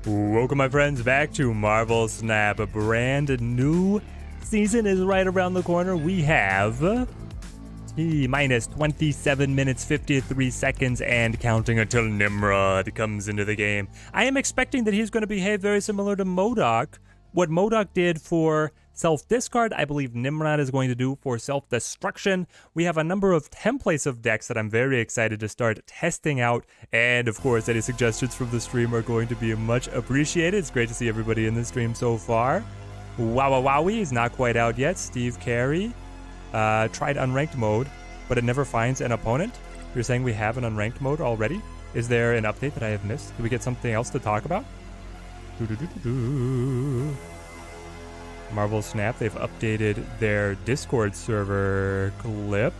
Welcome, my friends, back to Marvel Snap. A brand new season is right around the corner. We have T-minus 27 minutes, 53 seconds, and counting until Nimrod comes into the game. I am expecting that he's going to behave very similar to MODOK. What MODOK did for self-discard, I believe Nimrod is going to do for self-destruction. We have a number of templates of decks that I'm very excited to start testing out. And of course, any suggestions from the stream are going to be much appreciated. It's great to see everybody in the stream so far. Wowie is not quite out yet. Steve Carey tried unranked mode, but it never finds an opponent. You're saying we have an unranked mode already? Is there an update that I have missed? Did we get something else to talk about? Marvel Snap, they've updated their Discord server clip.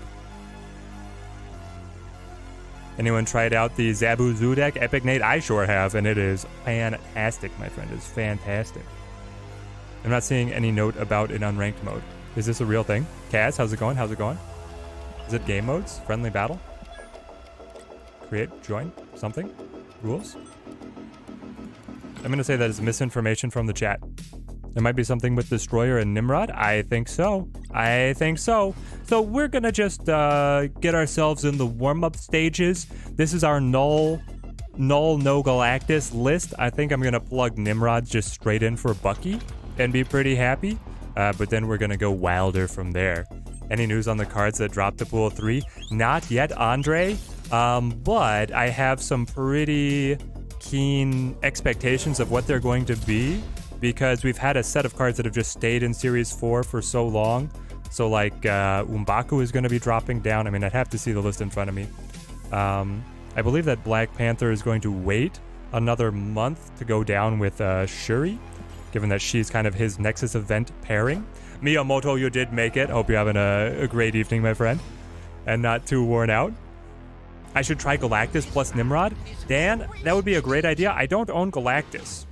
Anyone tried out the Zabu Zoo deck? Epic Nate? I sure have, and it is fantastic, my friend. It's fantastic. I'm not seeing any note about an unranked mode. Is this a real thing? Kaz, how's it going? How's it going? Is it game modes? Friendly battle? Create, join, something? Rules? I'm going to say that is misinformation from the chat. There might be something with Destroyer and Nimrod. I think so. I think so. So we're going to just get ourselves in the warm-up stages. This is our null no Galactus list. I think I'm going to plug Nimrod just straight in for Bucky and be pretty happy. But then we're going to go wilder from there. Any news on the cards that dropped to Pool 3? Not yet, Andre. But I have some pretty keen expectations of what they're going to be, because we've had a set of cards that have just stayed in Series 4 for so long. So like M'Baku is going to be dropping down. I mean, I'd have to see the list in front of me. I believe that Black Panther is going to wait another month to go down with Shuri, given that she's kind of his Nexus event pairing. Miyamoto, you did make it. Hope you're having a great evening, my friend, and not too worn out. I should try Galactus plus Nimrod. Dan, that would be a great idea. I don't own Galactus.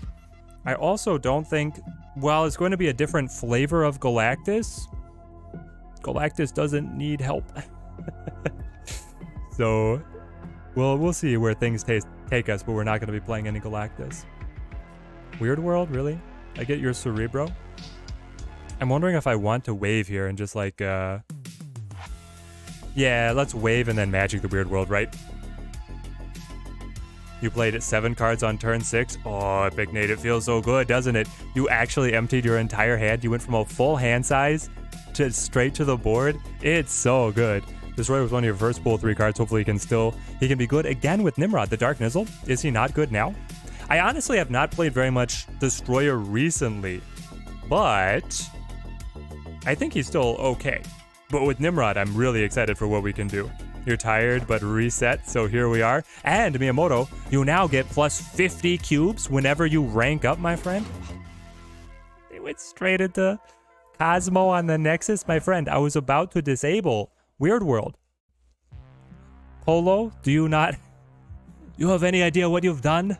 I also don't think, well, it's going to be a different flavor of Galactus. Galactus doesn't need help. So, well, we'll see where things take us, but we're not going to be playing any Galactus. Weird World, really? I get your Cerebro. I'm wondering if I want to wave here and just like, yeah, let's wave and then Magic the Weird World, right? You played it 7 cards on turn 6. Oh, Epic Nate, it feels so good, doesn't it? You actually emptied your entire hand. You went from a full hand size to straight to the board. It's so good. Destroyer was one of your first Pool 3 cards. Hopefully he can be good again with Nimrod. The Dark Nizzle, is he not good now? I honestly have not played very much Destroyer recently, but I think he's still okay. But with Nimrod, I'm really excited for what we can do. You're tired, but reset, so here we are. And Miyamoto, you now get plus 50 cubes whenever you rank up, my friend. They went straight into Cosmo on the Nexus. My friend, I was about to disable Weird World. Polo, do you have any idea what you've done?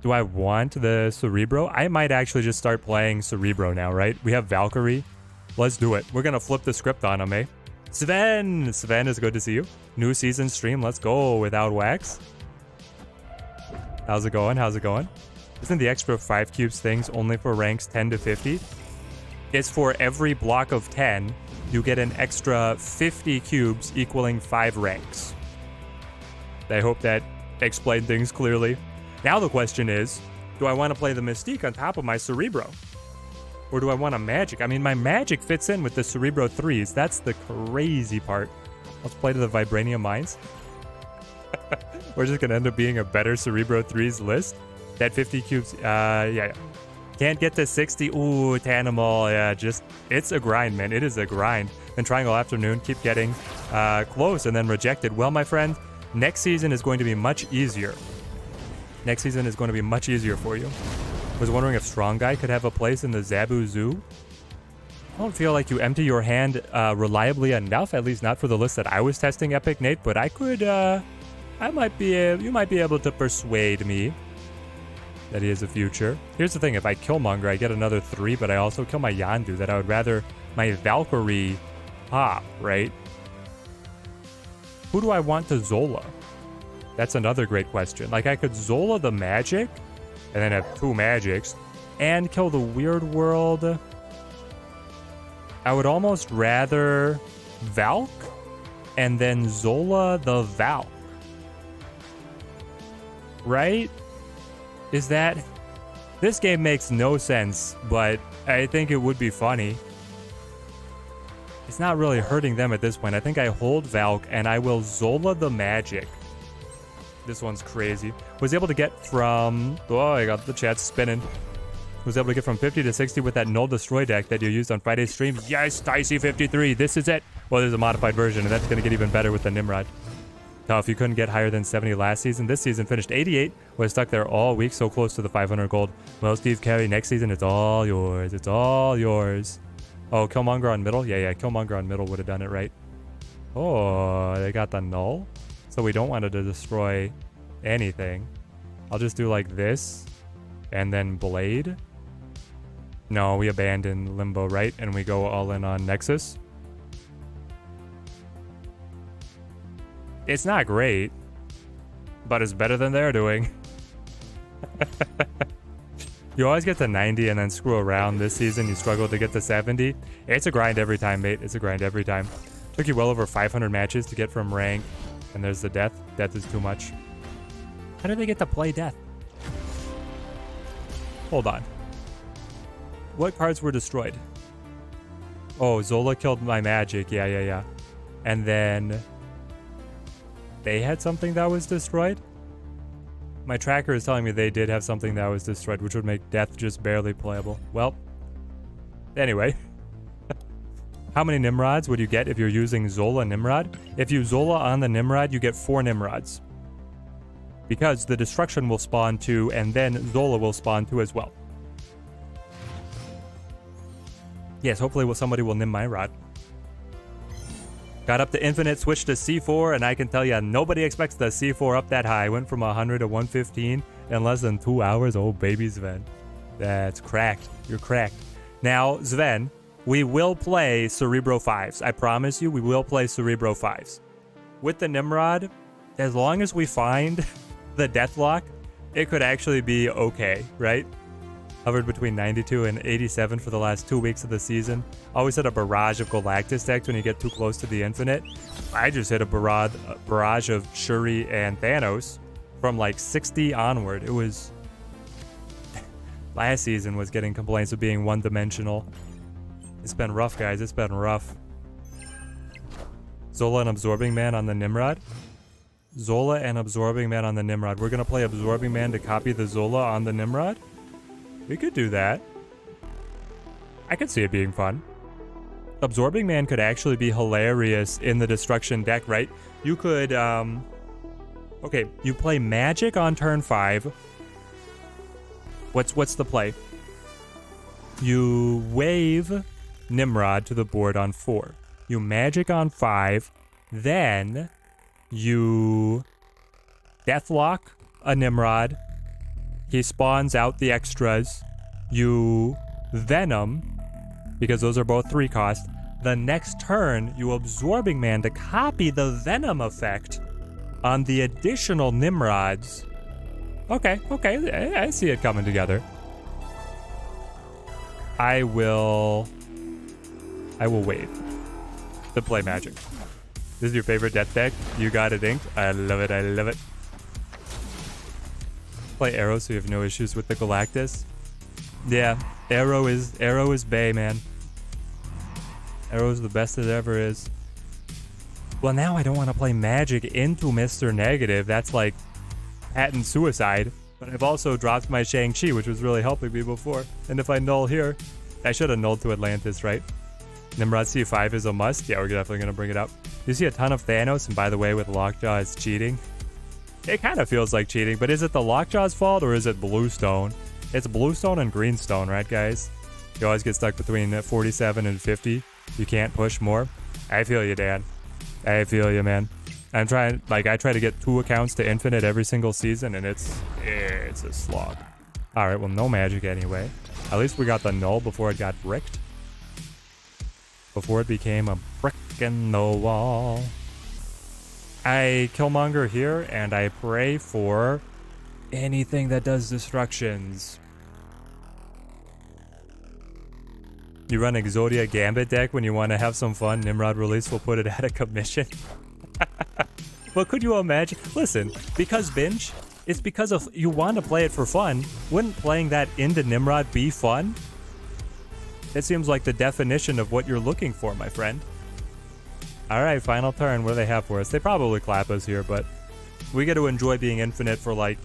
Do I want the Cerebro? I might actually just start playing Cerebro now, right? We have Valkyrie. Let's do it. We're going to flip the script on him, eh? Sven, is good to see you. New season stream. Let's go without wax. How's it going? How's it going? Isn't the extra 5 cubes things only for ranks 10 to 50? It's for every block of 10, you get an extra 50 cubes equaling 5 ranks. I hope that explained things clearly. Now the question is, do I want to play the Mystique on top of my Cerebro? Or do I want a Magic? I mean, my Magic fits in with the Cerebro 3s. That's the crazy part. Let's play to the Vibranium Mines. We're just going to end up being a better Cerebro 3s list. That 50 cubes, yeah. Can't get to 60. Ooh, Tanimal, yeah, it's a grind, man. It is a grind. Then Triangle Afternoon, keep getting close and then rejected. Well, my friend, next season is going to be much easier. Next season is going to be much easier for you. Was wondering if Strong Guy could have a place in the Zabu Zoo. I don't feel like you empty your hand reliably enough, at least not for the list that I was testing, Epic Nate, but I could, you might be able to persuade me that he has a future. Here's the thing, if I Killmonger, I get another 3, but I also kill my Yondu, that I would rather my Valkyrie pop, right? Who do I want to Zola? That's another great question. Like, I could Zola the magic, and then have 2 magics, and kill the Weird World. I would almost rather Valk, and then Zola the Valk. Right? Is that... This game makes no sense, but I think it would be funny. It's not really hurting them at this point. I think I hold Valk, and I will Zola the magic. This one's crazy. Was able to get from... Oh, I got the chat spinning. Was able to get from 50 to 60 with that Null Destroy deck that you used on Friday's stream. Yes, Dicey53. This is it. Well, there's a modified version, and that's going to get even better with the Nimrod. Tough. You couldn't get higher than 70 last season. This season finished 88. Was stuck there all week, so close to the 500 gold. Well, Steve Carey, next season, it's all yours. It's all yours. Oh, Killmonger on middle? Yeah, Killmonger on middle would have done it right. Oh, they got the Null. So we don't want to destroy anything. I'll just do like this. And then Blade. No, we abandon Limbo, right? And we go all in on Nexus. It's not great. But it's better than they're doing. You always get to 90 and then screw around. This season, you struggle to get to 70. It's a grind every time, mate. It's a grind every time. Took you well over 500 matches to get from rank. And there's the death. Death is too much. How do they get to play death? Hold on. What cards were destroyed? Oh, Zola killed my magic. Yeah. And then... they had something that was destroyed? My tracker is telling me they did have something that was destroyed, which would make death just barely playable. Well, anyway. How many Nimrods would you get if you're using Zola Nimrod? If you Zola on the Nimrod, you get 4 Nimrods. Because the destruction will spawn 2, and then Zola will spawn 2 as well. Yes, hopefully somebody will Nim my rod. Got up to infinite, switched to C4, and I can tell you, nobody expects the C4 up that high. Went from 100 to 115 in less than 2 hours. Oh, baby Sven. That's cracked. You're cracked. Now, Sven, we will play Cerebro 5s. I promise you, we will play Cerebro 5s. With the Nimrod, as long as we find the Deathlock, it could actually be okay, right? Hovered between 92 and 87 for the last 2 weeks of the season. Always hit a barrage of Galactus decks when you get too close to the infinite. I just hit a barrage of Shuri and Thanos from like 60 onward. It was... last season was getting complaints of being one-dimensional. It's been rough, guys. It's been rough. Zola and Absorbing Man on the Nimrod. Zola and Absorbing Man on the Nimrod. We're going to play Absorbing Man to copy the Zola on the Nimrod. We could do that. I could see it being fun. Absorbing Man could actually be hilarious in the Destruction deck, right? You could, okay, you play Magic on turn 5. What's the play? You wave Nimrod to the board on 4. You Magic on 5. Then you Deathlock a Nimrod. He spawns out the extras. You Venom, because those are both 3 cost. The next turn, you Absorbing Man to copy the Venom effect on the additional Nimrods. Okay, I see it coming together. I will wait to play Magic. This is your favorite death deck? You got it inked? I love it, I love it. Play Arrow so you have no issues with the Galactus. Yeah, Arrow is bae, man. Arrow is the best it ever is. Well, now I don't want to play Magic into Mr. Negative. That's like patent suicide. But I've also dropped my Shang-Chi, which was really helping me before. And if I null here, I should have nulled to Atlantis, right? Nimrod C5 is a must. Yeah, we're definitely going to bring it up. You see a ton of Thanos, and by the way, with Lockjaw, it's cheating. It kind of feels like cheating, but is it the Lockjaw's fault or is it Bluestone? It's Bluestone and Greenstone, right, guys? You always get stuck between 47 and 50. You can't push more. I feel you, Dan. I feel you, man. I'm trying, like, I try to get 2 accounts to infinite every single season, and it's a slog. Alright, well, no Magic anyway. At least we got the null before it got bricked. Before it became a brick in the wall. I Killmonger here, and I pray for anything that does destructions. You run Exodia Gambit deck when you want to have some fun. Nimrod release will put it at a commission. But could you imagine? Listen, because binge, it's because of you want to play it for fun. Wouldn't playing that into Nimrod be fun? It seems like the definition of what you're looking for, my friend. All right, final turn. What do they have for us? They probably clap us here, but we get to enjoy being infinite for like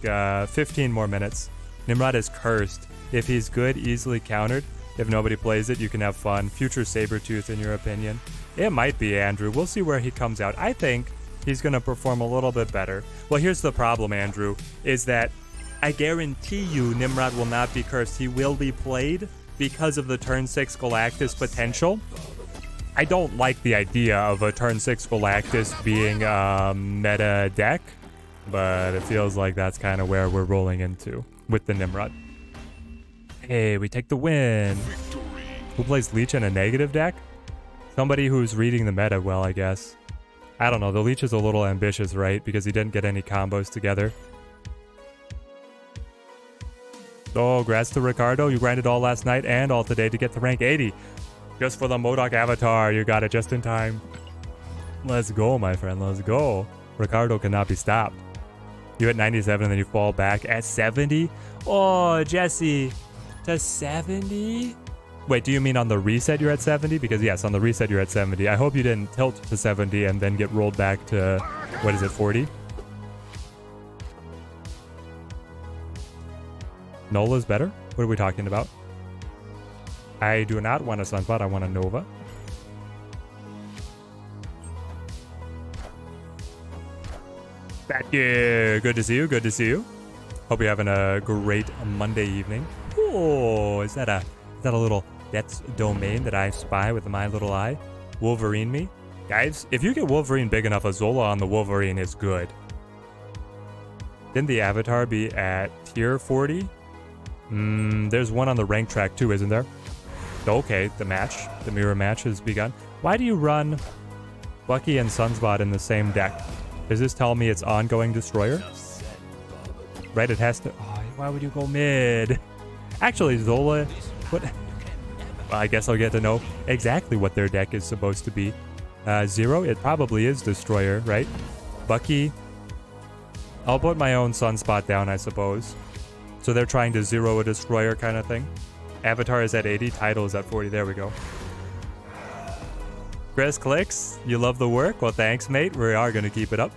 15 more minutes. Nimrod is cursed. If he's good, easily countered. If nobody plays it, you can have fun. Future Sabretooth, in your opinion? It might be Andrew. We'll see where he comes out. I think he's going to perform a little bit better. Well, here's the problem, Andrew, is that I guarantee you Nimrod will not be cursed. He will be played because of the turn 6 Galactus potential. I don't like the idea of a turn 6 Galactus being a meta deck, but it feels like that's kind of where we're rolling into with the Nimrod. Hey, we take the win. Who plays Leech in a negative deck? Somebody who's reading the meta well, I guess. I don't know, the Leech is a little ambitious, right? Because he didn't get any combos together. Oh, congrats to Ricardo. You grinded all last night and all today to get to rank 80. Just for the MODOK avatar, you got it just in time. Let's go, my friend, let's go. Ricardo cannot be stopped. You hit 97 and then you fall back at 70? Oh, Jesse, to 70? Wait, do you mean on the reset you're at 70? Because yes, on the reset you're at 70. I hope you didn't tilt to 70 and then get rolled back to, what is it, 40? Nola's better? What are we talking about? I do not want a Sunspot, I want a Nova. Back here. Good to see you, good to see you. Hope you're having a great Monday evening. Oh, is that a little Death's Domain that I spy with my little eye? Wolverine me? Guys, if you get Wolverine big enough, a Zola on the Wolverine is good. Didn't the Avatar be at tier 40? There's one on the rank track too, isn't there? Okay, the mirror match has begun. Why do you run Bucky and Sunspot in the same deck? Does this tell me it's ongoing Destroyer? Right, it has to... Oh, why would you go mid? Actually, Zola... What? Well, I guess I'll get to know exactly what their deck is supposed to be. Zero, it probably is Destroyer, right? Bucky... I'll put my own Sunspot down, I suppose. So they're trying to zero a Destroyer kind of thing. Avatar is at 80, Title is at 40. There we go. Chris Clicks, you love the work? Well, thanks, mate. We are going to keep it up.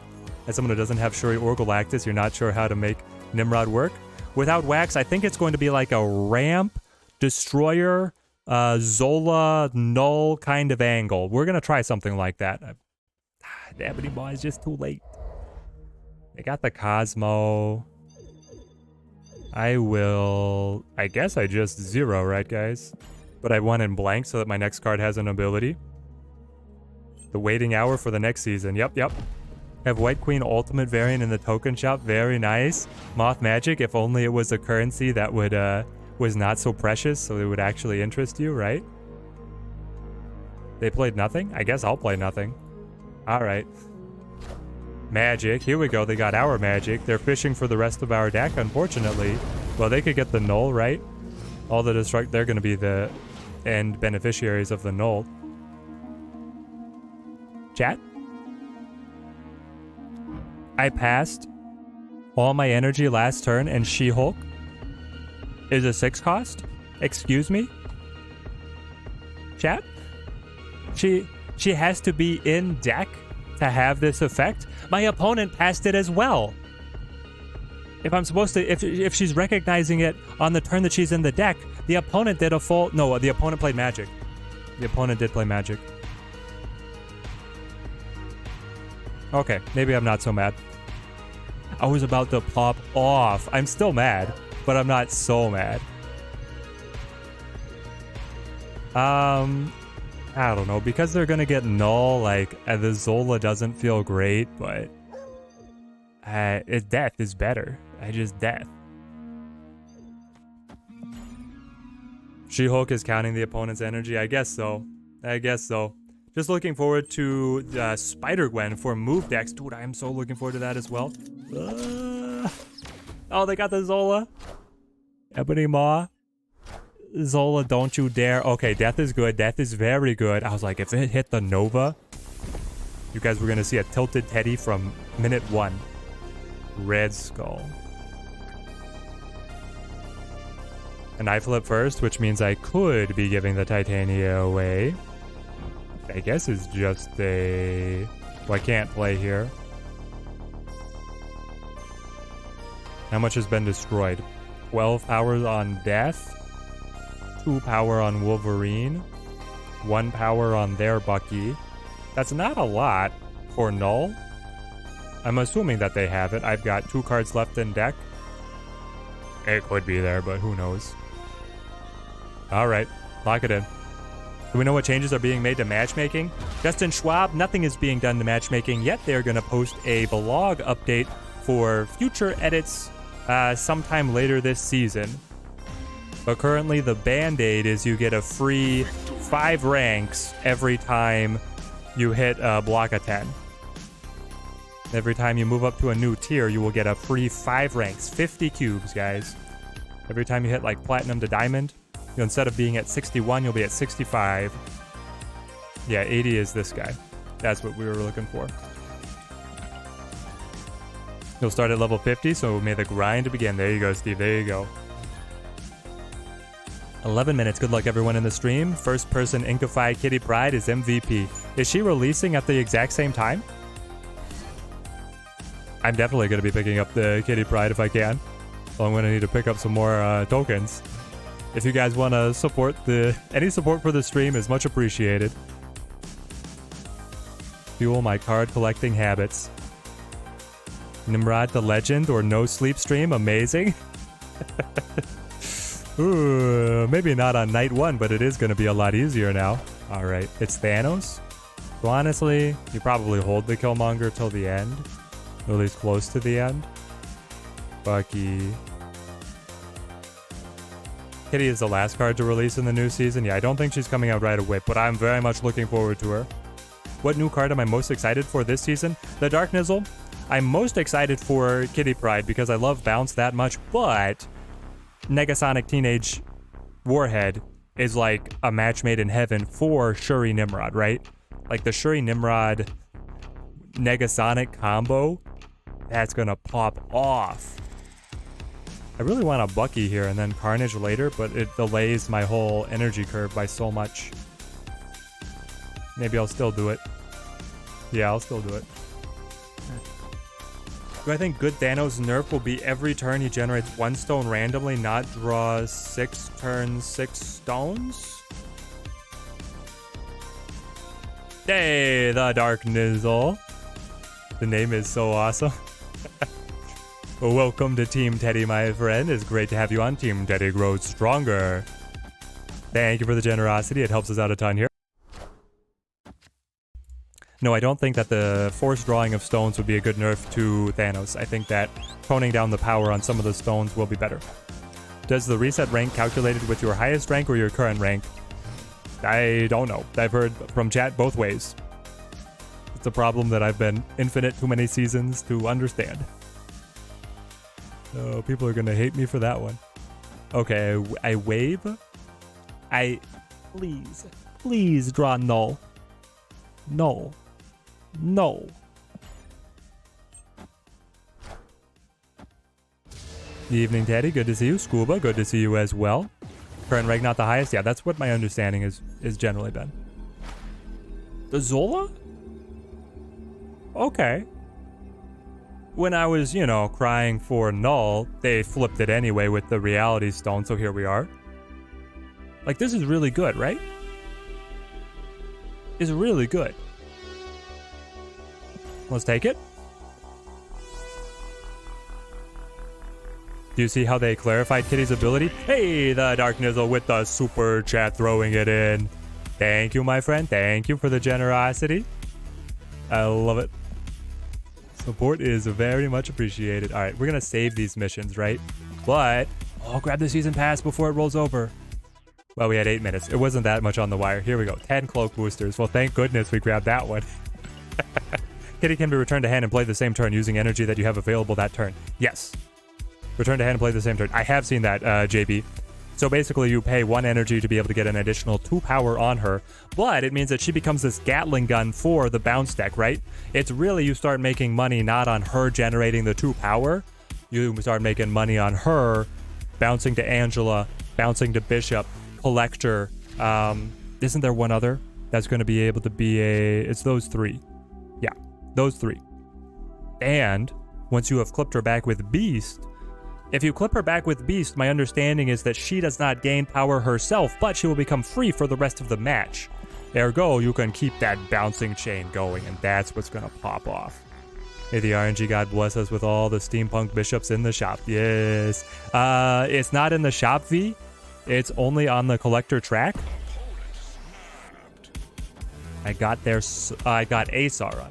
As someone who doesn't have Shuri or Galactus, you're not sure how to make Nimrod work. Without Wax, I think it's going to be like a ramp, Destroyer, Zola, Null kind of angle. We're going to try something like that. The Ebony Ball is just too late. They got the Cosmo. I guess I just zero, right, guys? But I want in blank so that my next card has an ability. The waiting hour for the next season. Yep. Have White Queen Ultimate variant in the token shop. Very nice. Moth Magic, if only it was a currency that would was not so precious, so it would actually interest you, right? They played nothing? I guess I'll play nothing. Alright. Magic. Here we go. They got our magic. They're fishing for the rest of our deck, unfortunately. Well, they could get the null, right? All the destruct. They're going to be the end beneficiaries of the null. Chat? I passed all my energy last turn and She-Hulk is a 6 cost? Excuse me? Chat? She has to be in deck to have this effect? My opponent passed it as well. If I'm supposed to, if she's recognizing it on the turn that she's in the deck, the opponent did a full, no, the opponent played Magic. The opponent did play Magic. Okay, maybe I'm not so mad. I was about to pop off. I'm still mad, but I'm not so mad. I don't know, because they're gonna get null, like, the Zola doesn't feel great, but death is better. Death. She-Hulk is counting the opponent's energy. I guess so. Just Just looking forward to Spider-Gwen for move decks. Dude, I am so looking forward to that as well. Oh, they got the Zola. Ebony Maw. Zola, don't you dare. Okay, Death is good. Death is very good. I was like, if it hit the Nova, you guys were going to see a tilted Teddy from minute 1. Red Skull. And I flip first, which means I could be giving the Titania away. I guess it's just a... Well, I can't play here. How much has been destroyed? 12 powers on Death. 2 power on Wolverine. 1 power on their Bucky. That's not a lot for Null. I'm assuming that they have it. I've got 2 cards left in deck. It could be there, but who knows. Alright, lock it in. Do we know what changes are being made to matchmaking? Justin Schwab, nothing is being done to matchmaking yet. They're going to post a blog update for future edits sometime later this season. But currently the band-aid is you get a free 5 ranks every time you hit a block of 10. Every time you move up to a new tier, you will get a free 5 ranks, 50 cubes, guys. Every time you hit like platinum to diamond, instead of being at 61, you'll be at 65. Yeah, 80 is this guy. That's what we were looking for. You'll start at level 50, so may the grind begin. There you go, Steve. There you go. 11 minutes. Good luck, everyone in the stream. First person Inkify Kitty Pryde is MVP. Is she releasing at the exact same time? I'm definitely going to be picking up the Kitty Pryde if I can. So I'm going to need to pick up some more tokens. If you guys want to support any support for the stream is much appreciated. Fuel my card collecting habits. Nimrod the Legend or no sleep stream, amazing. Ooh, maybe not on night 1, but it is going to be a lot easier now. All right, it's Thanos. So honestly, you probably hold the Killmonger till the end, or at least close to the end. Bucky. Kitty is the last card to release in the new season. Yeah, I don't think she's coming out right away, but I'm very much looking forward to her. What new card am I most excited for this season? The Dark Nizzle. I'm most excited for Kitty Pryde because I love Bounce that much, but Negasonic Teenage Warhead is like a match made in heaven for Shuri Nimrod, right? Like the Shuri Nimrod Negasonic combo, that's gonna pop off. I really want a Bucky here and then Carnage later, but it delays my whole energy curve by so much. Maybe I'll still do it. Yeah, I'll still do it. Do I think good Thanos nerf will be every turn he generates 1 stone randomly, not draw 6 turns, 6 stones? Hey, the Dark Nizzle. The name is so awesome. Welcome to Team Teddy, my friend. It's great to have you on Team Teddy Grows Stronger. Thank you for the generosity. It helps us out a ton here. No, I don't think that the forced drawing of stones would be a good nerf to Thanos. I think that toning down the power on some of the stones will be better. Does the reset rank calculated with your highest rank or your current rank? I don't know. I've heard from chat both ways. It's a problem that I've been infinite too many seasons to understand. Oh, people are gonna hate me for that one. Okay, I wave. Please draw Null. No. No. Evening, Teddy. Good to see you. Scuba, good to see you as well. Current rank not the highest? Yeah, that's what my understanding is generally been. The Zola? Okay. When I was, you know, crying for Null, they flipped it anyway with the Reality Stone, so here we are. Like, this is really good, right? It's really good. Let's take it. Do you see how they clarified Kitty's ability? Hey, the Dark Nizzle with the super chat throwing it in. Thank you, my friend. Thank you for the generosity. I love it. Support is very much appreciated. All right, we're going to save these missions, right? But, oh, grab the season pass before it rolls over. Well, we had 8 minutes. It wasn't that much on the wire. Here we go. 10 cloak boosters. Well, thank goodness we grabbed that one. Kitty can be returned to hand and play the same turn using energy that you have available that turn. Yes. Return to hand and play the same turn. I have seen that, JB. So basically you pay 1 energy to be able to get an additional 2 power on her, but it means that she becomes this Gatling gun for the bounce deck, right? It's really you start making money not on her generating the 2 power. You start making money on her bouncing to Angela, bouncing to Bishop, Collector. Isn't there one other that's going to be able to be a... It's those 3. Yeah, those 3. And once you have clipped her back with Beast... If you clip her back with Beast, my understanding is that she does not gain power herself, but she will become free for the rest of the match. Ergo, you can keep that bouncing chain going, and that's what's going to pop off. May the RNG God bless us with all the steampunk bishops in the shop. Yes. It's not in the shop, V. It's only on the collector track. I got a Sauron.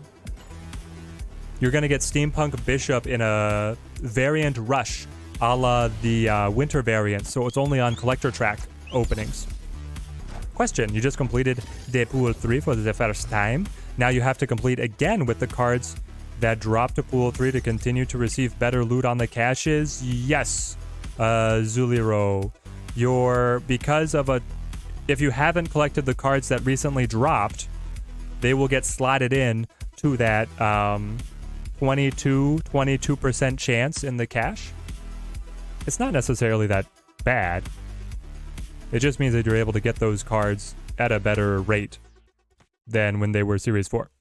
You're going to get steampunk bishop in a variant rush, a la the winter variant, so it's only on collector track openings. Question, you just completed the pool 3 for the first time. Now you have to complete again with the cards that drop to pool 3 to continue to receive better loot on the caches. Yes, Zuliro. If you haven't collected the cards that recently dropped, they will get slotted in to that 22% chance in the cache. It's not necessarily that bad. It just means that you're able to get those cards at a better rate than when they were Series 4.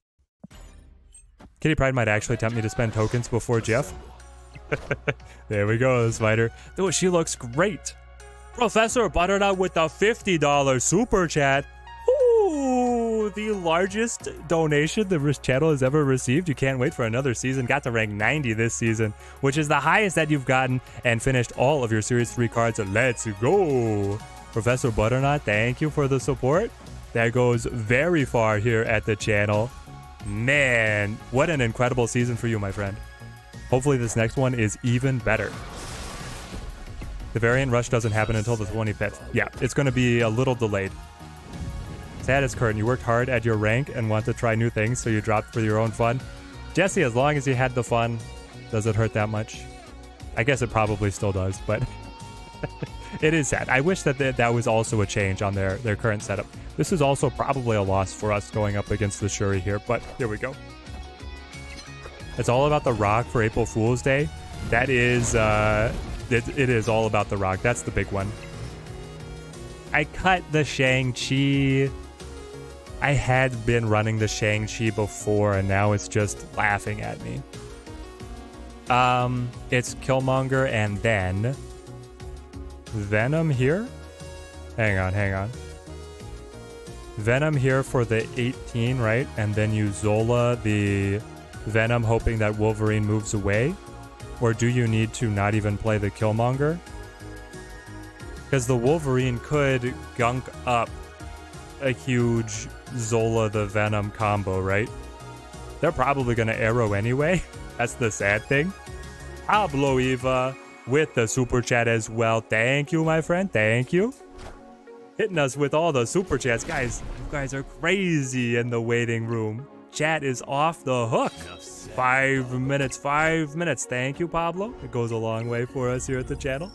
Kitty Pride might actually tempt me to spend tokens before Jeff. There we go, Spider. Oh, she looks great. Professor Butternut with the $50 super chat. Ooh, the largest donation the channel has ever received. You can't wait for another season. Got to rank 90 this season, which is the highest that you've gotten, and finished all of your Series 3 cards. Let's go. Professor Butternut, thank you for the support. That goes very far here at the channel. Man, what an incredible season for you, my friend. Hopefully this next one is even better. The variant rush doesn't happen until the 25th. Yeah, it's going to be a little delayed. Sad as Curtin, you worked hard at your rank and want to try new things, so you dropped for your own fun. Jesse, as long as you had the fun, does it hurt that much? I guess it probably still does, but it is sad. I wish that that was also a change on their current setup. This is also probably a loss for us going up against the Shuri here, but here we go. It's all about the rock for April Fool's Day. That is, it is all about the rock. That's the big one. I cut the Shang-Chi. I had been running the Shang-Chi before, and now it's just laughing at me. It's Killmonger and then Venom here? Hang on. Venom here for the 18, right? And then you Zola the Venom, hoping that Wolverine moves away? Or do you need to not even play the Killmonger? Because the Wolverine could gunk up a huge Zola the Venom combo, right? They're probably going to arrow anyway. That's the sad thing. Pablo Eva with the super chat as well. Thank you, my friend. Thank you. Hitting us with all the super chats. Guys, you guys are crazy in the waiting room. Chat is off the hook. 5 minutes. Thank you, Pablo. It goes a long way for us here at the channel.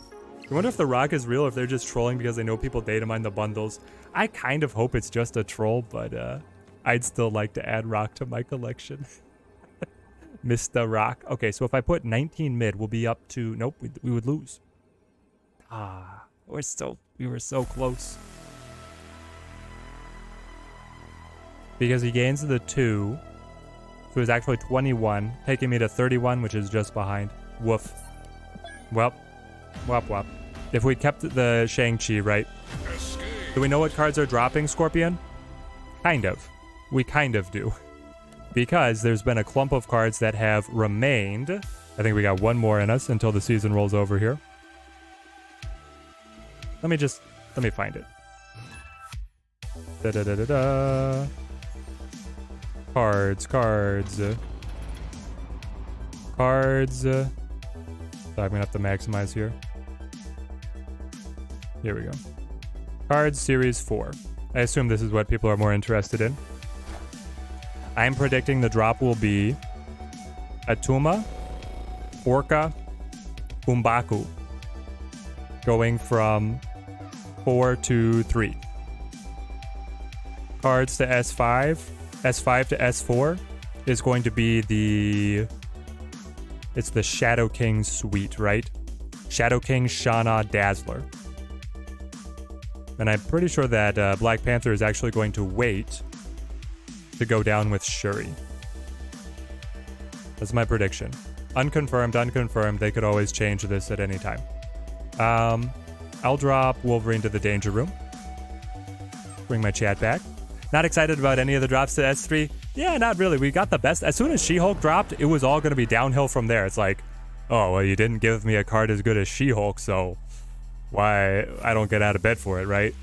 I wonder if the rock is real or if they're just trolling because they know people data mine the bundles. I kind of hope it's just a troll, but I'd still like to add rock to my collection. Mr. Rock. Okay, so if I put 19 mid, we'll be up to... Nope, we would lose. We were so close. Because he gains the 2. So it's actually 21, taking me to 31, which is just behind. Woof. Well, wop. If we kept the Shang-Chi, right? Do we know what cards are dropping, Scorpion? Kind of. We kind of do. Because there's been a clump of cards that have remained. I think we got one more in us until the season rolls over here. Let me find it. Da-da-da-da-da. Cards. So I'm gonna have to maximize here. Here we go. Cards Series 4. I assume this is what people are more interested in. I'm predicting the drop will be Atuma, Orca, Umbaku. Going from 4 to 3. Cards to S5. S5 to S4 is going to be it's the Shadow King suite, right? Shadow King, Shana, Dazzler. And I'm pretty sure that Black Panther is actually going to wait to go down with Shuri. That's my prediction. Unconfirmed. They could always change this at any time. I'll drop Wolverine to the Danger Room. Bring my chat back. Not excited about any of the drops to S3? Yeah, not really. We got the best. As soon as She-Hulk dropped, it was all going to be downhill from there. It's like, oh, well, you didn't give me a card as good as She-Hulk, so why I don't get out of bed for it, right?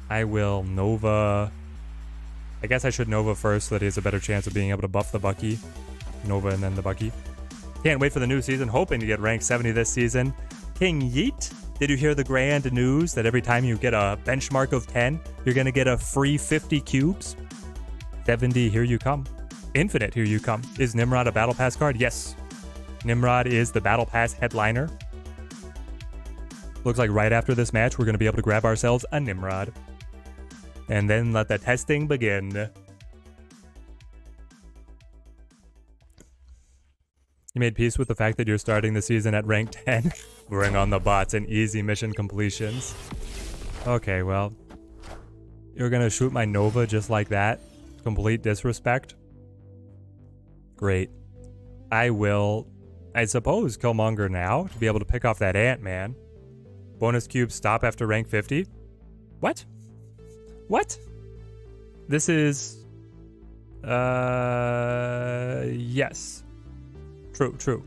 I will Nova. I guess I should Nova first so that he has a better chance of being able to buff the Bucky. Nova and then the Bucky. Can't wait for the new season. Hoping to get rank 70 this season. King Yeet. Did you hear the grand news that every time you get a benchmark of 10, you're going to get a free 50 cubes? 70, here you come. Infinite, here you come. Is Nimrod a Battle Pass card? Yes. Nimrod is the Battle Pass headliner. Looks like right after this match, we're going to be able to grab ourselves a Nimrod. And then let the testing begin. You made peace with the fact that you're starting the season at rank 10? Bring on the bots and easy mission completions. Okay, well. You're gonna shoot my Nova just like that? Complete disrespect? Great. I will, I suppose, Killmonger now to be able to pick off that Ant-Man. Bonus cubes stop after rank 50? What? What? This is... yes. True.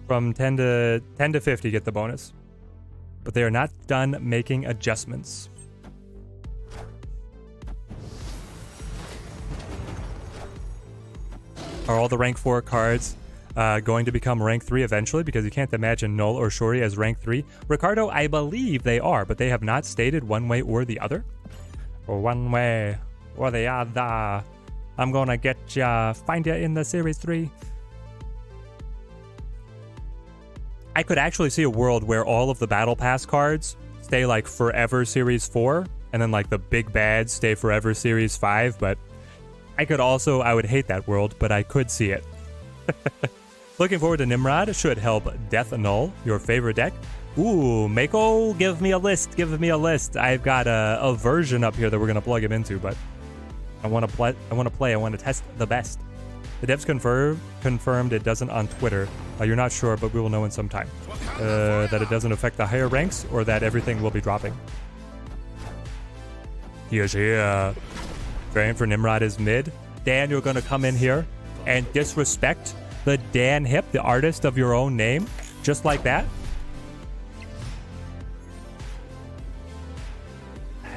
From 10 to 50 get the bonus. But they are not done making adjustments. Are all the rank 4 cards going to become rank 3 eventually? Because you can't imagine Null or Shuri as rank 3. Ricardo, I believe they are, but they have not stated one way or the other. Or one way or the other. I'm gonna get ya, find ya in the Series 3. I could actually see a world where all of the Battle Pass cards stay like forever Series 4, and then like the big bads stay forever Series 5, but I would hate that world, but I could see it. Looking forward to Nimrod, should help Death Null, your favorite deck. Ooh, Mako, give me a list. I've got a version up here that we're gonna plug him into, but I want to test the best. The devs confirmed it doesn't on Twitter. You're not sure, but we will know in some time. That it doesn't affect the higher ranks, or that everything will be dropping. Here's here. Variant for Nimrod is mid. Dan, you're gonna come in here and disrespect the Dan Hip, the artist of your own name, just like that?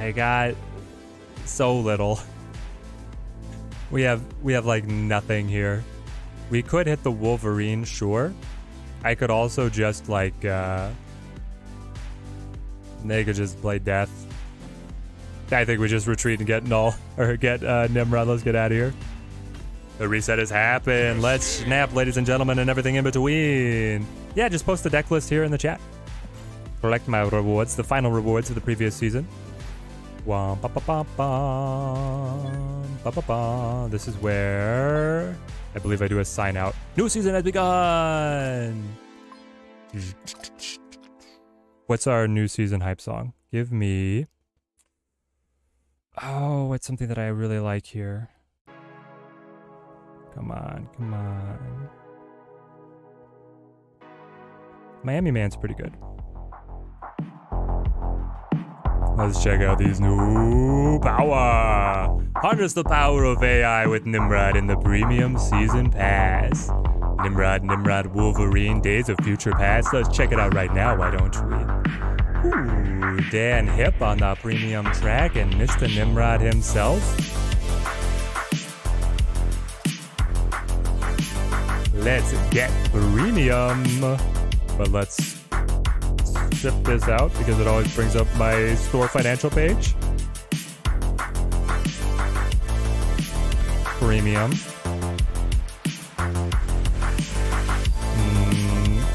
I got so little. We have like nothing here. We could hit the Wolverine, sure. I could also just like they could just play Death. I think we just retreat and get Null or get Nimrod. Let's get out of here. The reset has happened. Let's snap, ladies and gentlemen, and everything in between. Yeah, just post the deck list here in the chat. Collect my rewards, the final rewards of the previous season. This is where I believe I do a sign out. New season has begun. What's our new season hype song? Give me. Oh, it's something that I really like here. Come on. Miami Man's pretty good. Let's check out these new power. Harness the power of AI with Nimrod in the Premium Season Pass. Nimrod Wolverine Days of Future Past. Let's check it out right now, why don't we? Ooh, Dan Hip on the premium track and Mr. Nimrod himself. Let's get premium. But let's ship this out because it always brings up my store financial page. Premium.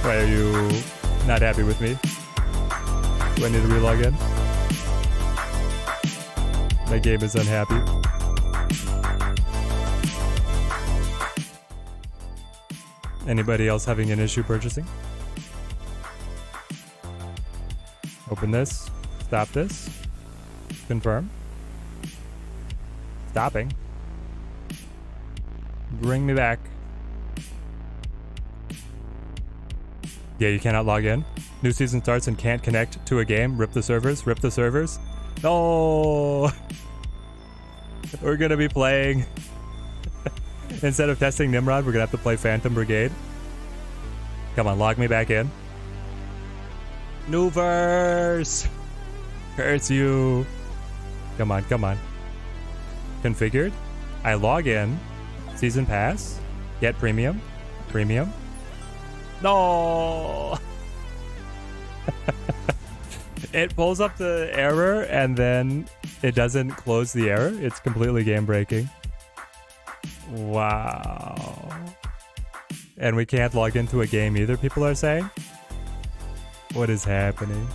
Why are you not happy with me? Do I need to relog in? My game is unhappy. Anybody else having an issue purchasing? Open this. Stop this. Confirm. Stopping. Bring me back. Yeah, you cannot log in. New season starts and can't connect to a game. Rip the servers. Rip the servers. No! We're gonna be playing... Instead of testing Nimrod, we're gonna have to play Phantom Brigade. Come on, log me back in. New verse! Curse you! Come on, come on. Configured. I log in. Season pass. Get premium. Premium. No! It pulls up the error and then it doesn't close the error. It's completely game breaking. Wow. And we can't log into a game either, people are saying? What is happening?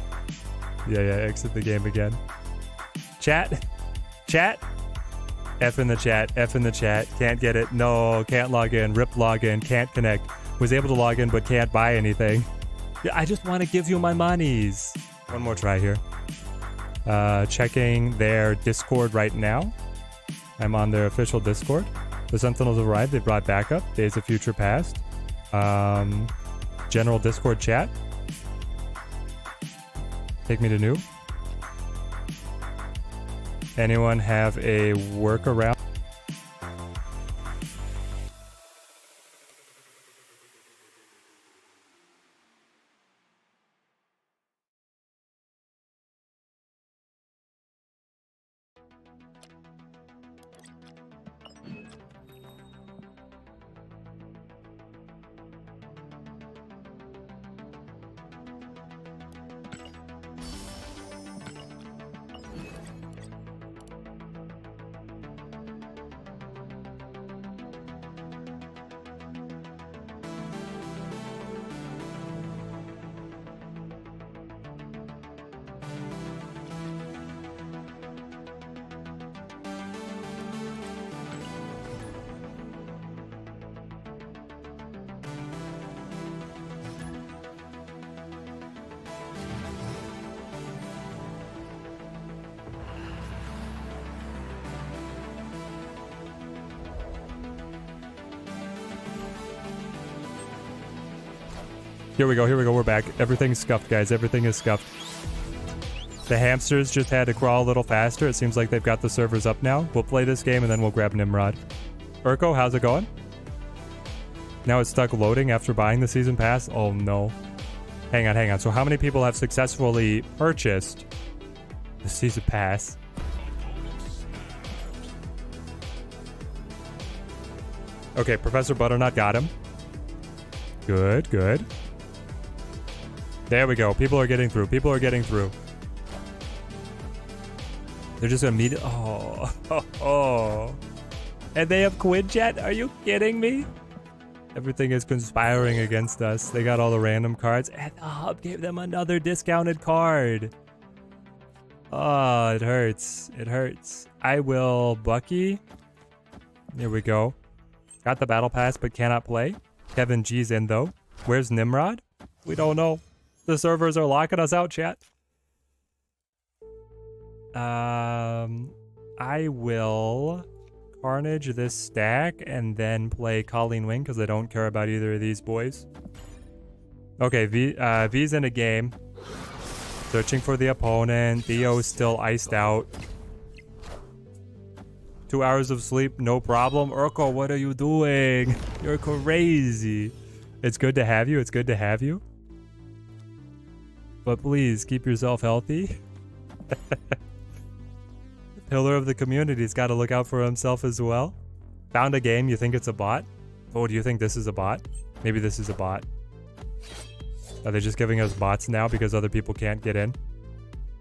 Yeah, exit the game again. Chat? Chat? F in the chat, F in the chat. Can't get it. No, can't log in. Rip login, can't connect. Was able to log in but can't buy anything. Yeah, I just want to give you my monies. One more try here. Checking their Discord right now. I'm on their official Discord. The Sentinels have arrived. They brought backup. Days of Future Past. General Discord chat. Take me to new. Anyone have a workaround? Here we go, we're back. Everything's scuffed, guys. Everything is scuffed. The hamsters just had to crawl a little faster. It seems like they've got the servers up now. We'll play this game and then we'll grab Nimrod. Urko, how's it going? Now it's stuck loading after buying the season pass? Oh no. Hang on. So how many people have successfully purchased the season pass? Okay, Professor Butternut got him. Good. There we go. People are getting through. They're just gonna meet. Oh. And they have Quinjet? Are you kidding me? Everything is conspiring against us. They got all the random cards. And the hub gave them another discounted card. Oh, it hurts. I will Bucky. Here we go. Got the battle pass, but cannot play. Kevin G's in, though. Where's Nimrod? We don't know. The servers are locking us out, chat. I will Carnage this stack and then play Colleen Wing because I don't care about either of these boys. Okay, V's in a game. Searching for the opponent. Theo's still iced out. 2 hours of sleep, no problem. Urko, what are you doing? You're crazy. It's good to have you. But please, keep yourself healthy. Pillar of the community's got to look out for himself as well. Found a game, you think it's a bot? Oh, do you think this is a bot? Maybe this is a bot. Are they just giving us bots now because other people can't get in?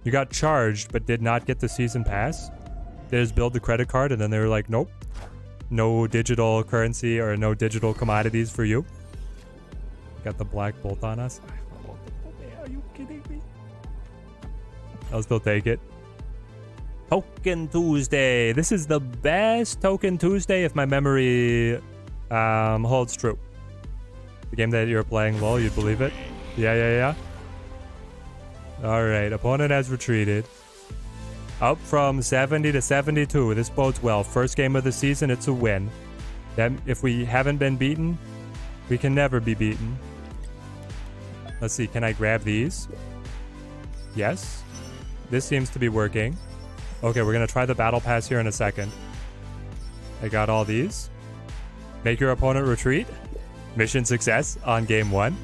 You got charged but did not get the season pass? They just billed the credit card and then they were like, nope. No digital currency or no digital commodities for you. Got the black bolt on us. Are you kidding me? I'll still take it. Token Tuesday. This is the best Token Tuesday if my memory holds true. The game that you're playing, lol, you'd believe it? Yeah. Alright, opponent has retreated. Up from 70 to 72. This bodes well. First game of the season, it's a win. That, if we haven't been beaten, we can never be beaten. Let's see, can I grab these? Yes. This seems to be working. Okay, we're going to try the battle pass here in a second. I got all these. Make your opponent retreat. Mission success on game 1.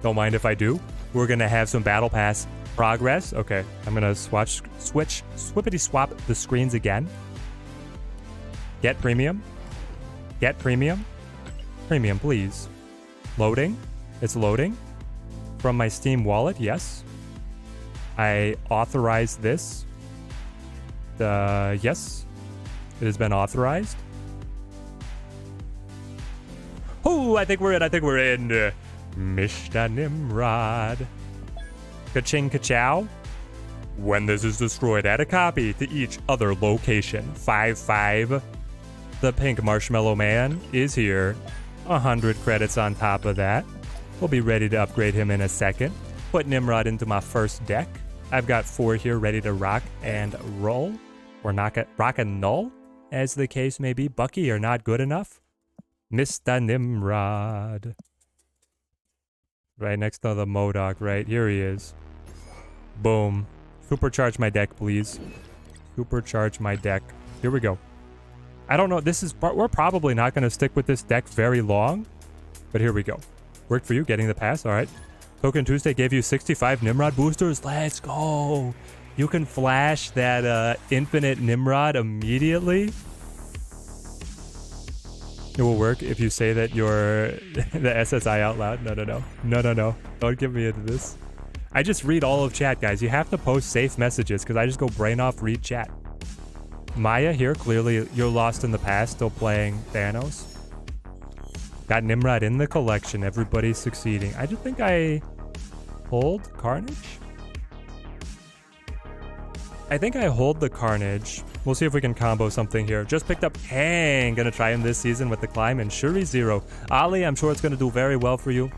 Don't mind if I do. We're going to have some battle pass progress. Okay, I'm going to swippity swap the screens again. Get premium. Get premium. Premium, please. Loading. It's loading. From my Steam wallet, yes. I authorize this. Yes. It has been authorized. Oh, I think we're in. Mr. Nimrod. Ka-ching ka-chow. When this is destroyed, add a copy to each other location. 5-5. The pink marshmallow man is here. 100 credits on top of that. We'll be ready to upgrade him in a second. Put Nimrod into my first deck. I've got 4 here ready to rock and roll. Or rock and null, as the case may be. Bucky, you're not good enough. Mr. Nimrod. Right next to the MODOK, right? Here he is. Boom. Supercharge my deck, please. Supercharge my deck. Here we go. I don't know. We're probably not going to stick with this deck very long. But here we go. Worked for you, getting the pass. All right. Token Tuesday gave you 65 Nimrod boosters. Let's go. You can flash that infinite Nimrod immediately. It will work if you say that you're the SSI out loud. No. Don't get me into this. I just read all of chat, guys. You have to post safe messages because I just go brain off, read chat. Maya here, clearly you're lost in the past, still playing Thanos. Got Nimrod in the collection. Everybody's succeeding. I just think I hold Carnage. I think I hold the Carnage. We'll see if we can combo something here. Just picked up Kang. Gonna try him this season with the climb and Shuri 0. Ali, I'm sure it's gonna do very well for you.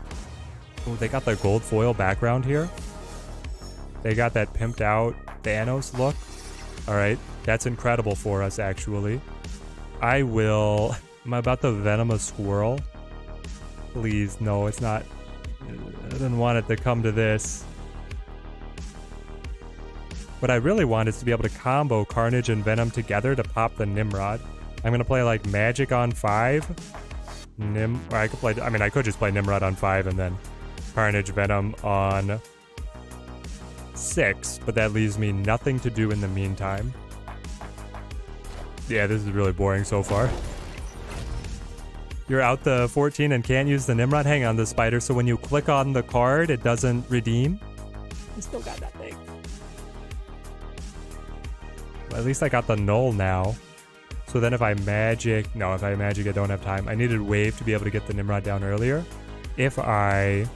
Oh, they got the gold foil background here. They got that pimped out Thanos look. All right, that's incredible for us, actually. Am I about to venom a squirrel? Please, no, it's not. I didn't want it to come to this. What I really want is to be able to combo Carnage and Venom together to pop the Nimrod. I'm going to play like Magic on 5. I could just play Nimrod on 5 and then Carnage Venom on 6, but that leaves me nothing to do in the meantime. Yeah, this is really boring so far. You're out the 14 and can't use the Nimrod? Hang on, the spider. So when you click on the card, it doesn't redeem? I still got that thing. At least I got the null now. So then if I magic... No, if I magic, I don't have time. I needed wave to be able to get the Nimrod down earlier. If I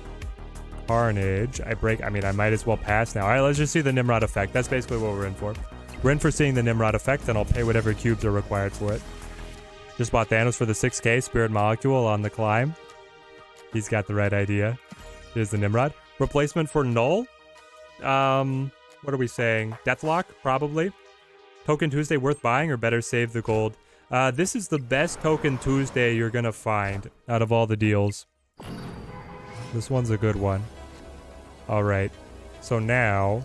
Carnage, I break... I might as well pass now. All right, let's just see the Nimrod effect. That's basically what we're in for. We're in for seeing the Nimrod effect, and I'll pay whatever cubes are required for it. Just bought Thanos for the 6k Spirit Molecule on the climb. He's got the right idea. Here's the Nimrod. Replacement for null? What are we saying? Deathlock, probably. Token Tuesday worth buying or better save the gold? This is the best Token Tuesday you're gonna find out of all the deals. This one's a good one. Alright. So now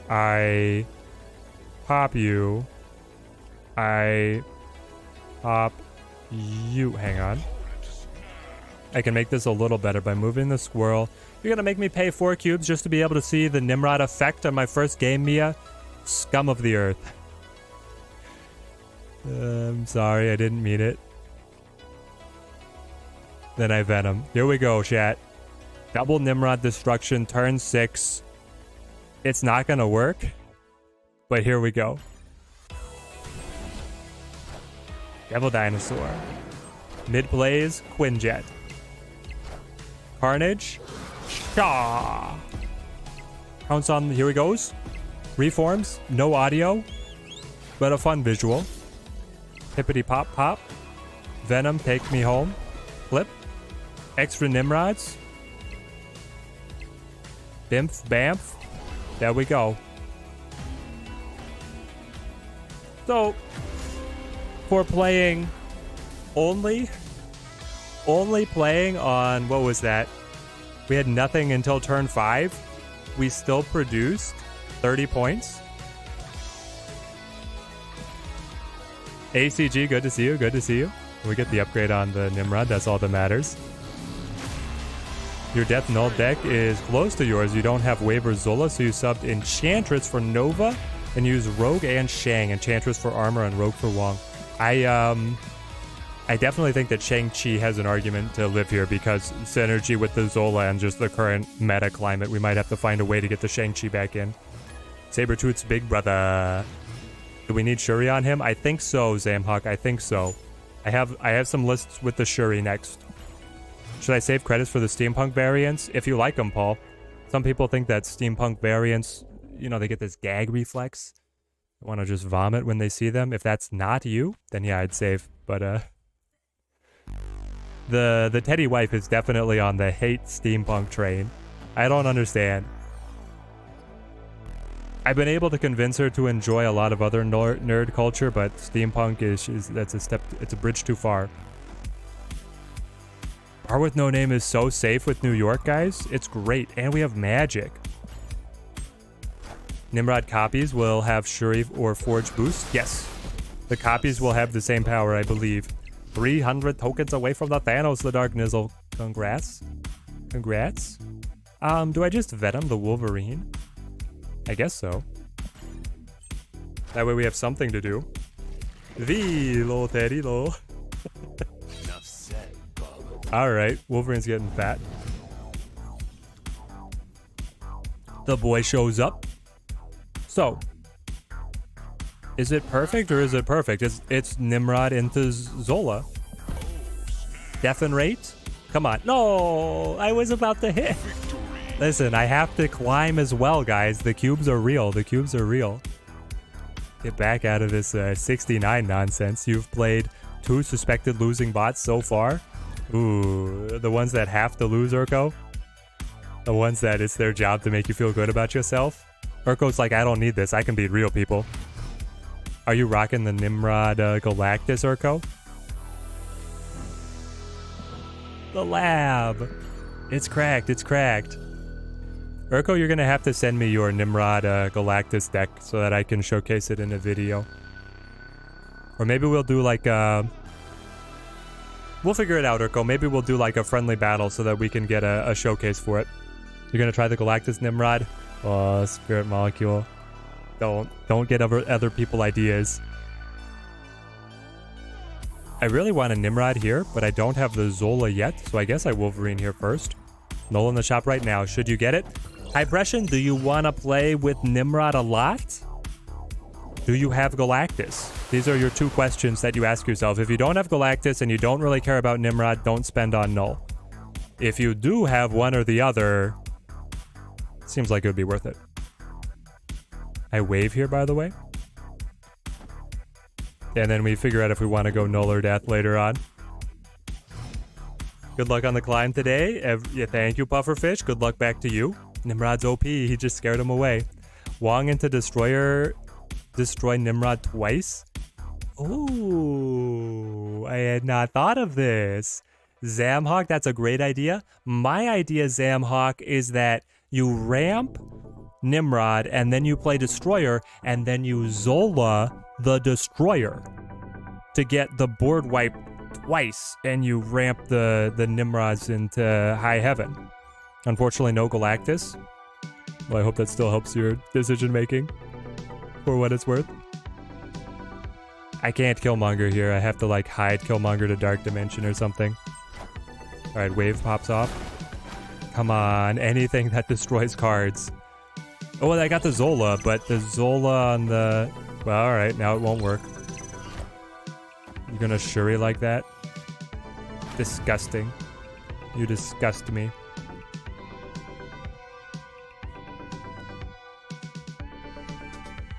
I pop you. I pop you. Hang on. I can make this a little better by moving the squirrel. You're gonna make me pay 4 cubes just to be able to see the Nimrod effect on my first game, Mia? Scum of the earth. I'm sorry, I didn't mean it. Then I venom. Here we go, chat. Double Nimrod destruction, turn 6. It's not gonna work, but here we go. Devil Dinosaur. Mid plays, Quinjet. Carnage. Shaw. Counts on, here he goes. Reforms, no audio, but a fun visual. Hippity pop pop. Venom, take me home. Flip. Extra Nimrods. Bimph, Bamf. There we go. So, for playing only playing on, what was that? We had nothing until turn 5. We still produced 30 points. ACG, good to see you, good to see you. We get the upgrade on the Nimrod, that's all that matters. Your Death Null deck is close to yours. You don't have Wave or Zola, so you subbed Enchantress for Nova and use Rogue and Shang, Enchantress for Armor and Rogue for Wong. I definitely think that Shang-Chi has an argument to live here because synergy with the Zola and just the current meta climate, we might have to find a way to get the Shang-Chi back in. Sabretooth's big brother. Do we need Shuri on him? I think so, Zamhawk. I think so. I have some lists with the Shuri next. Should I save credits for the steampunk variants? If you like them, Paul. Some people think that steampunk variants, you know, they get this gag reflex. They want to just vomit when they see them. If that's not you, then yeah, I'd save. But the Teddy wife is definitely on the hate steampunk train. I don't understand. I've been able to convince her to enjoy a lot of other nerd culture, but steampunk is that's a step, it's a bridge too far. Bar with No Name is so safe with New York, guys. It's great, and we have magic. Nimrod copies will have Shuri or Forge boost. Yes, the copies will have the same power, I believe. 300 tokens away from the Thanos, the Dark Nizzle. Congrats. Congrats. Do I just Venom the Wolverine? I guess so. That way we have something to do. V, lol, Teddy, lol. Alright, Wolverine's getting fat. The boy shows up. So, is it perfect or is it perfect? It's Nimrod into Zola. Deafen rate? Come on. No, I was about to hit. Listen, I have to climb as well, guys. The cubes are real. The cubes are real. Get back out of this 69 nonsense. You've played 2 suspected losing bots so far. Ooh, the ones that have to lose, Urko. The ones that it's their job to make you feel good about yourself. Urko's like, I don't need this. I can beat real people. Are you rocking the Nimrod Galactus, Urko? The lab. It's cracked. It's cracked. Urko, you're going to have to send me your Nimrod Galactus deck so that I can showcase it in a video. Or maybe we'll do like a... We'll figure it out, Urko. Maybe we'll do like a friendly battle so that we can get a showcase for it. You're going to try the Galactus Nimrod? Oh, Spirit Molecule. Don't get other people ideas. I really want a Nimrod here, but I don't have the Zola yet, so I guess I Wolverine here first. Null in the shop right now. Should you get it? Hybression, do you want to play with Nimrod a lot? Do you have Galactus? These are your 2 questions that you ask yourself. If you don't have Galactus and you don't really care about Nimrod, don't spend on Null. If you do have one or the other, seems like it would be worth it. I wave here, by the way. And then we figure out if we want to go Null or Death later on. Good luck on the climb today. Yeah, thank you, Pufferfish. Good luck back to you. Nimrod's OP. He just scared him away. Wong into Destroyer. Destroy Nimrod twice. Ooh, I had not thought of this. Zamhawk, that's a great idea. My idea, Zamhawk, is that you ramp Nimrod and then you play Destroyer and then you Zola the Destroyer to get the board wipe twice and you ramp the Nimrods into high heaven. Unfortunately, no Galactus. Well, I hope that still helps your decision making for what it's worth. I can't Killmonger here. I have to like hide Killmonger to Dark Dimension or something. Alright, wave pops off. come on. Anything that destroys cards. Oh, well, I got the Zola, but the Zola on the... Well, alright, now it won't work. You gonna Shuri like that? Disgusting. You disgust me.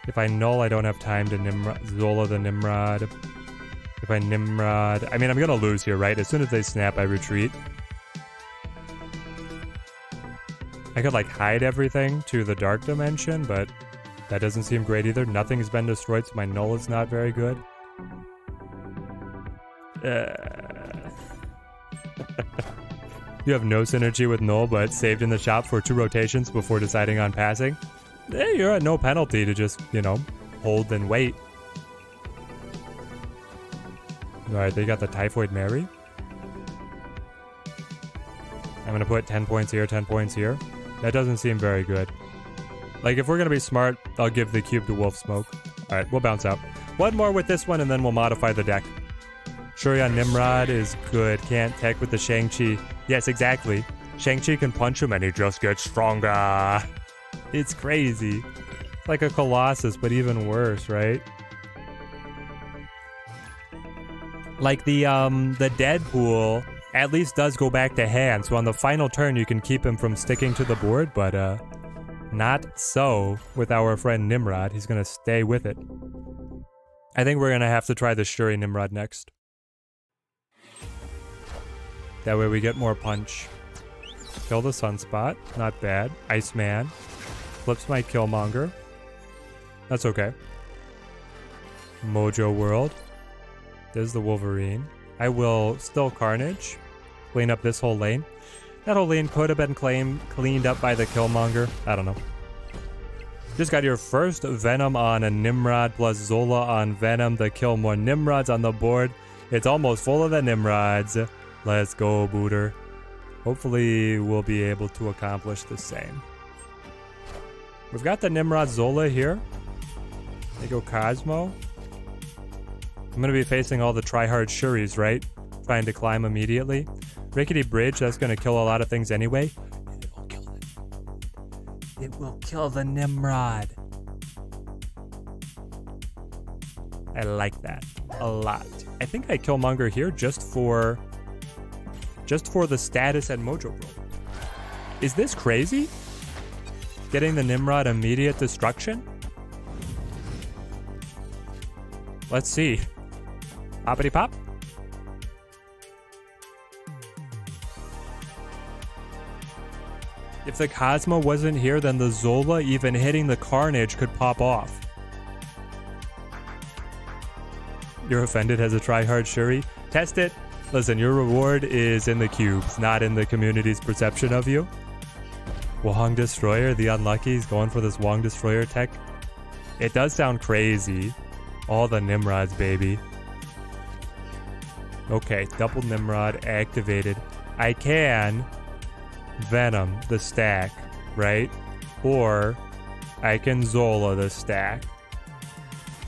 If I null, I don't have time to Nimrod, Zola the Nimrod. If I Nimrod... I mean, I'm gonna lose here, right? As soon as they snap, I retreat. I could, like, hide everything to the Dark Dimension, but that doesn't seem great either. Nothing's been destroyed, so my null is not very good. You have no synergy with null, but saved in the shop for 2 rotations before deciding on passing. You're at no penalty to just, you know, hold and wait. Alright, they got the Typhoid Mary. I'm gonna put 10 points here, 10 points here. That doesn't seem very good. Like, if we're gonna be smart, I'll give the cube to Wolf Smoke. Alright, we'll bounce out. One more with this one, and then we'll modify the deck. Shuri on Nimrod is good. Can't tech with the Shang-Chi. Yes, exactly. Shang-Chi can punch him, and he just gets stronger. It's crazy. It's like a Colossus, but even worse, right? Like the Deadpool at least does go back to hand, so on the final turn you can keep him from sticking to the board, but not so with our friend Nimrod. He's gonna stay with it. I think we're gonna have to try the Shuri Nimrod next. That way we get more punch. Kill the Sunspot, not bad. Iceman. Flips my Killmonger. That's okay. Mojo World. There's the Wolverine. I will still Carnage. Clean up this whole lane. That whole lane could have been cleaned up by the Killmonger. I don't know. Just got your first Venom on a Nimrod plus Zola on Venom to kill more Nimrods on the board. It's almost full of the Nimrods. Let's go, Booter. Hopefully we'll be able to accomplish the same. We've got the Nimrod Zola here. They go Cosmo. I'm going to be facing all the try-hard Shuris, right? Trying to climb immediately. Rickety Bridge, that's going to kill a lot of things anyway. And it will kill the... It will kill the Nimrod. I like that a lot. I think I Killmonger here just for the status and Mojo World. Is this crazy? Getting the Nimrod immediate destruction? Let's see. Poppity pop. If the Cosmo wasn't here, then the Zola even hitting the Carnage could pop off. You're offended as a try-hard Shuri? Test it. Listen, your reward is in the cubes, not in the community's perception of you. Wong Destroyer, the unlucky's going for this Wong Destroyer tech. It does sound crazy. All the Nimrods, baby. Okay, double Nimrod activated. I can Venom the stack, right? Or I can Zola the stack.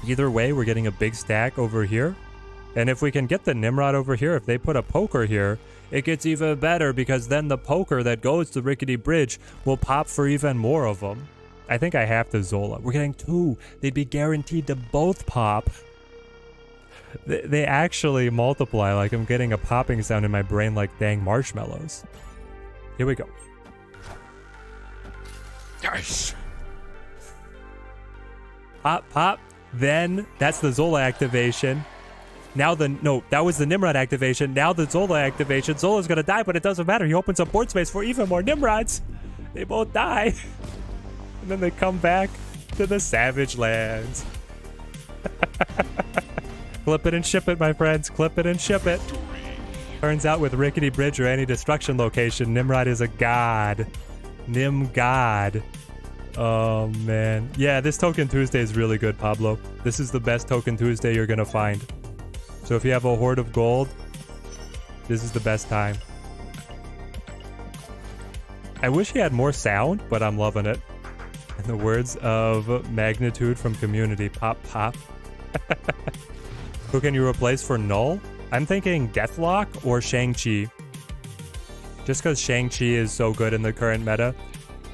Either way, we're getting a big stack over here. And if we can get the Nimrod over here, if they put a poker here, it gets even better because then the poker that goes to Rickety Bridge will pop for even more of them. I think I have to Zola. We're getting 2. They'd be guaranteed to both pop. They actually multiply. Like I'm getting a popping sound in my brain like dang marshmallows. Here we go. Yes. Pop, pop. Then that's the Zola activation. Now that was the Nimrod activation. Now the Zola activation. Zola's gonna die, but it doesn't matter. He opens up board space for even more Nimrods. They both die. And then they come back to the Savage Lands. Clip it and ship it, my friends. Clip it and ship it. Turns out with Rickety Bridge or any destruction location, Nimrod is a god. Nim god. Oh, man. Yeah, this Token Tuesday is really good, Pablo. This is the best Token Tuesday you're gonna find. So if you have a hoard of gold, this is the best time. I wish he had more sound, but I'm loving it. In the words of Magnitude from Community, pop, pop. Who can you replace for Null? I'm thinking Deathlock or Shang-Chi. Just because Shang-Chi is so good in the current meta.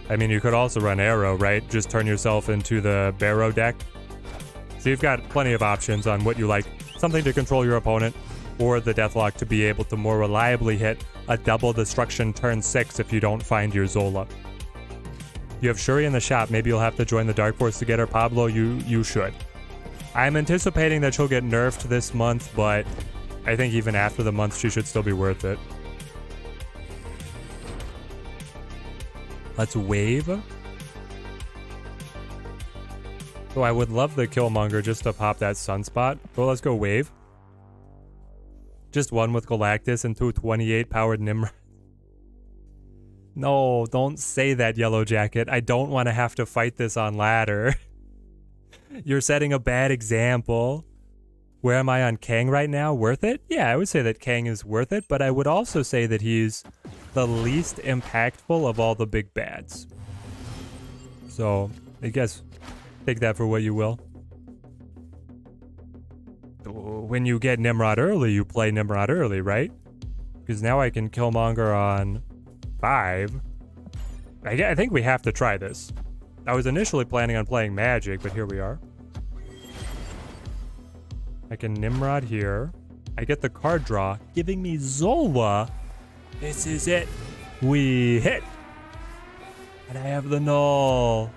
I mean, you could also run Arrow, right? Just turn yourself into the Barrow deck. So you've got plenty of options on what you like. Something to control your opponent, or the Deathlock to be able to more reliably hit a double destruction turn 6 if you don't find your Zola. You have Shuri in the shop. Maybe you'll have to join the Dark Force to get her. Pablo, you should. I'm anticipating that she'll get nerfed this month, but I think even after the month, she should still be worth it. Let's wave. So I would love the Killmonger just to pop that Sunspot. So let's go wave. Just one with Galactus and 228 powered Nimrod. No, don't say that, Yellow Jacket. I don't want to have to fight this on ladder. You're setting a bad example. Where am I on Kang right now? Worth it? Yeah, I would say that Kang is worth it, but I would also say that he's the least impactful of all the big bads. So, I guess, take that for what you will. When you get Nimrod early, you play Nimrod early, right? Because now I can Killmonger on 5. I think we have to try this. I was initially planning on playing Magic, but here we are. I can Nimrod here. I get the card draw, giving me Zola. This is it. We hit. And I have the null.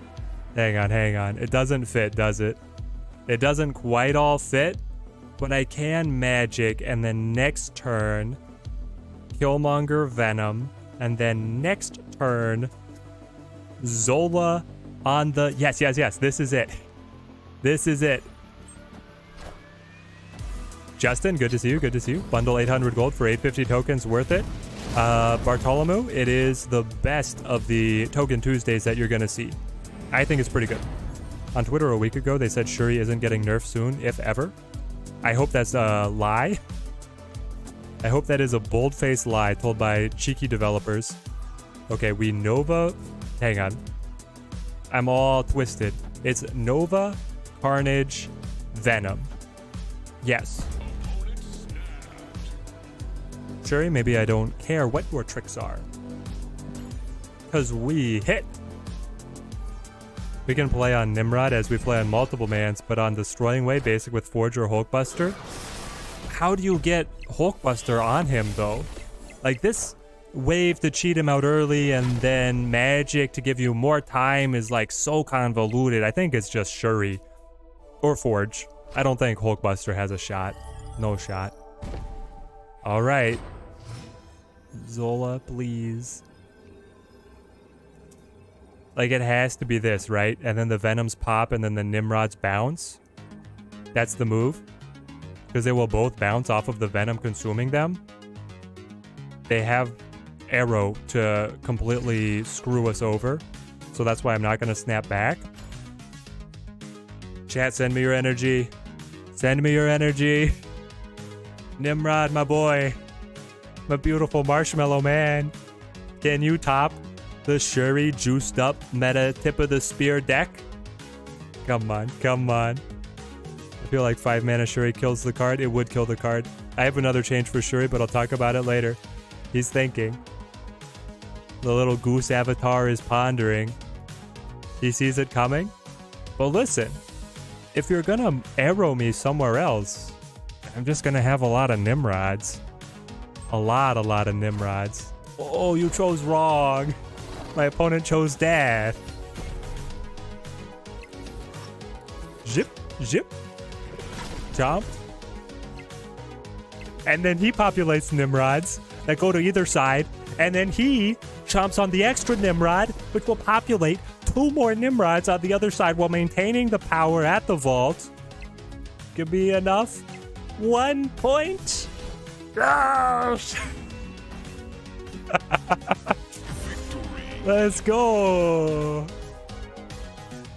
Hang on. It doesn't fit, does it? It doesn't quite all fit, but I can Magic, and then next turn, Killmonger Venom, and then next turn, Zola on the... Yes. This is it. This is it. Justin, good to see you. Bundle 800 gold for 850 tokens, worth it. Bartholomew, it is the best of the Token Tuesdays that you're going to see. I think it's pretty good. On Twitter a week ago, they said Shuri isn't getting nerfed soon, if ever. I hope that's a lie. I hope that is a bold-faced lie told by cheeky developers. Okay, we Nova... Hang on. I'm all twisted. It's Nova, Carnage, Venom. Yes. Shuri, maybe I don't care what your tricks are. Because we hit. We can play on Nimrod as we play on multiple mans, but on Destroying Way, basic with Forge or Hulkbuster. How do you get Hulkbuster on him, though? Like, this wave to cheat him out early and then magic to give you more time is, like, so convoluted. I think it's just Shuri. Or Forge. I don't think Hulkbuster has a shot. No shot. Alright. Zola, please. Like, it has to be this, right? And then the Venoms pop and then the Nimrods bounce. That's the move. Because they will both bounce off of the Venom consuming them. They have Arrow to completely screw us over. So that's why I'm not going to snap back. Chat, send me your energy. Send me your energy. Nimrod, my boy. My beautiful marshmallow man. Can you top the Shuri juiced up meta tip of the spear deck? Come on. I feel like 5 mana Shuri kills the card. It would kill the card. I have another change for Shuri, but I'll talk about it later. He's thinking. The little goose avatar is pondering. He sees it coming. Well, listen. If you're gonna arrow me somewhere else, I'm just gonna have a lot of Nimrods. A lot of Nimrods. Oh, you chose wrong. My opponent chose death. Zip. Chomp. And then he populates Nimrods that go to either side. And then he chomps on the extra Nimrod, which will populate 2 more Nimrods on the other side while maintaining the power at the vault. Give me enough. 1 point. Yes! Let's go.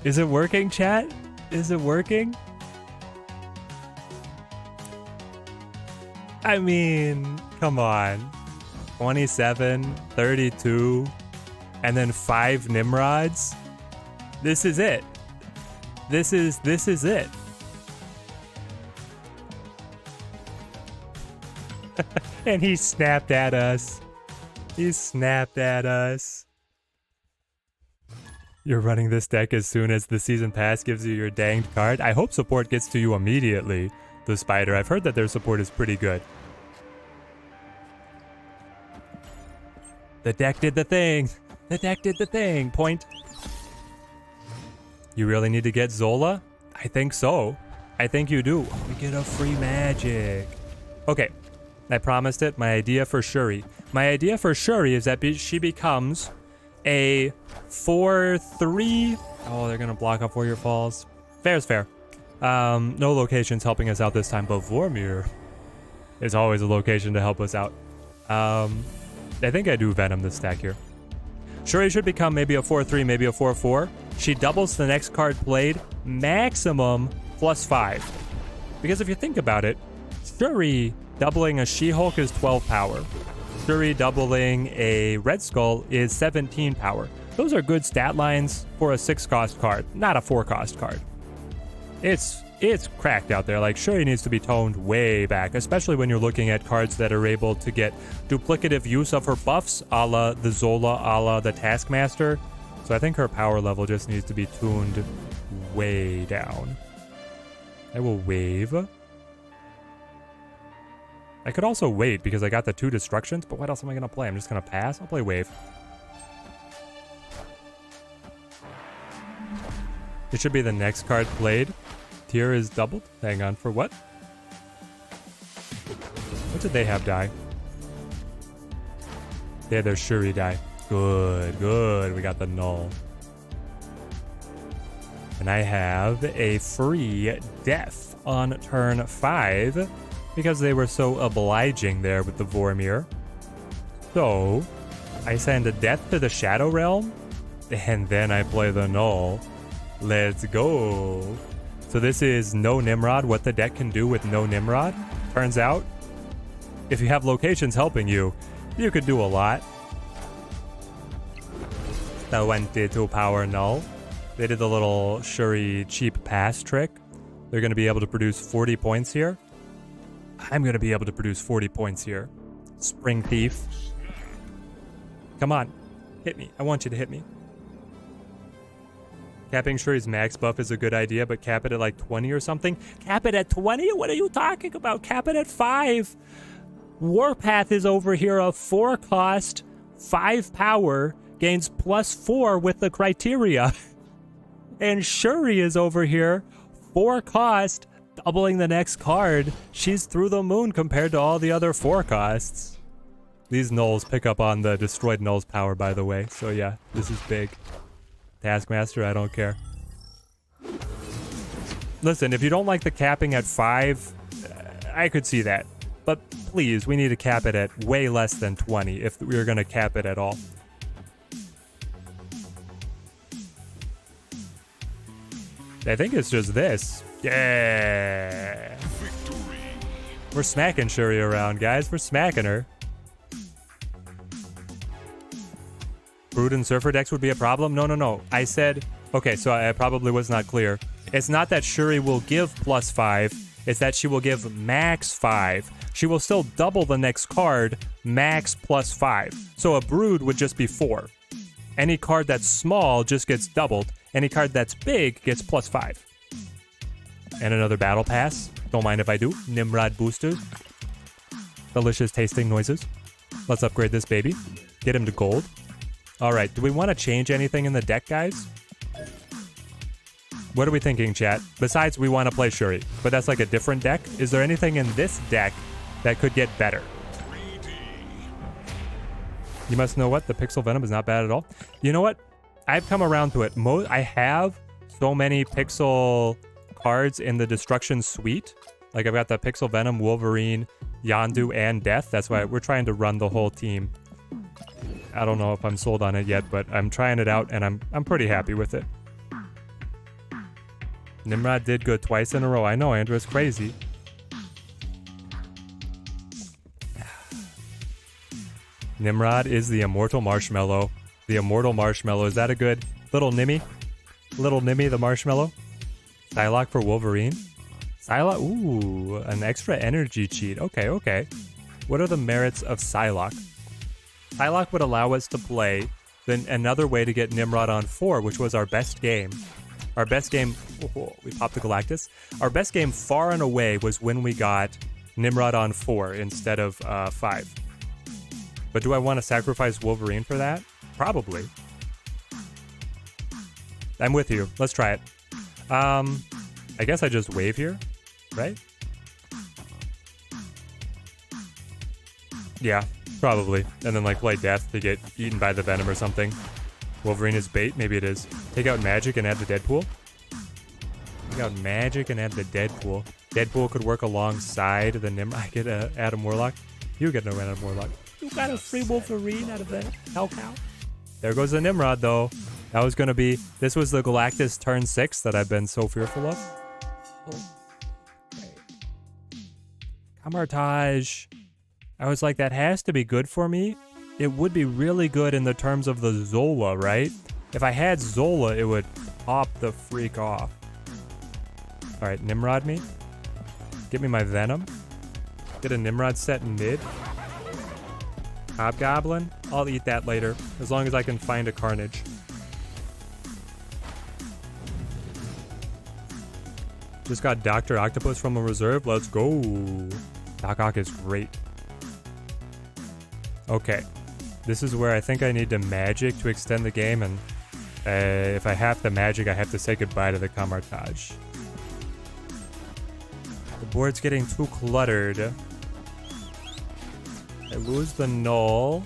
Is it working, chat? Is it working? I mean, come on. 27, 32, and then 5 Nimrods. This is it. This is it. And he snapped at us. He snapped at us. You're running this deck as soon as the season pass gives you your danged card. I hope support gets to you immediately, the Spider. I've heard that their support is pretty good. The deck did the thing. The deck did the thing. Point. You really need to get Zola? I think so. I think you do. Oh, we get a free magic. Okay. I promised it. My idea for Shuri. My idea for Shuri is that she becomes a 4/3. Oh, they're going to block off Warrior Falls. Fair's fair. No locations helping us out this time, but Vormir is always a location to help us out. I think I do Venom this stack here. Shuri should become maybe a 4/3, maybe a 4/4. She doubles the next card played, maximum +5. Because if you think about it, Shuri doubling a She-Hulk is 12 power. Shuri doubling a Red Skull is 17 power. Those are good stat lines for a 6-cost card, not a 4-cost card. It's cracked out there. Like, Shuri needs to be toned way back, especially when you're looking at cards that are able to get duplicative use of her buffs, a la the Zola, a la the Taskmaster. So I think her power level just needs to be tuned way down. I will wave. I could also wait because I got the 2 destructions, but what else am I going to play? I'm just going to pass. I'll play wave. It should be the next card played. Tier is doubled. Hang on, for what? What did they have die? They had their Shuri die. Good, good. We got the null. And I have a free death on turn 5 because they were so obliging there with the Vormir. So I send a death to the Shadow Realm and then I play the null. Let's go. So this is no Nimrod, what the deck can do with no Nimrod. Turns out, if you have locations helping you, you could do a lot. 22 power null. They did the little Shuri cheap pass trick. They're going to be able to produce 40 points here. I'm going to be able to produce 40 points here. Spring Thief. Come on. Hit me. I want you to hit me. Capping Shuri's max buff is a good idea, but cap it at like 20 or something. Cap it at 20? What are you talking about? Cap it at 5. Warpath is over here, a 4-cost, 5 power, gains +4 with the criteria. And Shuri is over here, 4-cost, doubling the next card. She's through the moon compared to all the other 4-costs. These nulls pick up on the destroyed null's power, by the way. So yeah, this is big. Taskmaster, I don't care. Listen, if you don't like the capping at 5, I could see that. But please, we need to cap it at way less than 20 if we're going to cap it at all. I think it's just this. Yeah. Victory. We're smacking Shuri around, guys. We're smacking her. Brood and Surfer decks would be a problem? No. I said... Okay, so I probably was not clear. It's not that Shuri will give +5. It's that she will give max 5. She will still double the next card, max +5. So a Brood would just be 4. Any card that's small just gets doubled. Any card that's big gets +5. And another Battle Pass. Don't mind if I do. Nimrod boosters. Delicious tasting noises. Let's upgrade this baby. Get him to gold. Alright, do we want to change anything in the deck, guys? What are we thinking, chat? Besides, we want to play Shuri, but that's like a different deck. Is there anything in this deck that could get better? You must know what? The Pixel Venom is not bad at all. You know what? I've come around to it. I have so many Pixel cards in the Destruction Suite. Like, I've got the Pixel Venom, Wolverine, Yondu, and Death. That's why we're trying to run the whole team. I don't know if I'm sold on it yet, but I'm trying it out, and I'm pretty happy with it. Nimrod did good twice in a row. I know, Andrew, it's crazy. Nimrod is the immortal marshmallow. The immortal marshmallow. Is that a good little Nimmy? Little Nimmy the marshmallow? Psylocke for Wolverine? Psylocke? Ooh, an extra energy cheat. Okay. What are the merits of Psylocke? Psylocke would allow us to play then another way to get Nimrod on 4, which was our best game. Our best game, we popped the Galactus. Our best game far and away was when we got Nimrod on 4 instead of 5. But do I want to sacrifice Wolverine for that? Probably. I'm with you. Let's try it. I guess I just wave here, right? Yeah, probably. And then like play death to get eaten by the Venom or something. Wolverine is bait, maybe it is. Take out Magic and add the Deadpool. Take out Magic and add the Deadpool. Deadpool could work alongside the Nimrod. I get Adam Warlock. You get no Adam Warlock. You got a free Wolverine out of that Hell Cow. There goes the Nimrod though. That was gonna be, this was the Galactus turn 6 that I've been so fearful of. Camartage. I was like, that has to be good for me. It would be really good in the terms of the Zola, right? If I had Zola, it would pop the freak off. All right, Nimrod me. Get me my Venom. Get a Nimrod set in mid. Hobgoblin. I'll eat that later, as long as I can find a Carnage. Just got Dr. Octopus from a reserve. Let's go. Doc Ock is great. Okay. This is where I think I need to magic to extend the game, and if I have to magic, I have to say goodbye to the Camartage. The board's getting too cluttered. I lose the Null.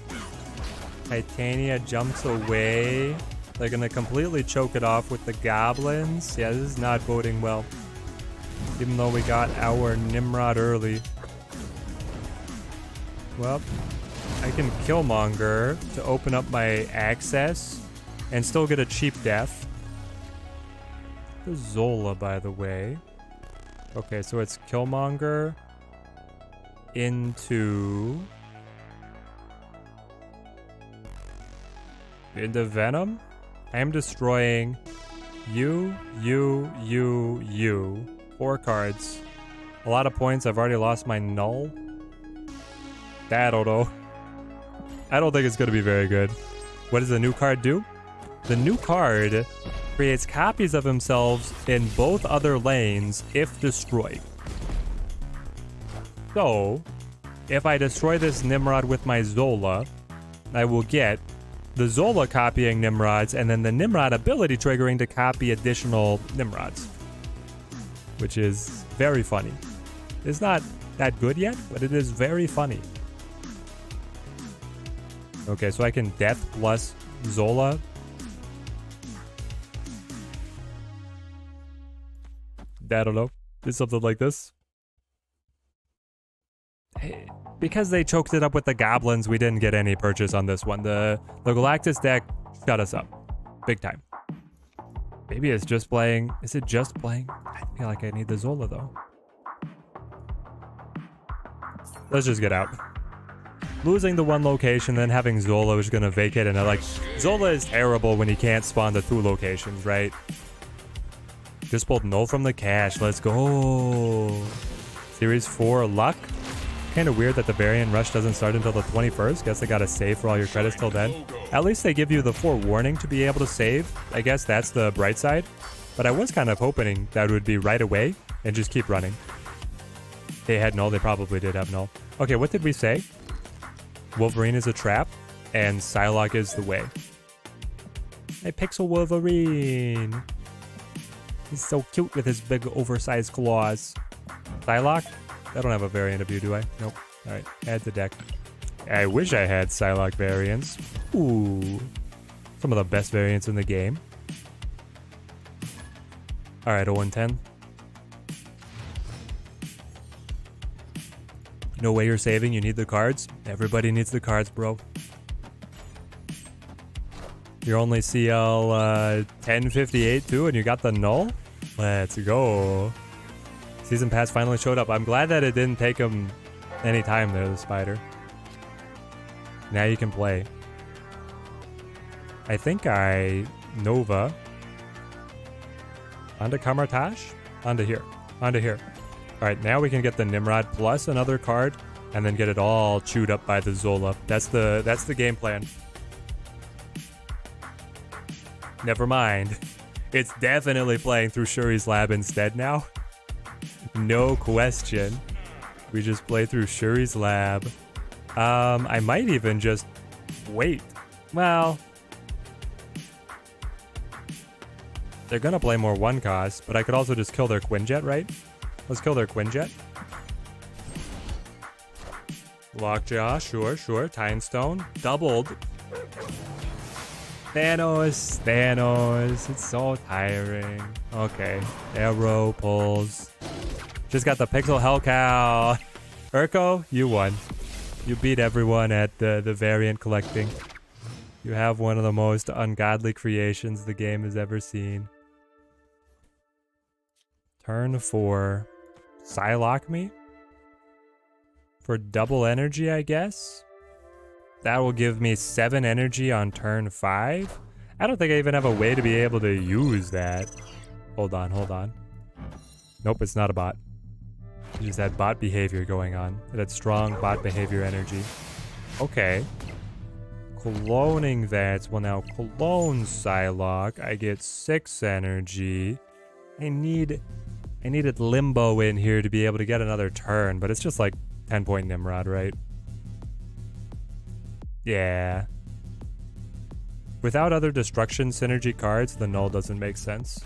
Titania jumps away. They're gonna completely choke it off with the Goblins. Yeah, this is not boding well. Even though we got our Nimrod early. Well, I can Killmonger to open up my access and still get a cheap death. The Zola, by the way. Okay, so it's Killmonger into Venom. I am destroying you. 4 cards. A lot of points. I've already lost my Null. I don't know. I don't think it's going to be very good. What does the new card do? The new card creates copies of themselves in both other lanes if destroyed. So, if I destroy this Nimrod with my Zola, I will get the Zola copying Nimrods and then the Nimrod ability triggering to copy additional Nimrods. Which is very funny. It's not that good yet, but it is very funny. Okay, so I can Death plus Zola. I don't know. It's something like this. Hey, because they choked it up with the Goblins, we didn't get any purchase on this one. The Galactus deck shut us up. Big time. Maybe it's just playing. Is it just playing? I feel like I need the Zola though. Let's just get out. Losing the one location, then having Zola is gonna vacate, and Zola is terrible when he can't spawn the 2 locations, right? Just pulled Null from the cache. Let's go. Series 4 luck. Kind of weird that the variant rush doesn't start until the 21st. Guess they gotta save for all your credits till then. At least they give you the forewarning to be able to save. I guess that's the bright side. But I was kind of hoping that it would be right away and just keep running. They had Null. They probably did have Null. Okay, what did we say? Wolverine is a trap, and Psylocke is the way. Hey, Pixel Wolverine. He's so cute with his big oversized claws. Psylocke? I don't have a variant of you, do I? Nope. Alright, add to deck. I wish I had Psylocke variants. Ooh. Some of the best variants in the game. Alright, 0-10. No way you're saving, you need the cards. Everybody needs the cards, bro. You're only CL 1058 too, and you got the Null? Let's go. Season Pass finally showed up. I'm glad that it didn't take him any time there, the spider. Now you can play. I think I Nova. Onto Camartage? Onto here. Onto here. Alright, now we can get the Nimrod plus another card and then get it all chewed up by the Zola. That's the game plan. Never mind. It's definitely playing through Shuri's lab instead now. No question. We just play through Shuri's lab. I might even just wait. Well, they're gonna play more 1 cost, but I could also just kill their Quinjet, right? Let's kill their Quinjet. Lockjaw, sure. Time Stone, doubled. Thanos, it's so tiring. Okay, arrow pulls. Just got the Pixel Hell Cow. Urko, you won. You beat everyone at the variant collecting. You have one of the most ungodly creations the game has ever seen. Turn 4. Psylocke me? For double energy, I guess? That will give me 7 energy on turn 5? I don't think I even have a way to be able to use that. Hold on. Nope, it's not a bot. It just had bot behavior going on. It had strong bot behavior energy. Okay. Cloning that will now clone Psylocke. I get 6 energy. I needed Limbo in here to be able to get another turn, but it's just like 10-point Nimrod, right? Yeah. Without other destruction synergy cards, the null doesn't make sense.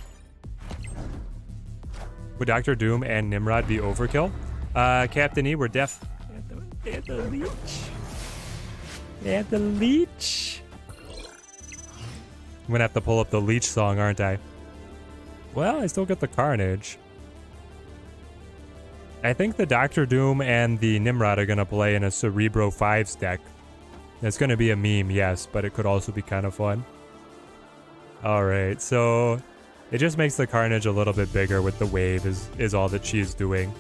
Would Dr. Doom and Nimrod be overkill? Captain E, we're def... And the leech. I'm gonna have to pull up the leech song, aren't I? Well, I still get the Carnage. I think the Dr. Doom and the Nimrod are gonna play in a Cerebro 5's deck. It's gonna be a meme, yes, but it could also be kind of fun. Alright, so it just makes the Carnage a little bit bigger with the wave is all that she's doing.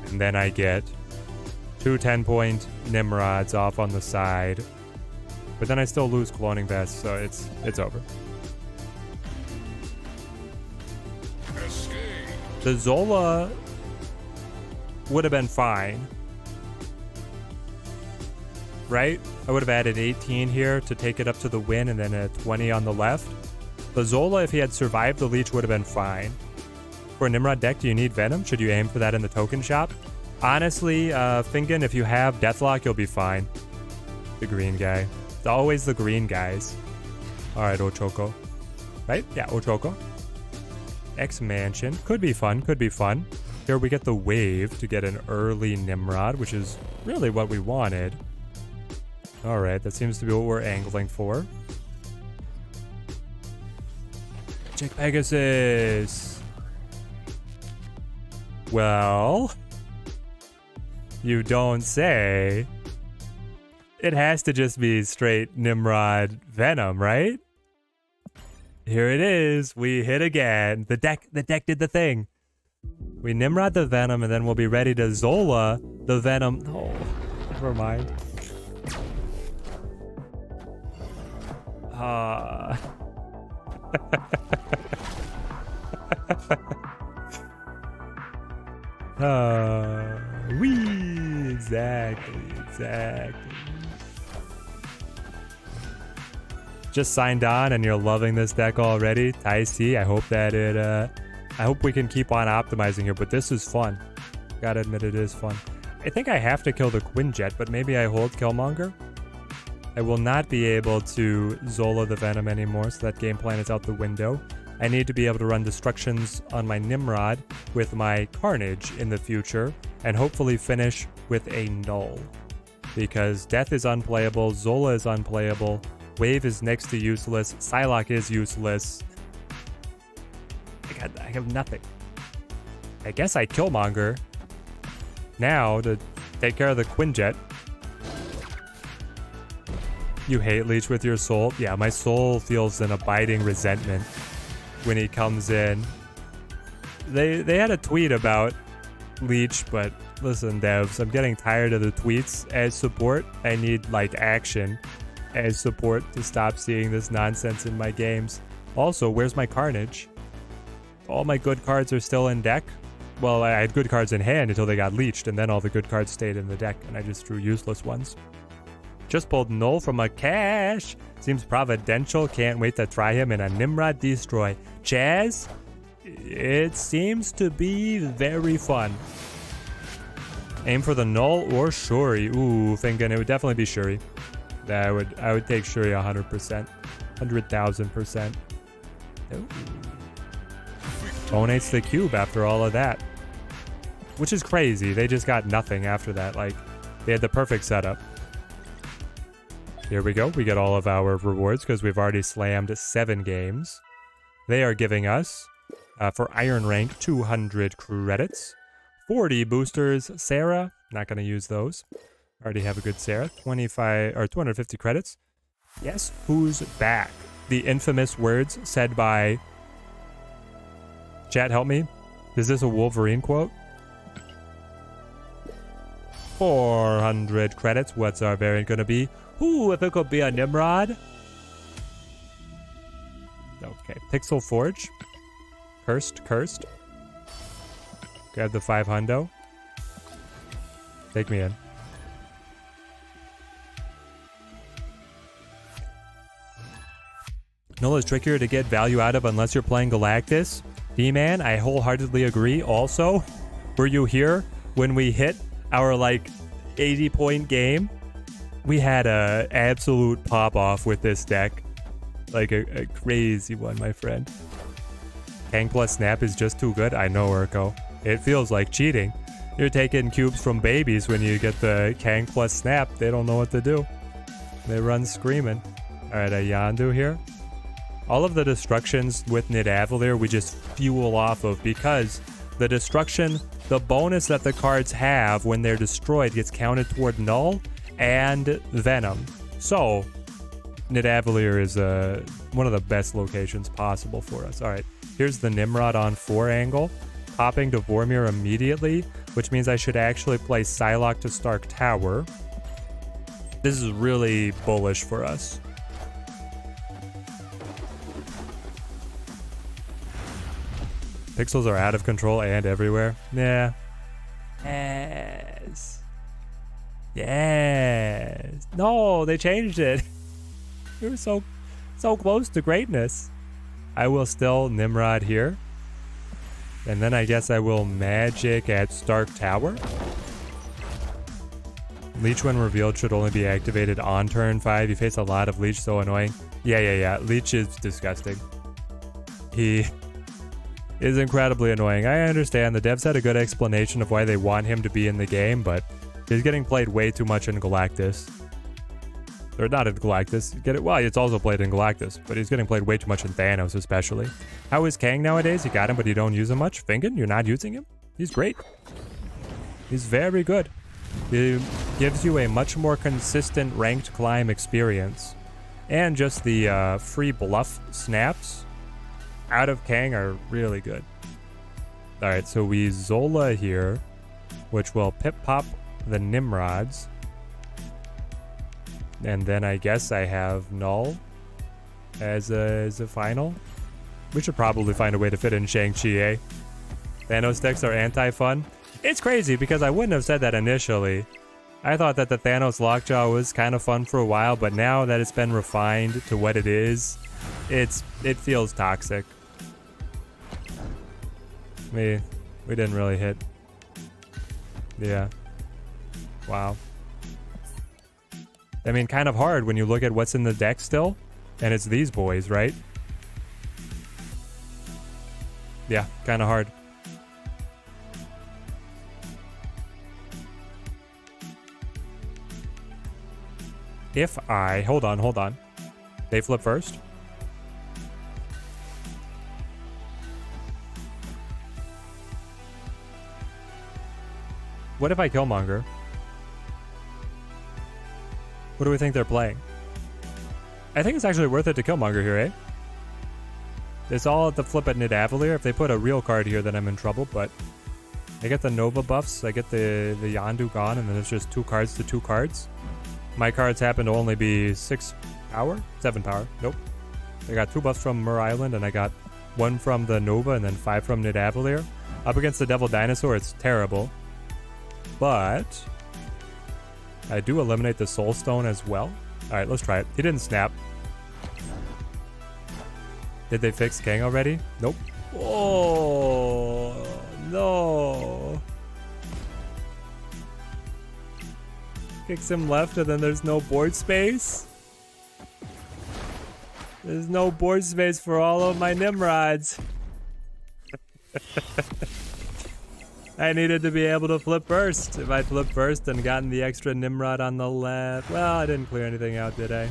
And then I get 2 10-point Nimrods off on the side. But then I still lose Cloning Vest, so it's over. The Zola would have been fine. Right? I would have added 18 here to take it up to the win and then a 20 on the left. The Zola, if he had survived the leech, would have been fine. For a Nimrod deck, do you need Venom? Should you aim for that in the token shop? Honestly, Fingon, if you have Deathlock, you'll be fine. The green guy. It's always the green guys. Alright, Ochoko. Right? Yeah, Ochoko. X-Mansion. Could be fun. Here we get the wave to get an early Nimrod, which is really what we wanted. Alright, that seems to be what we're angling for. Check Pegasus. Well, you don't say. It has to just be straight Nimrod Venom, right? Here it is. We hit again. The deck did the thing. We Nimrod the Venom, and then we'll be ready to Zola the Venom. Oh, never mind. Exactly. Just signed on and you're loving this deck already, Tai C. I hope that I hope we can keep on optimizing here, but this is fun. Gotta admit it is fun. I think I have to kill the Quinjet, but maybe I hold Killmonger. I will not be able to Zola the Venom anymore, so that game plan is out the window. I need to be able to run Destructions on my Nimrod with my Carnage in the future, and hopefully finish with a Null. Because Death is unplayable, Zola is unplayable, Wave is next to useless, Psylocke is useless. I have nothing. I guess I Killmonger now to take care of the Quinjet. You hate Leech with your soul? Yeah, my soul feels an abiding resentment when he comes in. They had a tweet about Leech, but listen, devs, I'm getting tired of the tweets. As support, I need, like, action as support to stop seeing this nonsense in my games. Also, where's my Carnage? All my good cards are still in deck. Well, I had good cards in hand until they got leached, and then all the good cards stayed in the deck, and I just drew useless ones. Just pulled Null from a cache. Seems providential. Can't wait to try him in a Nimrod Destroy. Chaz? It seems to be very fun. Aim for the Null or Shuri. Ooh, thinking it would definitely be Shuri. I would take Shuri 100%. 100,000%. Donates the cube after all of that. Which is crazy. They just got nothing after that. Like, they had the perfect setup. Here we go. We get all of our rewards because we've already slammed 7 games. They are giving us, for Iron Rank, 200 credits. 40 boosters. Sarah, not going to use those. Already have a good Sarah. 25 or 250 credits. Yes, who's back? The infamous words said by... Chat, help me. Is this a Wolverine quote? 400 credits. What's our variant going to be? Ooh, if it could be a Nimrod. Okay. Pixel Forge. Cursed. Grab the 500. Take me in. Null is trickier to get value out of unless you're playing Galactus. D-Man, I wholeheartedly agree. Also, were you here when we hit our, like, 80-point game? We had a absolute pop-off with this deck. Like, a crazy one, my friend. Kang plus Snap is just too good. I know, Urko. It feels like cheating. You're taking cubes from babies when you get the Kang plus Snap. They don't know what to do. They run screaming. Alright, a Yondu here. All of the destructions with Nidavellir we just fuel off of because the destruction, the bonus that the cards have when they're destroyed gets counted toward Null and Venom. So, Nidavellir is one of the best locations possible for us. Alright, here's the Nimrod on 4 angle. Popping to Vormir immediately, which means I should actually play Psylocke to Stark Tower. This is really bullish for us. Pixels are out of control and everywhere. Yeah. Yes. Yes. No, they changed it. We were so close to greatness. I will still Nimrod here. And then I guess I will Magic at Stark Tower. Leech when revealed should only be activated on turn 5. You face a lot of Leech, so annoying. Yeah. Leech is disgusting. He is incredibly annoying. I understand the devs had a good explanation of why they want him to be in the game, but he's getting played way too much in Galactus. Or not in Galactus. Well, it's also played in Galactus, but he's getting played way too much in Thanos especially. How is Kang nowadays? You got him, but you don't use him much? Fingon, you're not using him? He's great. He's very good. He gives you a much more consistent ranked climb experience. And just the free bluff snaps out of Kang are really good. Alright, so we Zola here, which will pip-pop the Nimrods. And then I guess I have Null as a final. We should probably find a way to fit in Shang-Chi, eh? Thanos decks are anti-fun. It's crazy because I wouldn't have said that initially. I thought that the Thanos Lockjaw was kind of fun for a while, but now that it's been refined to what it is, it feels toxic. We didn't really hit. Yeah. Wow. I mean, kind of hard when you look at what's in the deck still, and it's these boys, right? Yeah, kind of hard. If I... Hold on. They flip first? What if I Killmonger? What do we think they're playing? I think it's actually worth it to Killmonger here, eh? It's all at the flip at Nidavellir. If they put a real card here, then I'm in trouble, but I get the Nova buffs, I get the Yondu gone, and then it's just 2 cards to 2 cards. My cards happen to only be 6 power? 7 power. Nope. I got 2 buffs from Mur Island, and I got 1 from the Nova, and then 5 from Nidavellir. Up against the Devil Dinosaur, it's terrible. But I do eliminate the Soul Stone as well. Alright, let's try it. He didn't snap. Did they fix Kang already? Nope. Oh, no. Kicks him left and then there's no board space. There's no board space for all of my Nimrods. I needed to be able to flip first. If I flipped first and gotten the extra Nimrod on the left. Well, I didn't clear anything out, did I?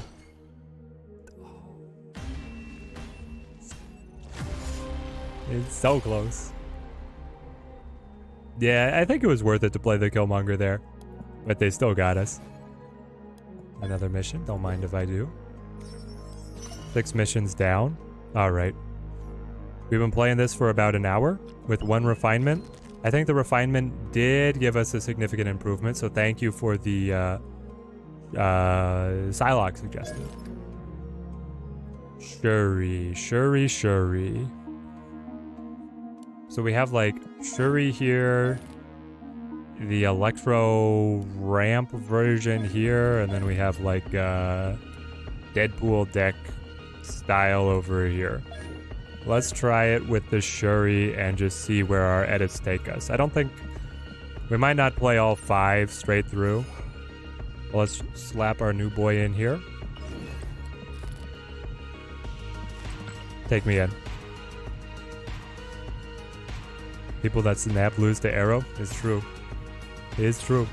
It's so close. Yeah, I think it was worth it to play the Killmonger there. But they still got us. Another mission. Don't mind if I do. 6 missions down. Alright. We've been playing this for about an hour with 1 refinement. I think the refinement did give us a significant improvement, so thank you for the Psylocke suggestion. Shuri. So we have like Shuri here, the Electro ramp version here, and then we have like Deadpool deck style over here. Let's try it with the Shuri and just see where our edits take us. I don't think... We might not play all 5 straight through. Let's slap our new boy in here. Take me in. People that snap lose to arrow. It's true. It is true.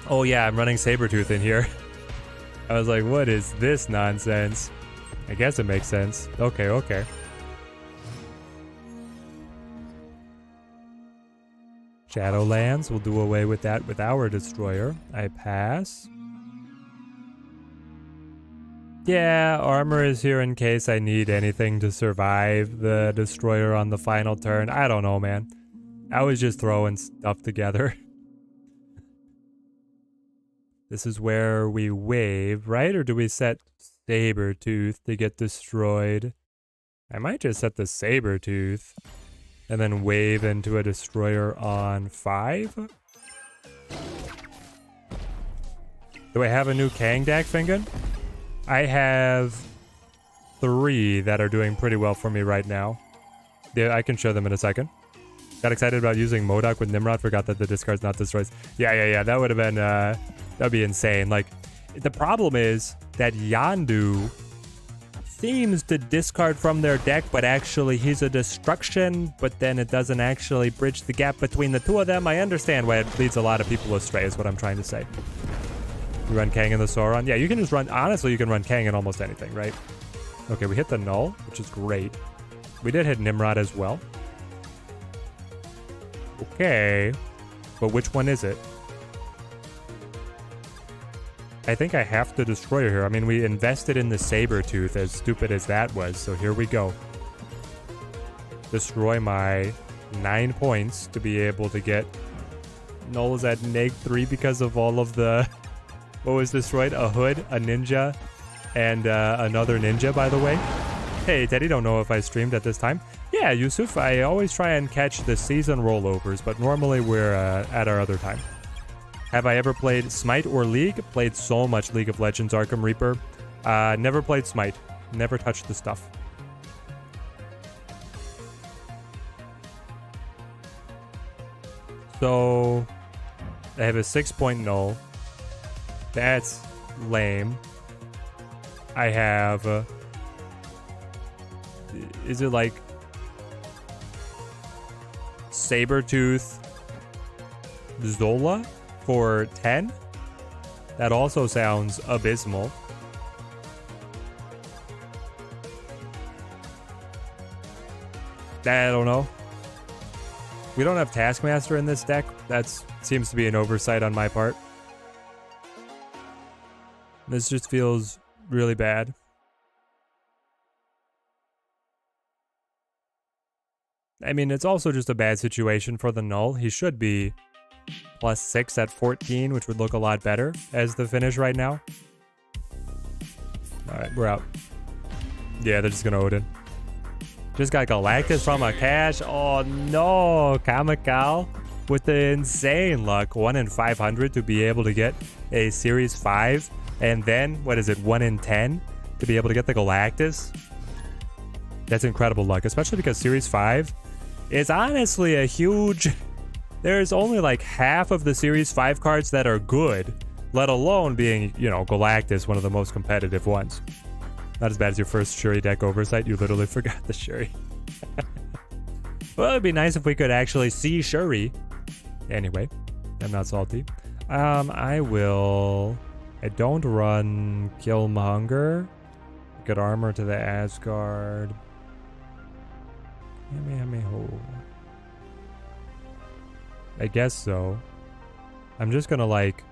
Oh yeah, I'm running Sabretooth in here. I was like, what is this nonsense? I guess it makes sense. Okay. Shadowlands, we'll do away with that with our destroyer. I pass. Yeah, armor is here in case I need anything to survive the destroyer on the final turn. I don't know, man. I was just throwing stuff together. This is where we wave, right? Or do we set Sabretooth to get destroyed? I might just set the Sabretooth and then wave into a destroyer on 5. Do I have a new Kang deck, Fingon? I have 3 that are doing pretty well for me right now. Yeah, I can show them in a second. Got excited about using MODOK with Nimrod, forgot that the discard's not destroys. Yeah, that would have been, that'd be insane. Like, the problem is that Yondu seems to discard from their deck, but actually he's a destruction, but then it doesn't actually bridge the gap between the two of them. I understand why it leads a lot of people astray, is what I'm trying to say. You run Kang in the Sauron? Yeah, you can just run, honestly, you can run Kang in almost anything, right? Okay, we hit the Null, which is great. We did hit Nimrod as well. Okay, but which one is it? I think I have to destroy her here. I mean, we invested in the Sabretooth, as stupid as that was, so here we go. Destroy my 9 points to be able to get Null's at -3 because of all of the... What was destroyed? A hood, a ninja, and another ninja, by the way. Hey, Teddy, don't know if I streamed at this time. Yeah, Yusuf, I always try and catch the season rollovers, but normally we're at our other time. Have I ever played Smite or League? Played so much League of Legends Arkham Reaper. Never played Smite. Never touched the stuff. So, I have a 6-point null. That's lame. I have... is it like... Sabretooth Zola for 10? That also sounds abysmal. I don't know. We don't have Taskmaster in this deck. That seems to be an oversight on my part. This just feels really bad. I mean, it's also just a bad situation for the Null. He should be +6 at 14, which would look a lot better as the finish right now. Alright, we're out. Yeah, they're just gonna Odin. Just got Galactus from a cache. Oh no, Kamikal with the insane luck. 1 in 500 to be able to get a Series 5. And then, what is it, 1 in 10 to be able to get the Galactus? That's incredible luck, especially because Series 5 is honestly a huge... There's only like half of the Series 5 cards that are good, let alone being, you know, Galactus, one of the most competitive ones. Not as bad as your first Shuri deck oversight. You literally forgot the Shuri. Well, it'd be nice if we could actually see Shuri. Anyway, I'm not salty. I don't run Killmonger. Good armor to the Asgard. I guess so. I'm just gonna like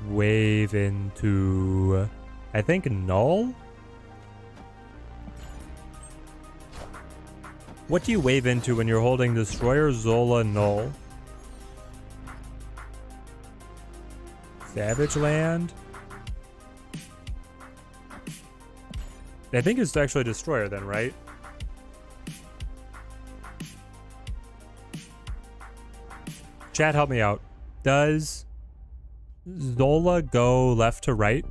wave into, I think, Null? What do you wave into when you're holding Destroyer, Zola, Null? Savage Land? I think it's actually Destroyer then, right? Chat, help me out. Does Zola go left to right?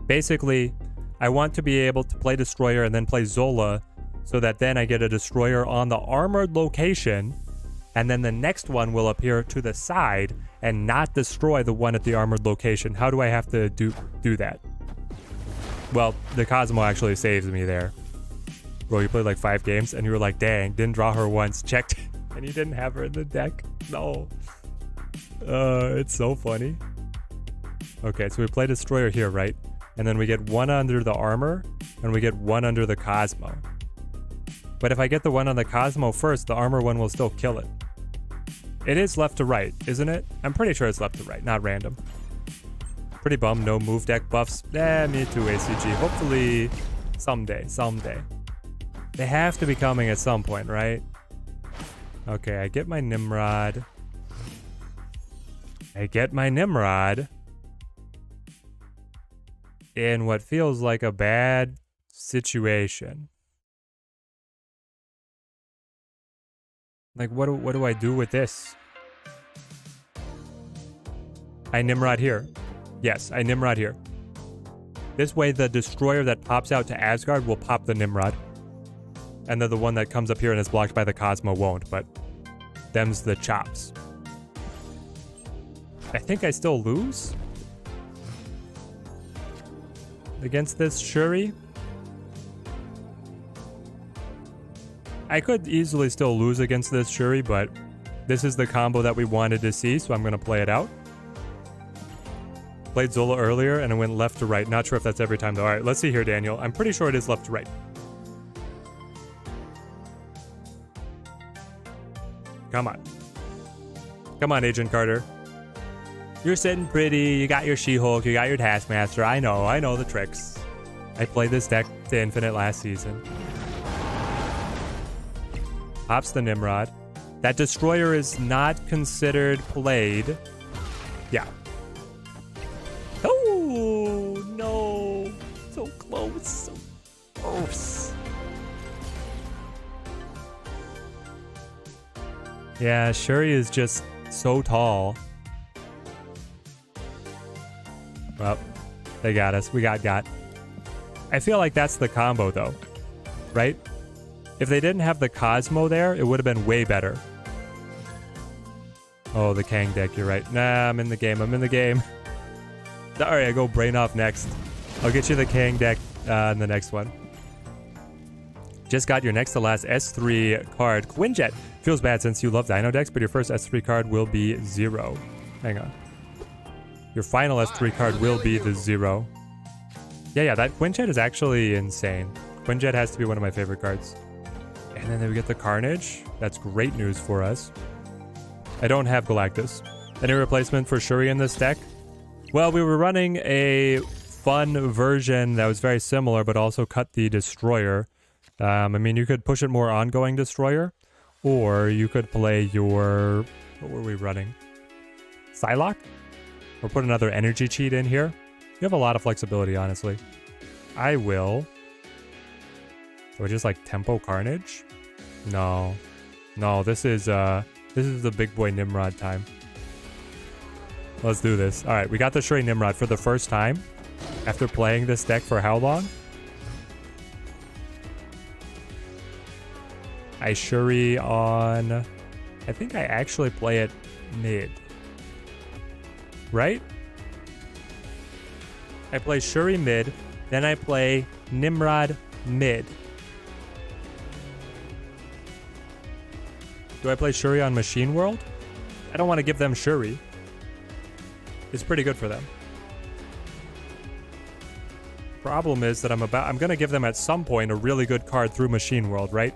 Basically, I want to be able to play Destroyer and then play Zola so that then I get a Destroyer on the armored location, and then the next one will appear to the side and not destroy the one at the armored location. How do I have to do that? Well, the Cosmo actually saves me there. Bro, you played like 5 games and you were like, dang, didn't draw her once, checked, and you didn't have her in the deck. No. It's so funny. Okay, so we play Destroyer here, right? And then we get 1 under the armor, and we get 1 under the Cosmo. But if I get the 1 on the Cosmo first, the armor one will still kill it. It is left to right, isn't it? I'm pretty sure it's left to right, not random. Pretty bummed, no move deck buffs. Me too, ACG. Hopefully, someday. They have to be coming at some point, right? Okay, I get my Nimrod. In what feels like a bad situation. Like, what do I do with this? I Nimrod here. Yes, I Nimrod here. This way, the Destroyer that pops out to Asgard will pop the Nimrod. And then the one that comes up here and is blocked by the Cosmo won't, but them's the chops. I think I still lose against this Shuri. I could easily still lose against this Shuri, but this is the combo that we wanted to see, so I'm going to play it out. Played Zola earlier, and it went left to right. Not sure if that's every time, though. All right, let's see here, Daniel. I'm pretty sure it is left to right. Come on. Come on, Agent Carter. You're sitting pretty. You got your She-Hulk. You got your Taskmaster. I know the tricks. I played this deck to infinite last season. Pops the Nimrod. That Destroyer is not considered played. Yeah. Oh, no. So close. So close. Yeah, Shuri is just so tall. Well, they got us. We got. I feel like that's the combo, though. Right? If they didn't have the Cosmo there, it would have been way better. Oh, the Kang deck, you're right. Nah, I'm in the game. Sorry, I go Brain Off next. I'll get you the Kang deck in the next one. Just got your next to last S3 card. Quinjet. Feels bad since you love Dino decks, but your first S3 card will be 0. Hang on. Your final S3 card will be the 0. Yeah, that Quinjet is actually insane. Quinjet has to be one of my favorite cards. And then we get the Carnage. That's great news for us. I don't have Galactus. Any replacement for Shuri in this deck? Well, we were running a fun version that was very similar, but also cut the Destroyer. I mean, you could push it more ongoing Destroyer, or you could play your... What were we running? Psylocke? Or put another energy cheat in here. You have a lot of flexibility, honestly. I will we just like Tempo Carnage? No. No, this is the big boy Nimrod time. Let's do this. Alright, we got the Shuri Nimrod for the first time. After playing this deck for how long? I Shuri on... I think I actually play it mid. Right? I play Shuri mid, then I play Nimrod mid. Do I play Shuri on Machine World? I don't want to give them Shuri. It's pretty good for them. Problem is that I'm gonna give them at some point a really good card through Machine World, right?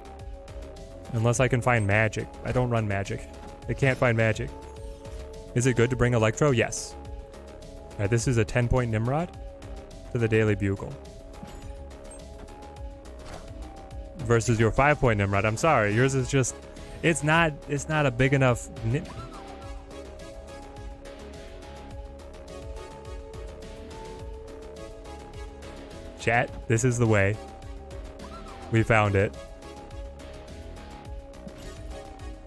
Unless I can find magic. I don't run magic. I can't find magic. Is it good to bring Electro? Yes. Alright, this is a 10-point Nimrod to the Daily Bugle. Versus your 5-point Nimrod. I'm sorry, yours is just... It's not a big enough... Chat, this is the way. We found it.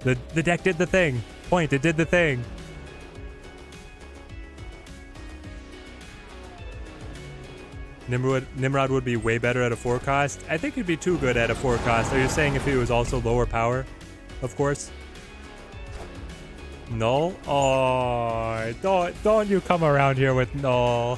The deck did the thing. Point, it did the thing. Nimrod would be way better at a 4 cost. I think he'd be too good at a 4 cost. Are you saying if he was also lower power? Of course. Null? Oh, don't you come around here with null.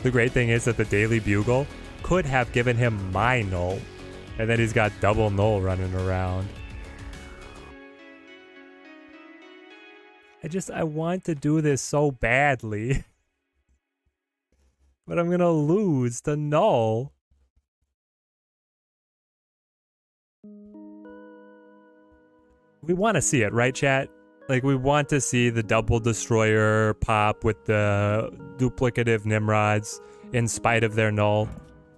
The great thing is that the Daily Bugle could have given him my null. And then he's got double null running around. I want to do this so badly. But I'm gonna lose to null. We want to see it, right, chat? Like, we want to see the double destroyer pop with the duplicative Nimrods in spite of their null.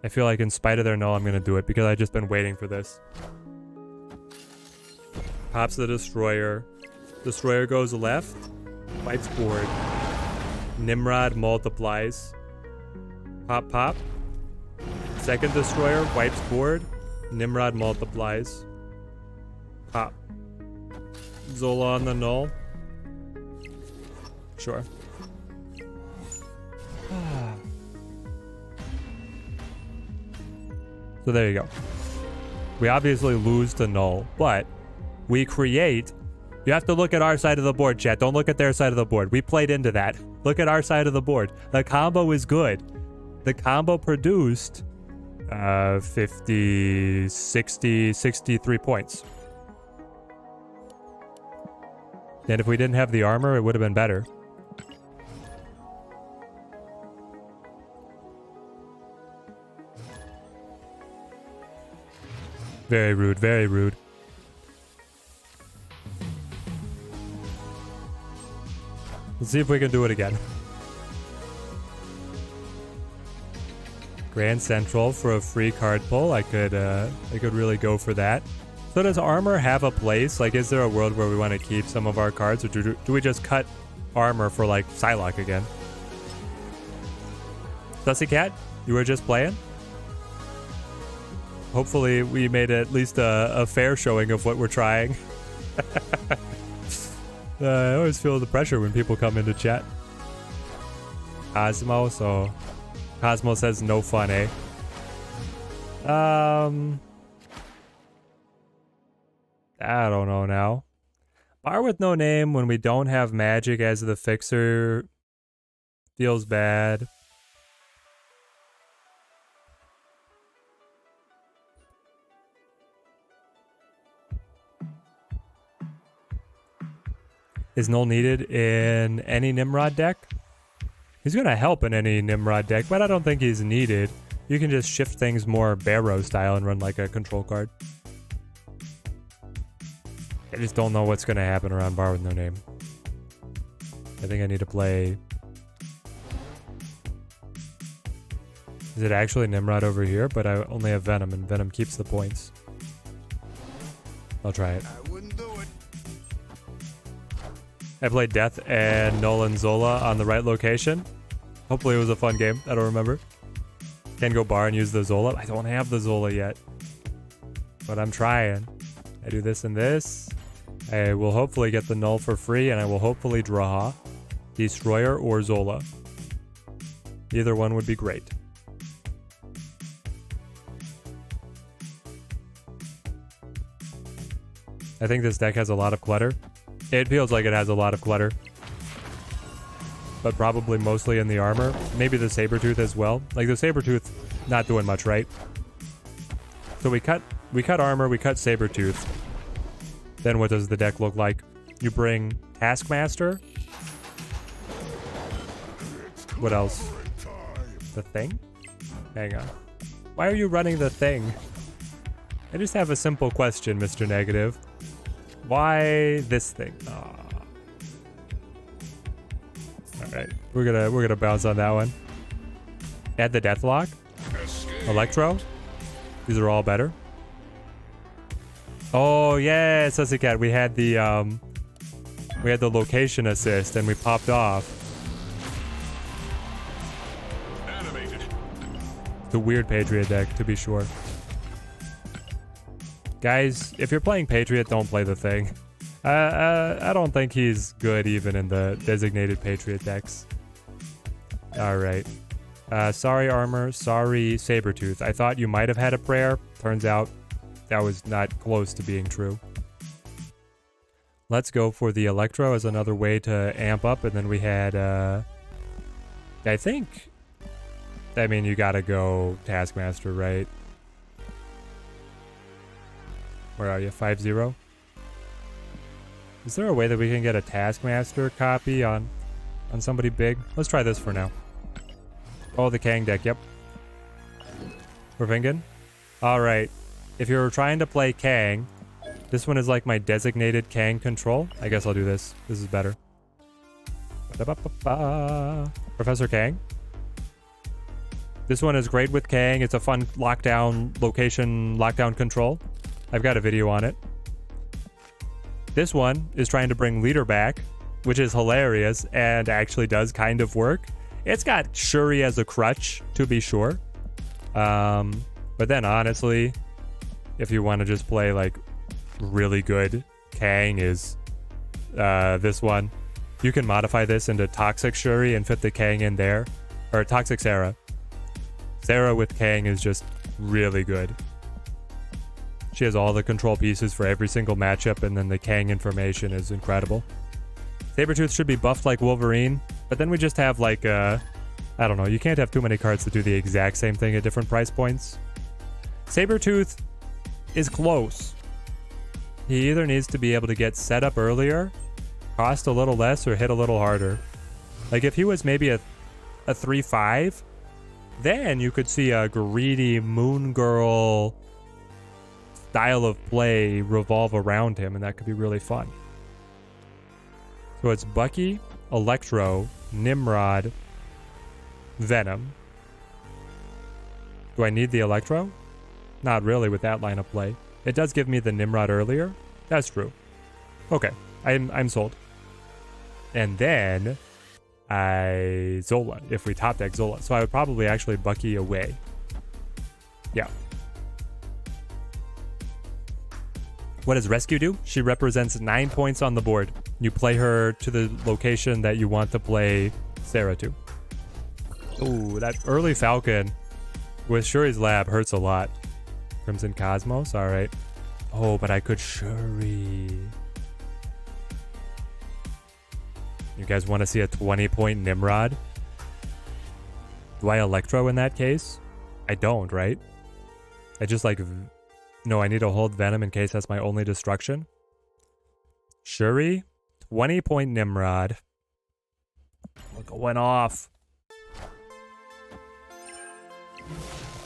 I feel like in spite of their null, I'm going to do it because I've just been waiting for this. Pops the destroyer. Destroyer goes left. Wipes board. Nimrod multiplies. Pop, pop. Second destroyer wipes board. Nimrod multiplies. Pop. Zola on the null. Sure. So there you go. We obviously lose to null, but we create... You have to look at our side of the board, chat. Don't look at their side of the board. We played into that. Look at our side of the board. The combo is good. The combo produced 50, 60, 63 points. And if we didn't have the armor, it would have been better. Very rude, very rude. Let's see if we can do it again. Grand Central for a free card pull. I could really go for that. So does armor have a place? Like, is there a world where we want to keep some of our cards, or do we just cut armor for, like, Psylocke again? Sussy Cat, you were just playing? Hopefully we made at least a fair showing of what we're trying. I always feel the pressure when people come into chat. Cosmo, so... Cosmo says no fun, eh? I don't know now. Bar with no name when we don't have magic as the fixer feels bad. Is null needed in any Nimrod deck? He's gonna help in any Nimrod deck, but I don't think he's needed. You can just shift things more Barrow style and run like a control card. I just don't know what's gonna happen around Bar with no name. I think I need to play... Is it actually Nimrod over here? But I only have Venom, and Venom keeps the points. I'll try it. I wouldn't do it. I played Death and Nolan Zola on the right location. Hopefully it was a fun game. I don't remember. Can go bar and use the Zola. I don't have the Zola yet. But I'm trying. I do this and this. I will hopefully get the null for free, and I will hopefully draw Destroyer or Zola. Either one would be great. I think this deck has a lot of clutter. It feels like it has a lot of clutter. But probably mostly in the armor. Maybe the Sabertooth as well. Like the Sabertooth, not doing much, right? So we cut armor, we cut Sabertooth. Then what does the deck look like? You bring Taskmaster. What else? The Thing? Hang on. Why are you running the Thing? I just have a simple question, Mr. Negative. Why this thing? Aw. Alright, we're gonna bounce on that one. Add the Deathlock. Electro. These are all better. Oh yeah, Sussycat, we had the location assist and we popped off. Animated. The weird Patriot deck, to be sure. Guys, if you're playing Patriot, don't play the Thing. I don't think he's good even in the designated Patriot decks. Alright. Sorry armor, sorry Sabertooth. I thought you might have had a prayer. Turns out that was not close to being true. Let's go for the Electro as another way to amp up, and then we had, I mean, you gotta go Taskmaster, right? Where are you? 5-0? Is there a way that we can get a Taskmaster copy on somebody big? Let's try this for now. Oh, the Kang deck, yep. We're thinking. Alright. If you're trying to play Kang, this one is like my designated Kang control. I guess I'll do this. This is better. Professor Kang. This one is great with Kang. It's a fun lockdown location, lockdown control. I've got a video on it. This one is trying to bring Leader back, which is hilarious and actually does kind of work. It's got Shuri as a crutch, to be sure. But then honestly, if you want to just play like really good, Kang is this one. You can modify this into Toxic Shuri and fit the Kang in there. Or Toxic Sarah. Sarah with Kang is just really good. She has all the control pieces for every single matchup, and then the Kang information is incredible. Sabertooth should be buffed like Wolverine, but then we just have like, I don't know, you can't have too many cards that do the exact same thing at different price points. Sabertooth is close. He either needs to be able to get set up earlier, cost a little less, or hit a little harder. Like if he was maybe a 3-5, then you could see a greedy Moon Girl style of play revolve around him, and that could be really fun. So it's Bucky, Electro, Nimrod, Venom. Do I need the Electro? Not really with that line of play. It does give me the Nimrod earlier. That's true. Okay, I'm sold. And then I Zola, if we top deck Zola. So I would probably actually Bucky away. Yeah. What does Rescue do? She represents 9 points on the board. You play her to the location that you want to play Sarah to. Ooh, that early Falcon with Shuri's Lab hurts a lot. Crimson Cosmos, alright. Oh, but I could Shuri. You guys want to see a 20-point Nimrod? Do I Electro in that case? I don't, right? I just like... No, I need to hold Venom in case that's my only destruction. Shuri, 20-point Nimrod. We're going off.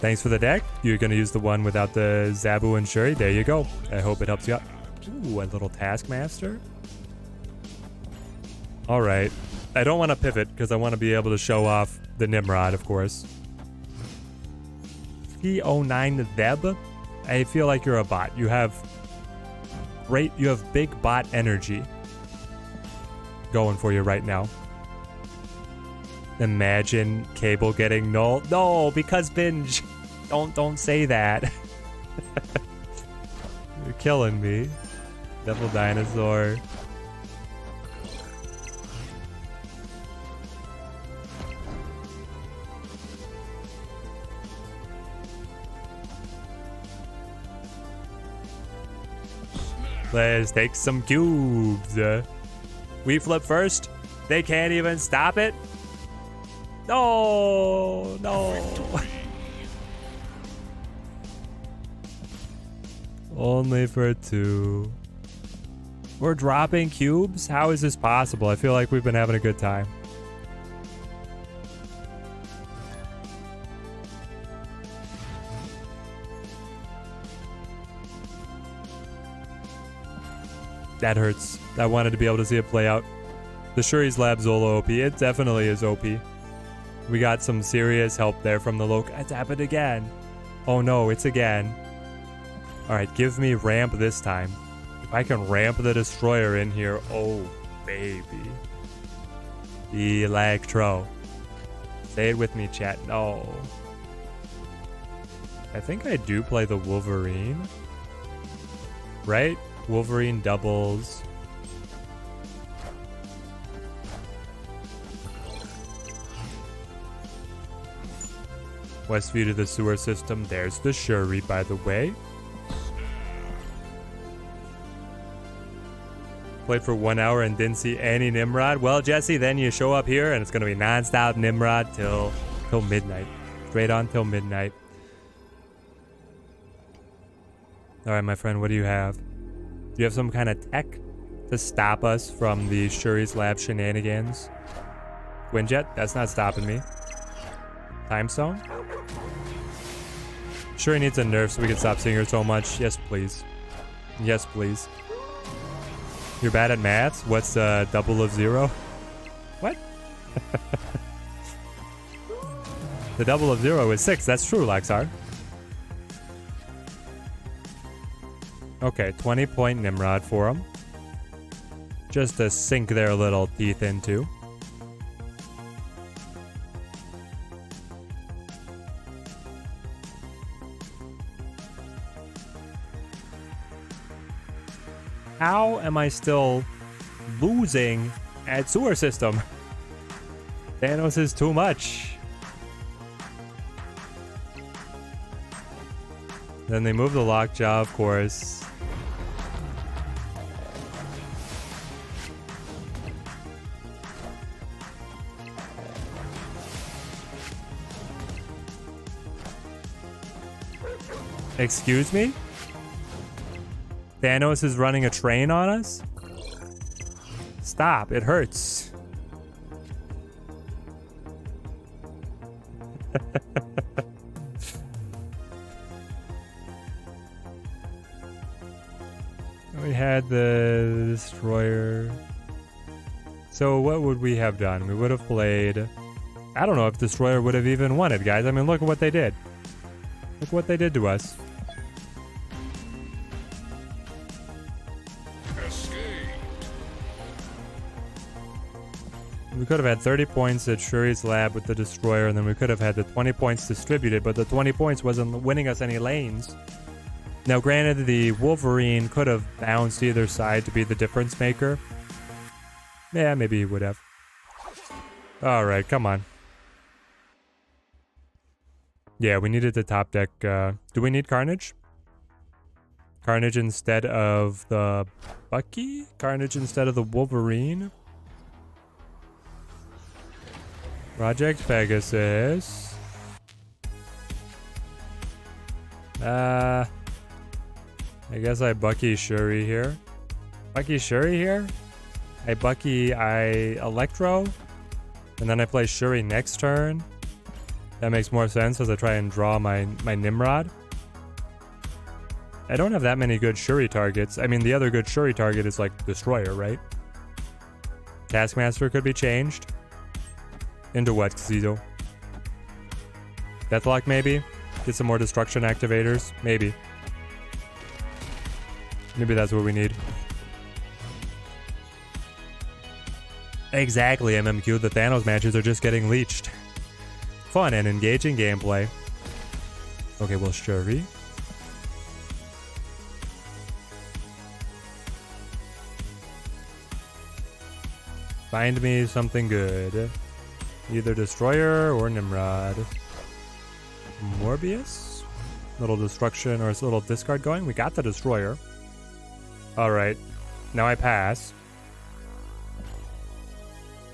Thanks for the deck. You're going to use the one without the Zabu and Shuri. There you go. I hope it helps you out. Ooh, a little Taskmaster. All right. I don't want to pivot because I want to be able to show off the Nimrod, of course. C09 Theb. I feel like you're a bot. You have big bot energy going for you right now. Imagine Cable getting null. No, because binge. Don't say that. You're killing me. Devil Dinosaur. Let's take some cubes. We flip first. They can't even stop it. No, no. Only for 2. We're dropping cubes? How is this possible? I feel like we've been having a good time. That hurts. I wanted to be able to see it play out. The Shuri's Lab Zolo OP. It definitely is OP. We got some serious help there from the local. It's happened again. Oh no, it's again. Alright, give me ramp this time. If I can ramp the destroyer in here. Oh, baby. Electro. Say it with me, chat. No. I think I do play the Wolverine. Right? Wolverine doubles. Westview to the sewer system. There's the Shuri, by the way. Played for 1 hour and didn't see any Nimrod. Well, Jesse, then you show up here and it's gonna be non-stop Nimrod till midnight. Straight on till midnight. Alright, my friend, what do you have? Do you have some kind of tech to stop us from the Shuri's Lab shenanigans? Quinjet? That's not stopping me. Time Stone? Shuri needs a nerf so we can stop seeing her so much. Yes, please. Yes, please. You're bad at maths? What's double of 0? What? The double of 0 is 6. That's true, Laxar. Okay, 20-point Nimrod for him. Just to sink their little teeth into. How am I still losing at sewer system? Thanos is too much. Then they move the lockjaw, of course. Excuse me? Thanos is running a train on us? Stop, it hurts. We had the destroyer. So what would we have done? We would have played... I don't know if destroyer would have even won it, guys. I mean, look at what they did. Look what they did to us. We could have had 30 points at Shuri's Lab with the destroyer, and then we could have had the 20 points distributed, but the 20 points wasn't winning us any lanes. Now, granted, the Wolverine could have bounced either side to be the difference maker. Yeah, maybe he would have. Alright, come on. Yeah, we needed the top deck. Do we need Carnage? Carnage instead of the Bucky? Carnage instead of the Wolverine? Project Pegasus. I guess I Bucky Shuri here. Bucky Shuri here? I Bucky, I Electro. And then I play Shuri next turn. That makes more sense as I try and draw my Nimrod. I don't have that many good Shuri targets. I mean, the other good Shuri target is like Destroyer, right? Taskmaster could be changed. Into what, Zito? Deathlock, maybe? Get some more destruction activators? Maybe. Maybe that's what we need. Exactly, MMQ. The Thanos matches are just getting leeched. Fun and engaging gameplay. Okay, well, Shuri. Find me something good. Either Destroyer or Nimrod. Morbius? Little destruction or a little discard going. We got the Destroyer. Alright. Now I pass.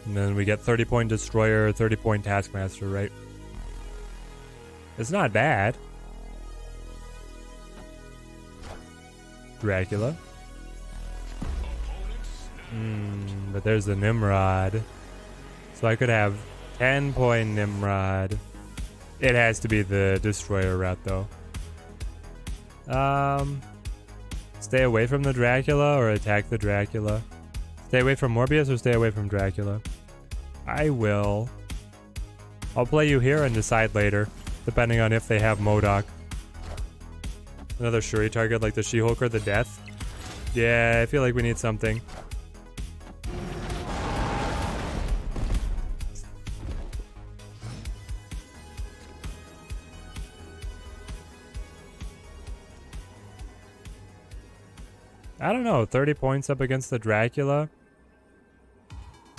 And then we get 30-point Destroyer, 30-point Taskmaster, right? It's not bad. Dracula. But there's the Nimrod. So I could have 10-point Nimrod. It has to be the Destroyer route, though. Stay away from the Dracula or attack the Dracula? Stay away from Morbius or stay away from Dracula? I will. I'll play you here and decide later, depending on if they have MODOK. Another Shuri target like the She-Hulk or the Death? Yeah, I feel like we need something. I don't know, 30 points up against the Dracula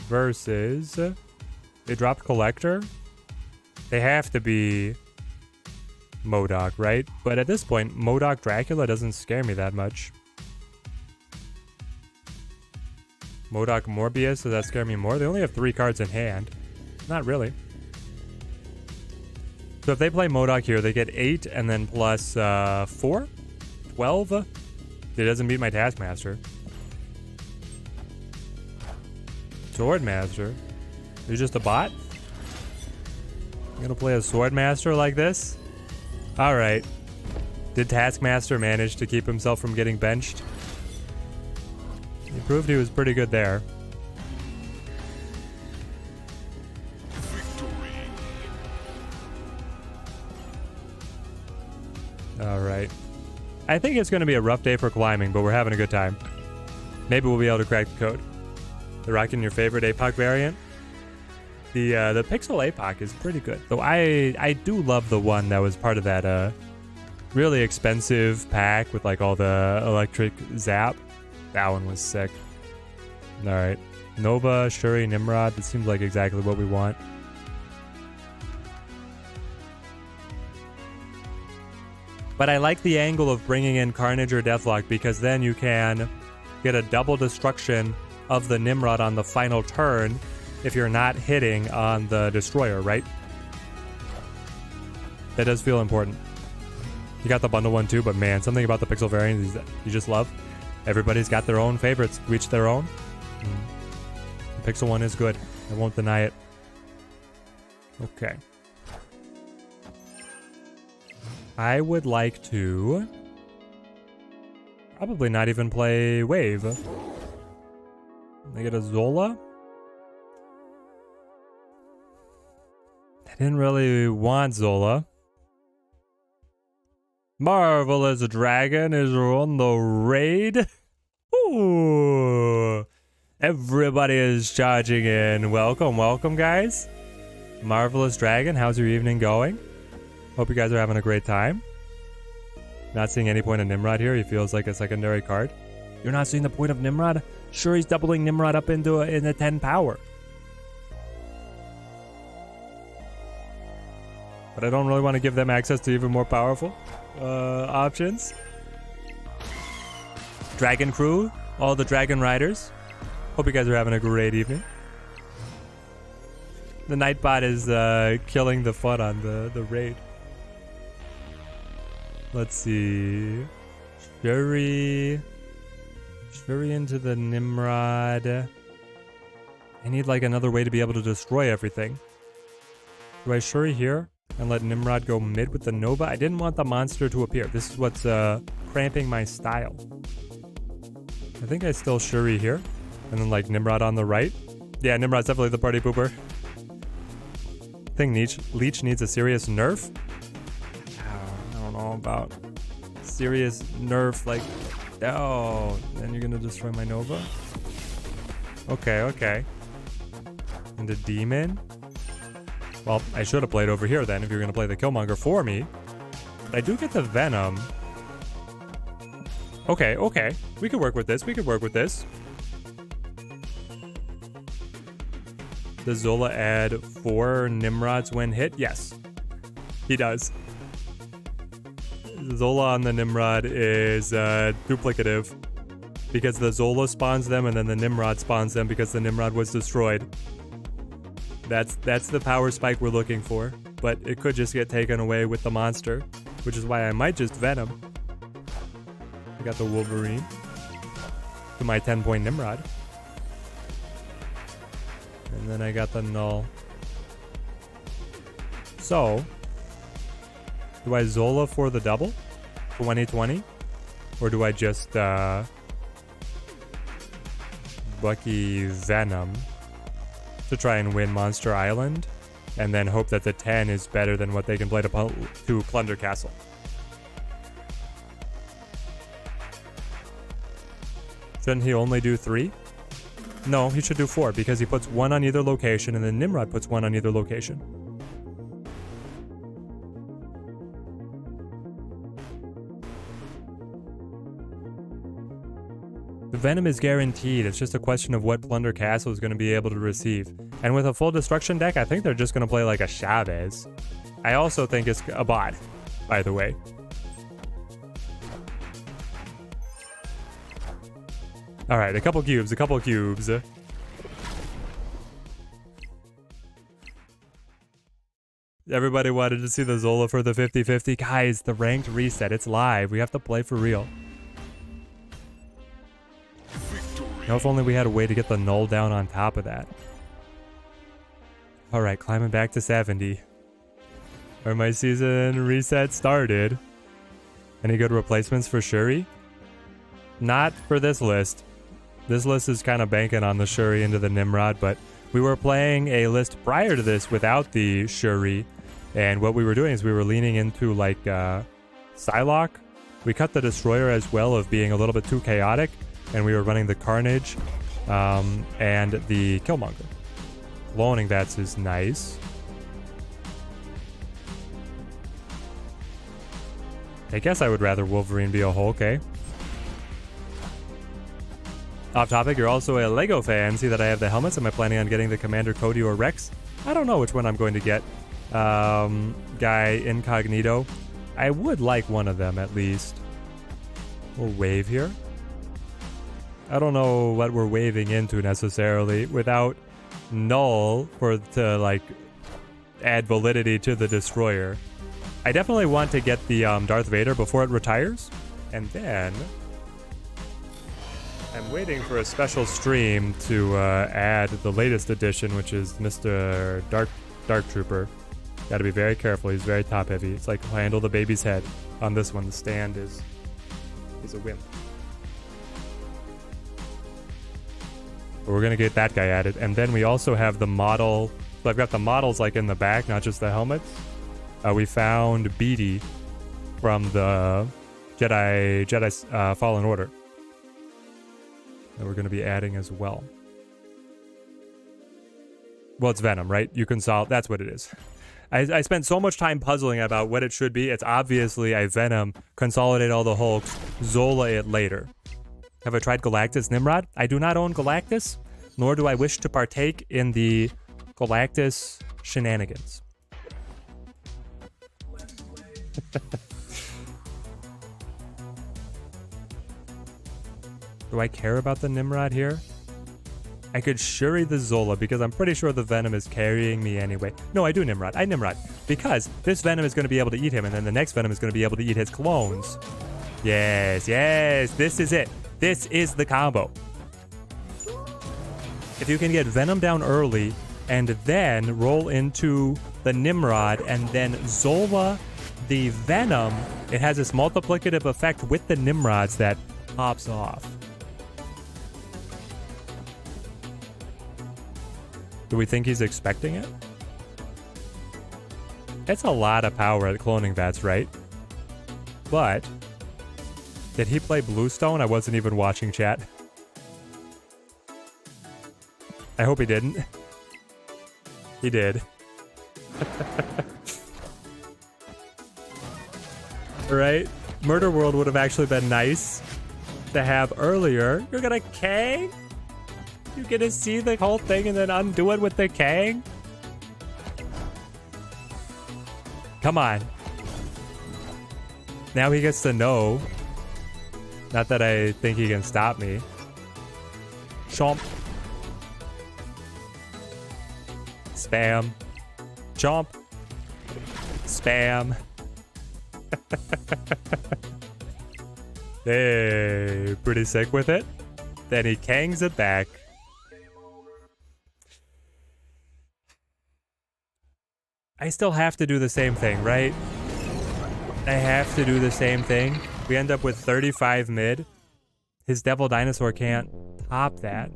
versus they dropped Collector. They have to be MODOK, right? But at this point, MODOK Dracula doesn't scare me that much. MODOK Morbius, does that scare me more? They only have 3 cards in hand. Not really. So if they play MODOK here, they get 8 and then plus 4? 12? It doesn't beat my Taskmaster. Swordmaster? You're just a bot? You gonna play a Swordmaster like this? Alright. Did Taskmaster manage to keep himself from getting benched? He proved he was pretty good there. Alright. I think it's going to be a rough day for climbing, but we're having a good time. Maybe we'll be able to crack the code. They're rocking your favorite APOC variant. The Pixel APOC is pretty good. Though I do love the one that was part of that really expensive pack with like all the electric zap. That one was sick. Alright. Nova, Shuri, Nimrod. It seems like exactly what we want. But I like the angle of bringing in Carnage or Deathlock because then you can get a double destruction of the Nimrod on the final turn if you're not hitting on the Destroyer, right? That does feel important. You got the bundle one too, but man, something about the Pixel variant is that you just love. Everybody's got their own favorites, each their own. The Pixel one is good. I won't deny it. Okay. I would like to probably not even play Wave. I get a Zola. I didn't really want Zola. Marvelous Dragon is on the raid. Ooh. Everybody is charging in. Welcome, welcome, guys. Marvelous Dragon, how's your evening going? Hope you guys are having a great time. Not seeing any point of Nimrod here. He feels like a secondary card. You're not seeing the point of Nimrod? Sure, he's doubling Nimrod up into a 10 power. But I don't really want to give them access to even more powerful options. Dragon Crew, all the Dragon Riders. Hope you guys are having a great evening. The Nightbot is killing the fun on the raid. Let's see. Shuri into the Nimrod. I need like another way to be able to destroy everything. Do I Shuri here and let Nimrod go mid with the Nova? I didn't want the monster to appear. This is what's cramping my style. I think I still Shuri here. And then like Nimrod on the right. Yeah, Nimrod's definitely the party pooper. I think Leech needs a serious nerf. I don't know about serious nerf, like, oh, then you're gonna destroy my Nova? Okay. And a demon. Well, I should have played over here then if you're going to play the Killmonger for me. But I do get the Venom. Okay, okay. We could work with this. We could work with this. Does Zola add 4 Nimrods when hit? Yes. He does. Zola on the Nimrod is duplicative. Because the Zola spawns them and then the Nimrod spawns them because the Nimrod was destroyed. That's the power spike we're looking for. But it could just get taken away with the monster. Which is why I might just Venom. I got the Wolverine. To my 10-point Nimrod. And then I got the Null. So, do I Zola for the double? 2020? Or do I just Bucky Venom to try and win Monster Island? And then hope that the 10 is better than what they can play to Plunder Castle. Shouldn't he only do 3? No, he should do 4 because he puts 1 on either location and then Nimrod puts 1 on either location. The Venom is guaranteed. It's just a question of what Plunder Castle is going to be able to receive. And with a full destruction deck, I think they're just going to play like a Chavez. I also think it's a bot, by the way. Alright, a couple cubes, Everybody wanted to see the Zola for the 50-50. Guys, the ranked reset, it's live. We have to play for real. Now, if only we had a way to get the Null down on top of that. Alright, climbing back to 70. Where my season reset started. Any good replacements for Shuri? Not for this list. This list is kind of banking on the Shuri into the Nimrod, but we were playing a list prior to this without the Shuri, and what we were doing is we were leaning into like Psylocke. We cut the Destroyer as well of being a little bit too chaotic, and we were running the Carnage and the Killmonger. Cloning Vats is nice. I guess I would rather Wolverine be a Hulk, eh? Off topic, you're also a LEGO fan. See that I have the helmets. Am I planning on getting the Commander Cody or Rex? I don't know which one I'm going to get. Guy Incognito. I would like one of them at least. We'll wave here. I don't know what we're waving into necessarily without Null to like add validity to the Destroyer. I definitely want to get the Darth Vader before it retires. And then I'm waiting for a special stream to add the latest edition, which is Mr. Dark Trooper. Gotta be very careful, he's very top heavy. It's like handle the baby's head. On this one, the stand is a wimp. But we're gonna get that guy added. And then we also have the model. So I've got the models like in the back, not just the helmets. We found Beatty from the Jedi Fallen Order. That we're going to be adding as well. Well, it's Venom, right? You can solve... That's what it is. I spent so much time puzzling about what it should be. It's obviously a Venom, consolidate all the Hulks, Zola it later. Have I tried Galactus Nimrod? I do not own Galactus, nor do I wish to partake in the Galactus shenanigans. Do I care about the Nimrod here? I could Shuri the Zola because I'm pretty sure the Venom is carrying me anyway. No, I do Nimrod. I Nimrod. Because this Venom is going to be able to eat him, and then the next Venom is going to be able to eat his clones. Yes, yes, this is it. This is the combo. If you can get Venom down early, and then roll into the Nimrod, and then Zola the Venom, it has this multiplicative effect with the Nimrods that pops off. Do we think he's expecting it? It's a lot of power at cloning Vats, right? But did he play Bluestone? I wasn't even watching chat. I hope he didn't. He did. Right? Murder World would have actually been nice to have earlier. You're gonna Kang? You're gonna see the whole thing and then undo it with the Kang? Come on. Now he gets to know. Not that I think he can stop me. Chomp. Spam. Chomp. Spam. Hey, pretty sick with it. Then he Kangs it back. I still have to do the same thing, right? I have to do the same thing. We end up with 35 mid. His Devil Dinosaur can't top that.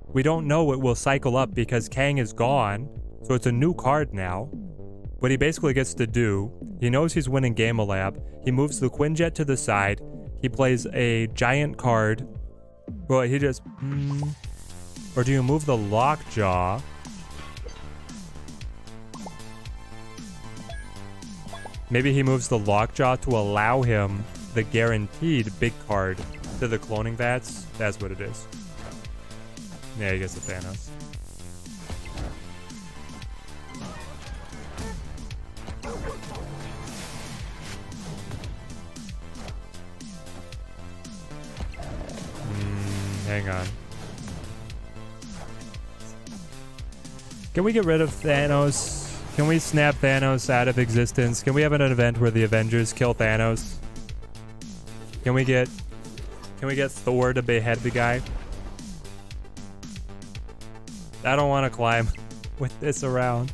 We don't know it will cycle up because Kang is gone. So it's a new card now. What he basically gets to do, he knows he's winning Gamelab. He moves the Quinjet to the side. He plays a giant card. Well, he just... Or do you move the Lockjaw? Maybe he moves the Lockjaw to allow him the guaranteed big card to the cloning vats. That's what it is. Yeah, he gets the Thanos. Hang on. Can we get rid of Thanos? Can we snap Thanos out of existence? Can we have an event where the Avengers kill Thanos? Can we get Thor to behead the guy? I don't want to climb with this around.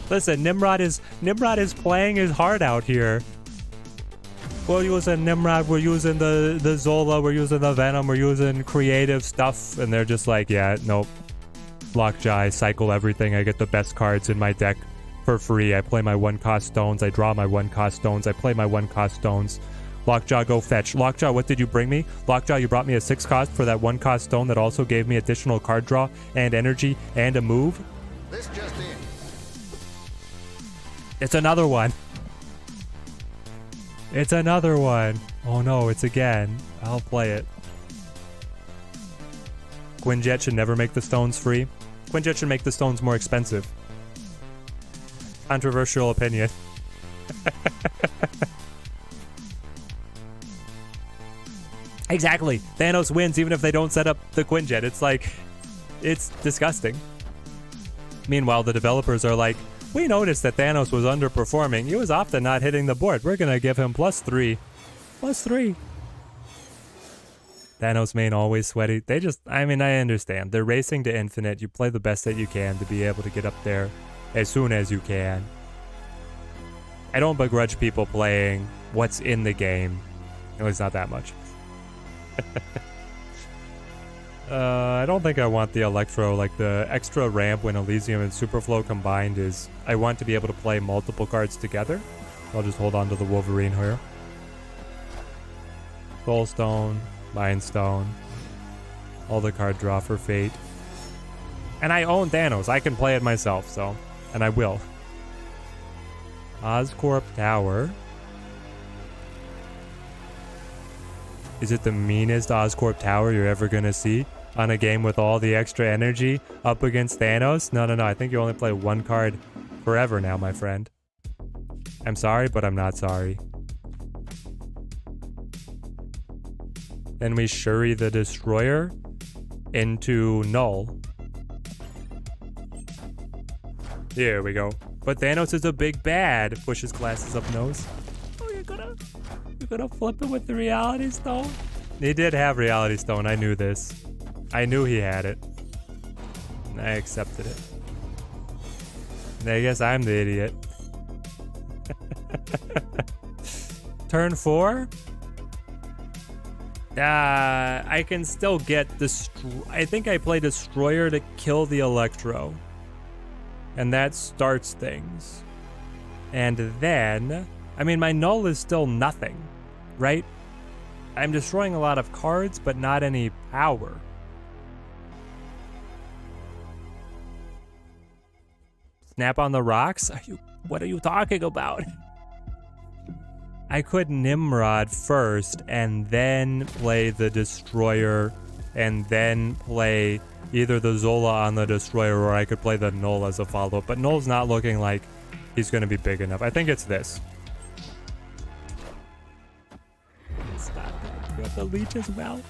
Listen, Nimrod is playing his heart out here. We're using Nimrod, we're using the Zola, we're using the Venom, we're using creative stuff, and they're just like, yeah, nope. Lockjaw, I cycle everything, I get the best cards in my deck for free. I play my 1-cost stones, I draw my 1-cost stones, I play my 1-cost stones. Lockjaw, go fetch. Lockjaw, what did you bring me? Lockjaw, you brought me a 6-cost for that 1-cost stone that also gave me additional card draw and energy and a move. This just in. It's another one. It's another one. Oh no, it's again. I'll play it. Quinjet should never make the stones free. Quinjet should make the stones more expensive. Controversial opinion. Exactly. Thanos wins even if they don't set up the Quinjet. It's like, it's disgusting. Meanwhile, the developers are like, we noticed that Thanos was underperforming. He was often not hitting the board. We're going to give him +3. +3. Thanos main always sweaty. They just, I mean, I understand. They're racing to infinite. You play the best that you can to be able to get up there as soon as you can. I don't begrudge people playing what's in the game. At least not that much. I don't think I want the Electro. Like, the extra ramp when Elysium and Superflow combined is... I want to be able to play multiple cards together. I'll just hold on to the Wolverine here. Soulstone, Mind Stone. All the card draw for Fate. And I own Thanos. I can play it myself, so... And I will. Oscorp Tower. Is it the meanest Oscorp Tower you're ever gonna see? On a game with all the extra energy up against Thanos? No. I think you only play one card forever now, my friend. I'm sorry, but I'm not sorry. Then we Shuri the Destroyer into Null. Here we go. But Thanos is a big bad. Pushes glasses up nose. Oh, you're gonna flip it with the Reality Stone? He did have Reality Stone. I knew this. I knew he had it. I accepted it. I guess I'm the idiot. Turn 4? I can still get I think I play Destroyer to kill the Electro. And that starts things. And then... I mean, my Null is still nothing, right? I'm destroying a lot of cards, but not any power. Snap on the rocks? What are you talking about? I could Nimrod first and then play the Destroyer and then play either the Zola on the Destroyer, or I could play the Null as a follow-up. But Null's not looking like he's going to be big enough. I think it's this. Stop that. You have the leech as well.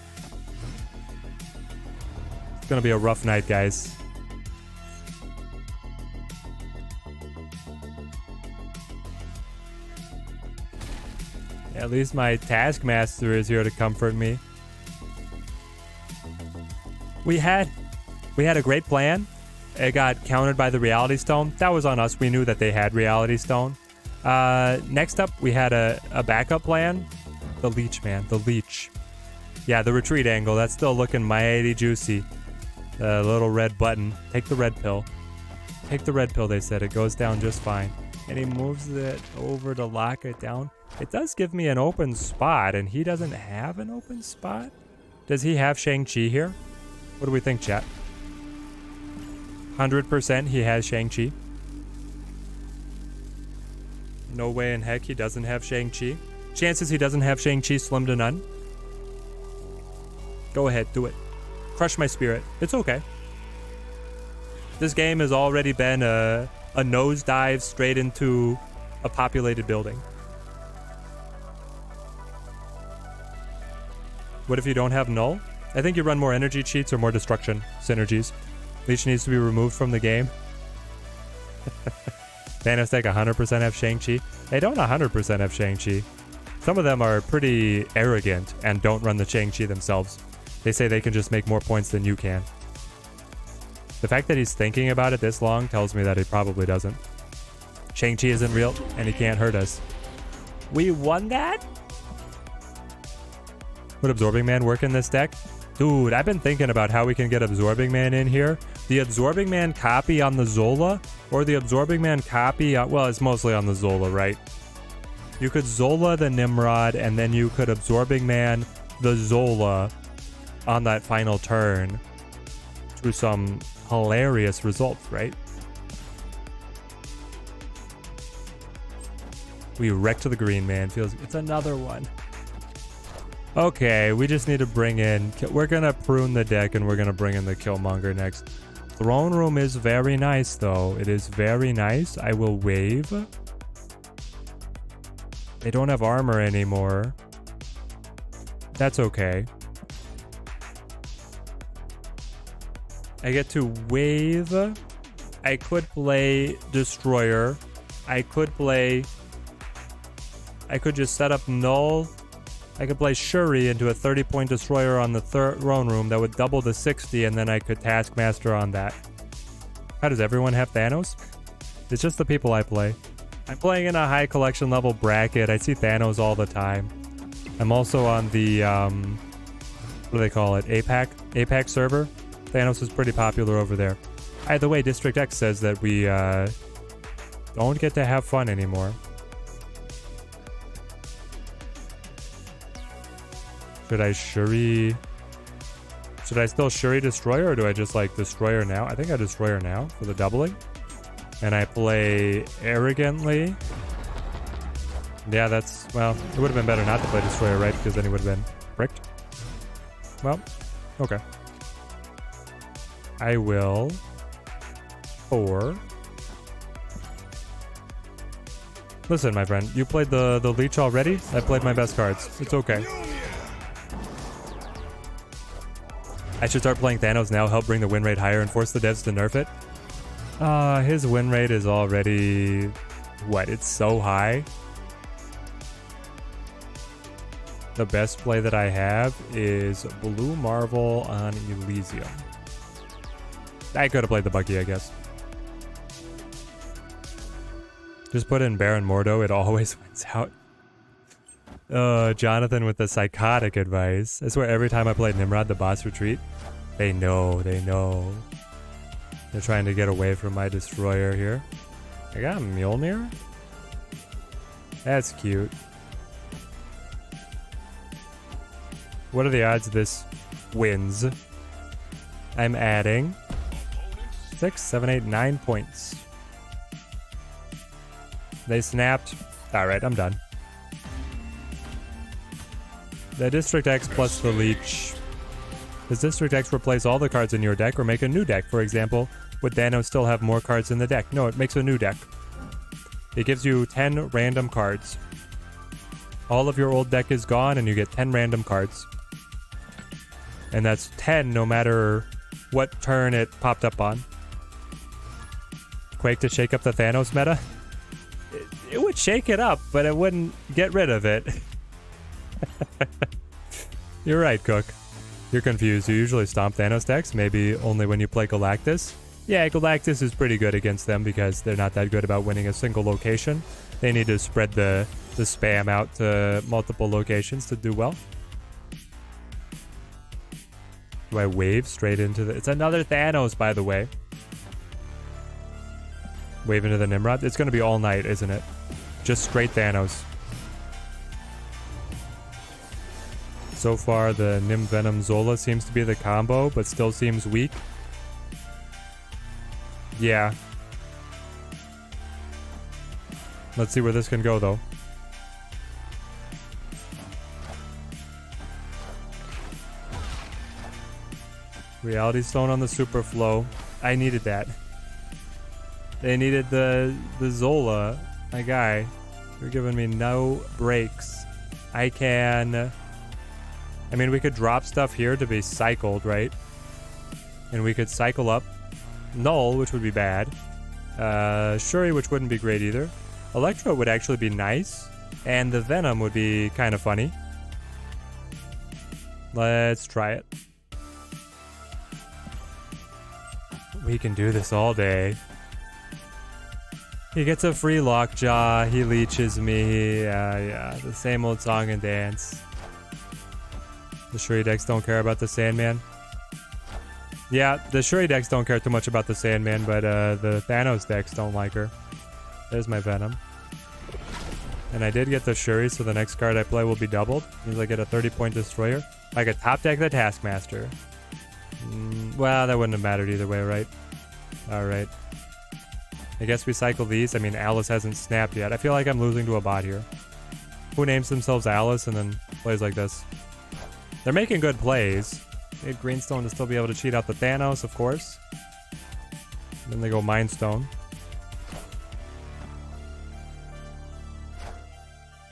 It's going to be a rough night, guys. At least my Taskmaster is here to comfort me. We had a great plan. It got countered by the Reality Stone. That was on us. We knew that they had Reality Stone. Next up, we had a backup plan. The Leech, man. The Leech. Yeah, the retreat angle. That's still looking mighty juicy. The little red button. Take the red pill. Take the red pill, they said. It goes down just fine. And he moves it over to lock it down. It does give me an open spot, and he doesn't have an open spot? Does he have Shang-Chi here? What do we think, chat? 100% he has Shang-Chi. No way in heck he doesn't have Shang-Chi. Chances he doesn't have Shang-Chi slim to none. Go ahead, do it. Crush my spirit. It's okay. This game has already been a nosedive straight into a populated building. What if you don't have Null? I think you run more energy cheats or more destruction synergies. Leech needs to be removed from the game. Thanos Tech 100% have Shang-Chi. They don't 100% have Shang-Chi. Some of them are pretty arrogant and don't run the Shang-Chi themselves. They say they can just make more points than you can. The fact that he's thinking about it this long tells me that he probably doesn't. Shang-Chi isn't real, and he can't hurt us. We won that? Would Absorbing Man work in this deck? Dude, I've been thinking about how we can get Absorbing Man in here. The Absorbing Man copy on the Zola, or the Absorbing Man copy on, well, it's mostly on the Zola, right? You could Zola the Nimrod, and then you could Absorbing Man the Zola on that final turn to some hilarious results, right? We wrecked the green, man. Feels it's another one. Okay, we just need to bring in... We're going to prune the deck, and we're going to bring in the Killmonger next. Throne Room is very nice, though. It is very nice. I will wave. They don't have armor anymore. That's okay. I get to wave. I could play Destroyer. I could just set up Null. I could play Shuri into a 30-point Destroyer on the Throne Room that would double the 60, and then I could Taskmaster on that. How does everyone have Thanos? It's just the people I play. I'm playing in a high collection level bracket. I see Thanos all the time. I'm also on the, what do they call it? APAC server. Thanos is pretty popular over there. Either way, District X says that we don't get to have fun anymore. Should I Shuri? Should I still Shuri Destroyer, or do I just like Destroyer now? I think I Destroyer now for the doubling. And I play Arrogantly. Yeah, that's, well, it would have been better not to play Destroyer, right? Because then he would have been bricked. Well, okay. I will 4. Listen, my friend, you played the Leech already? I played my best cards. It's okay. I should start playing Thanos now, help bring the win rate higher and force the devs to nerf it. His win rate is already... What? It's so high. The best play that I have is Blue Marvel on Elysium. I could have played the Bucky, I guess. Just put in Baron Mordo, it always wins out. Jonathan with the psychotic advice. I swear every time I play Nimrod, the boss retreat. They know. They're trying to get away from my Destroyer here. I got Mjolnir? That's cute. What are the odds this wins? I'm adding 6, 7, 8, 9 points. They snapped. Alright, I'm done. The District X plus the Leech. Does District X replace all the cards in your deck or make a new deck? For example, would Thanos still have more cards in the deck? No, it makes a new deck. It gives you 10 random cards. All of your old deck is gone and you get 10 random cards. And that's 10 no matter what turn it popped up on. Quake to shake up the Thanos meta? It would shake it up, but it wouldn't get rid of it. You're right, Cook. You're confused. You usually stomp Thanos decks, maybe only when you play Galactus. Yeah, Galactus is pretty good against them because they're not that good about winning a single location. They need to spread the spam out to multiple locations to do well. Do I wave straight into the... It's another Thanos, by the way. Wave into the Nimrod. It's going to be all night, isn't it? Just straight Thanos. So far, the Nim Venom Zola seems to be the combo, but still seems weak. Yeah. Let's see where this can go, though. Reality Stone on the Super Flow. I needed that. They needed the Zola. My guy. You're giving me no breaks. I can... I mean, we could drop stuff here to be cycled, right? And we could cycle up Null, which would be bad. Shuri, which wouldn't be great either. Electro would actually be nice. And the Venom would be kind of funny. Let's try it. We can do this all day. He gets a free Lockjaw. He leeches me. Yeah, the same old song and dance. The Shuri decks don't care about the Sandman. Yeah, the Shuri decks don't care too much about the Sandman, but the Thanos decks don't like her. There's my Venom. And I did get the Shuri, so the next card I play will be doubled. Means I get a 30-point Destroyer. I could top deck the Taskmaster. Well, that wouldn't have mattered either way, right? Alright. I guess we cycle these. I mean, Alice hasn't snapped yet. I feel like I'm losing to a bot here. Who names themselves Alice and then plays like this? They're making good plays. They had Greenstone to still be able to cheat out the Thanos, of course. And then they go Mind Stone.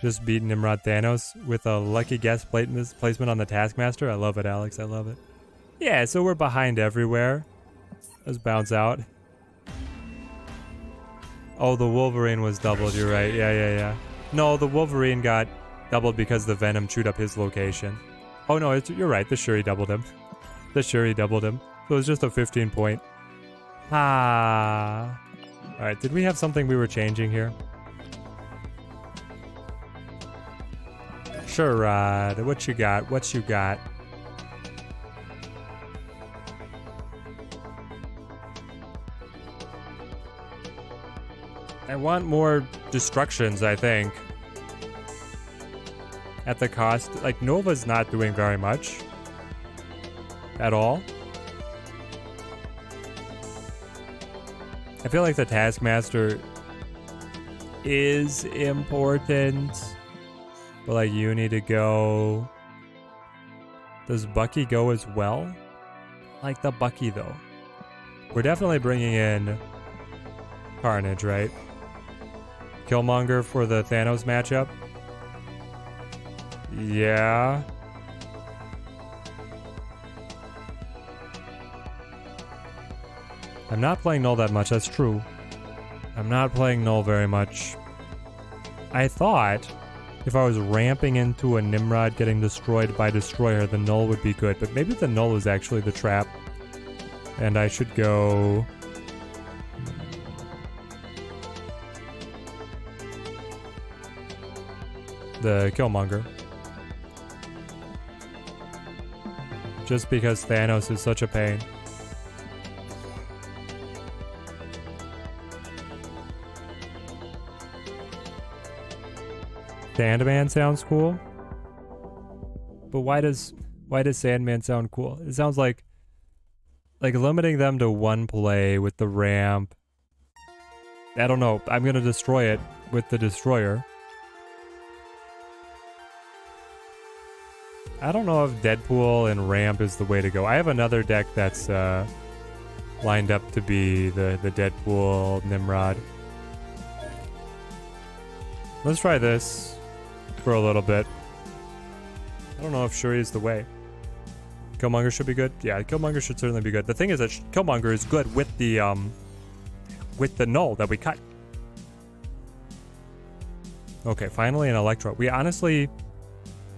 Just beat Nimrod Thanos with a lucky guess placement on the Taskmaster. I love it, Alex. I love it. Yeah, so we're behind everywhere. Let's bounce out. Oh, the Wolverine was doubled. You're right. Yeah. No, the Wolverine got doubled because the Venom chewed up his location. Oh, no, you're right. The Shuri doubled him. The Shuri doubled him. So it was just a 15-point. Ah. All right, did we have something we were changing here? Sure, Rod. What you got? What you got? I want more destructions, I think. At the cost... Like, Nova's not doing very much. At all. I feel like the Taskmaster is important. But, like, you need to go... Does Bucky go as well? Like the Bucky, though. We're definitely bringing in Carnage, right? Killmonger for the Thanos matchup. Yeah. I'm not playing Null that much, that's true. I'm not playing Null very much. I thought if I was ramping into a Nimrod getting destroyed by Destroyer, the Null would be good. But maybe the Null is actually the trap. And I should go... the Killmonger. Just because Thanos is such a pain. Sandman sounds cool. But why does Sandman sound cool? It sounds like limiting them to one play with the ramp I don't know. I'm going to destroy it with the destroyer. I don't know if Deadpool and Ramp is the way to go. I have another deck that's lined up to be the Deadpool Nimrod. Let's try this for a little bit. I don't know if Shuri is the way. Killmonger should be good. Yeah, Killmonger should certainly be good. The thing is that Killmonger is good with the null that we cut. Okay, finally an Electro. We honestly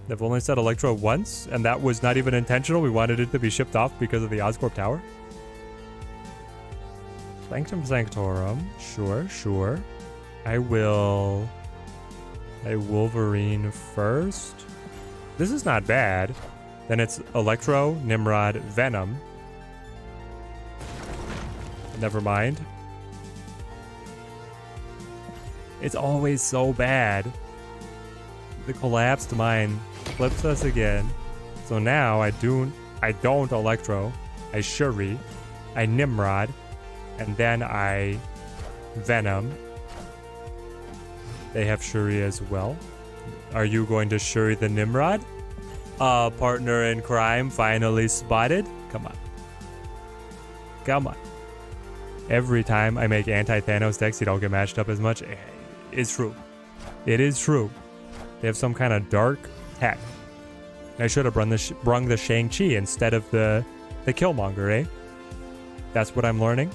have only said Electro once, and that was not even intentional. We wanted it to be shipped off because of the Oscorp Tower. Sanctum Sanctorum. Sure. I will... a Wolverine first. This is not bad. Then it's Electro, Nimrod, Venom. Never mind. It's always so bad. The collapsed mine flips us again. So now I don't Electro. I Shuri. I Nimrod. And then I Venom. They have Shuri as well. Are you going to Shuri the Nimrod? Partner in crime finally spotted? Come on. Every time I make anti-Thanos decks, you don't get matched up as much. It's true. It is true. They have some kind of dark tech. I should have brung the Shang-Chi instead of the Killmonger, eh? That's what I'm learning.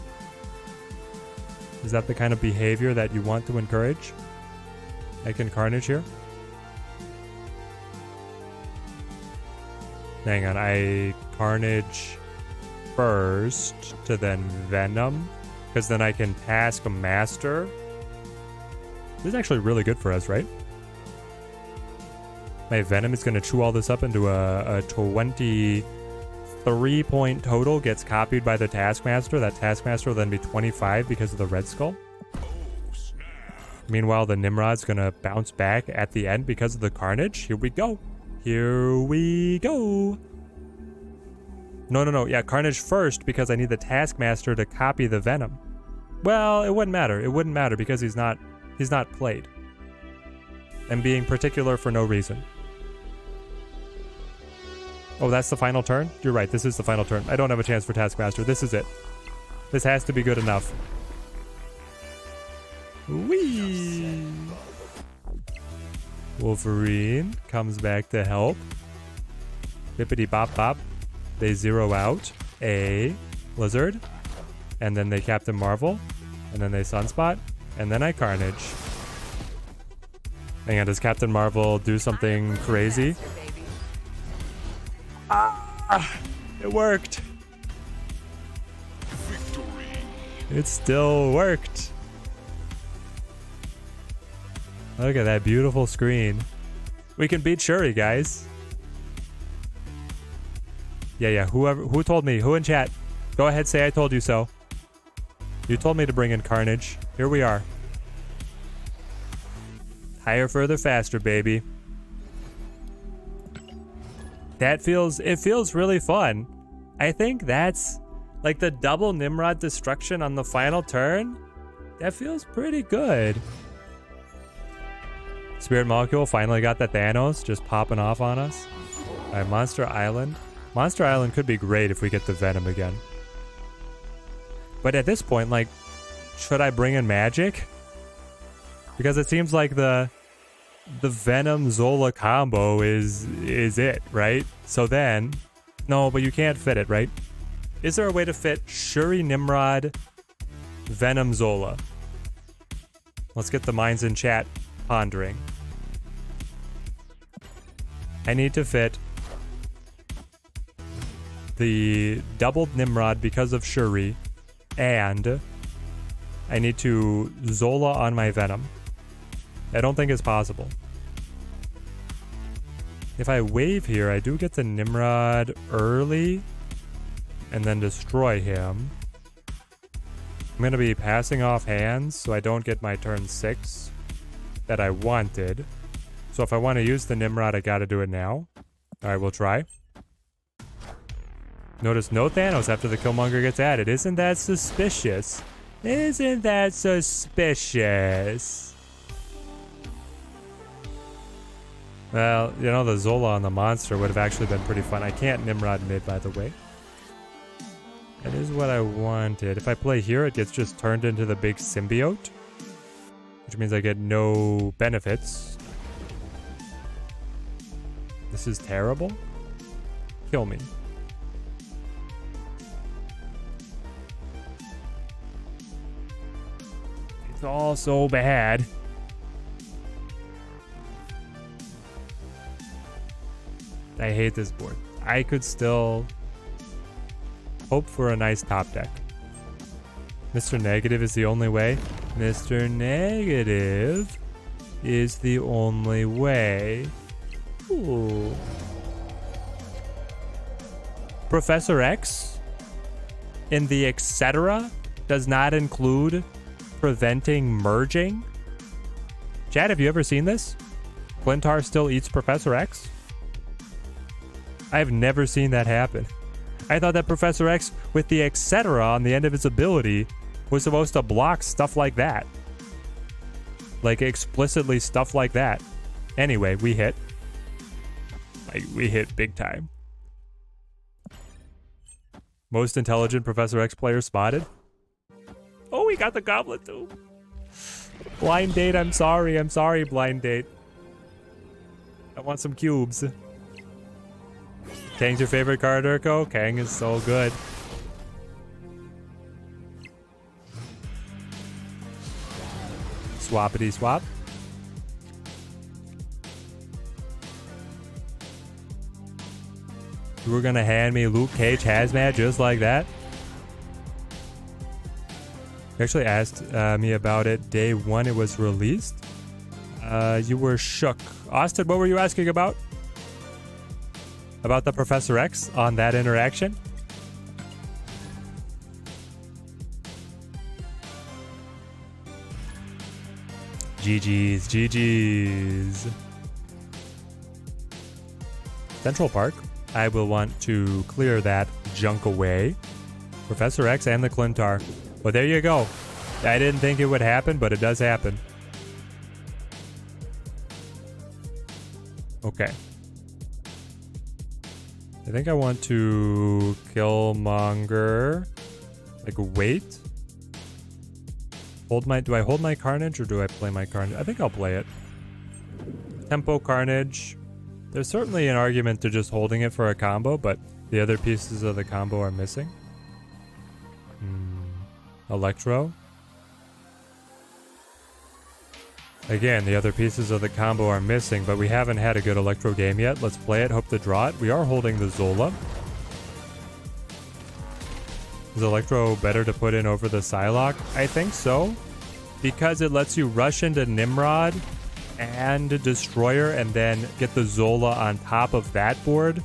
Is that the kind of behavior that you want to encourage? I can Carnage here. Hang on, I Carnage first to then Venom, because then I can task a Master. This is actually really good for us, right? My Venom is going to chew all this up into a 23-point total, gets copied by the Taskmaster. That Taskmaster will then be 25 because of the Red Skull. Meanwhile, the Nimrod's going to bounce back at the end because of the Carnage. Here we go. No. Yeah, Carnage first because I need the Taskmaster to copy the Venom. Well, it wouldn't matter. It wouldn't matter because he's not played. I'm being particular for no reason. Oh, that's the final turn? You're right, this is the final turn. I don't have a chance for Taskmaster. This is it. This has to be good enough. Whee! Wolverine comes back to help. Bippity bop bop. They zero out a Lizard. And then they Captain Marvel. And then they Sunspot. And then I Carnage. Hang on, does Captain Marvel do something crazy? It worked. Victory. It still worked. Look at that beautiful screen. We can beat Shuri, guys. Yeah. Who told me? Who in chat? Go ahead, say I told you so. You told me to bring in Carnage. Here we are. Higher, further, faster, baby. It feels really fun. I think that's like the double Nimrod destruction on the final turn. That feels pretty good. Spirit Molecule finally got the Thanos just popping off on us. All right, Monster Island. Monster Island could be great if we get the Venom again. But at this point, like, should I bring in Magic? Because it seems like the Venom Zola combo is it, right? So then, no, but you can't fit it, right? Is there a way to fit Shuri Nimrod, Venom Zola? Let's get the minds in chat pondering. I need to fit the doubled Nimrod because of Shuri, and I need to Zola on my Venom. I don't think it's possible. If I wave here, I do get the Nimrod early and then destroy him. I'm going to be passing off hands so I don't get my turn 6 that I wanted. So if I want to use the Nimrod, I got to do it now. Alright, we'll try. Notice no Thanos after the Killmonger gets added. Isn't that suspicious? Isn't that suspicious? Well, you know, the Zola on the monster would have actually been pretty fun. I can't Nimrod mid, by the way. That is what I wanted. If I play here, it gets just turned into the big symbiote, which means I get no benefits. This is terrible. Kill me. It's all so bad. I hate this board. I could still hope for a nice top deck. Mr. Negative is the only way. Mr. Negative is the only way. Ooh. Professor X in the etc. does not include preventing merging. Chad, have you ever seen this? Clintar still eats Professor X? I've never seen that happen. I thought that Professor X with the etc. on the end of his ability was supposed to block stuff like that. Like explicitly stuff like that. Anyway, we hit. Like, we hit big time. Most intelligent Professor X player spotted. Oh, we got the goblet too. Blind date, I'm sorry. I'm sorry, blind date. I want some cubes. Kang's your favorite card, Urko? Kang is so good. Swappity swap. You were gonna hand me Luke Cage Hazmat just like that? You actually asked me about it day one it was released. You were shook. Austin, what were you asking about? About the Professor X on that interaction? GG's, GG's. Central Park. I will want to clear that junk away. Professor X and the Clintar. Well, there you go. I didn't think it would happen, but it does happen. Okay. I think I want to Killmonger. Like, wait. Do I hold my Carnage or do I play my Carnage? I think I'll play it. Tempo Carnage. There's certainly an argument to just holding it for a combo, but the other pieces of the combo are missing. Electro. Again, the other pieces of the combo are missing, but we haven't had a good Electro game yet. Let's play it, hope to draw it. We are holding the Zola. Is Electro better to put in over the Psylocke? I think so, because it lets you rush into Nimrod and Destroyer and then get the Zola on top of that board,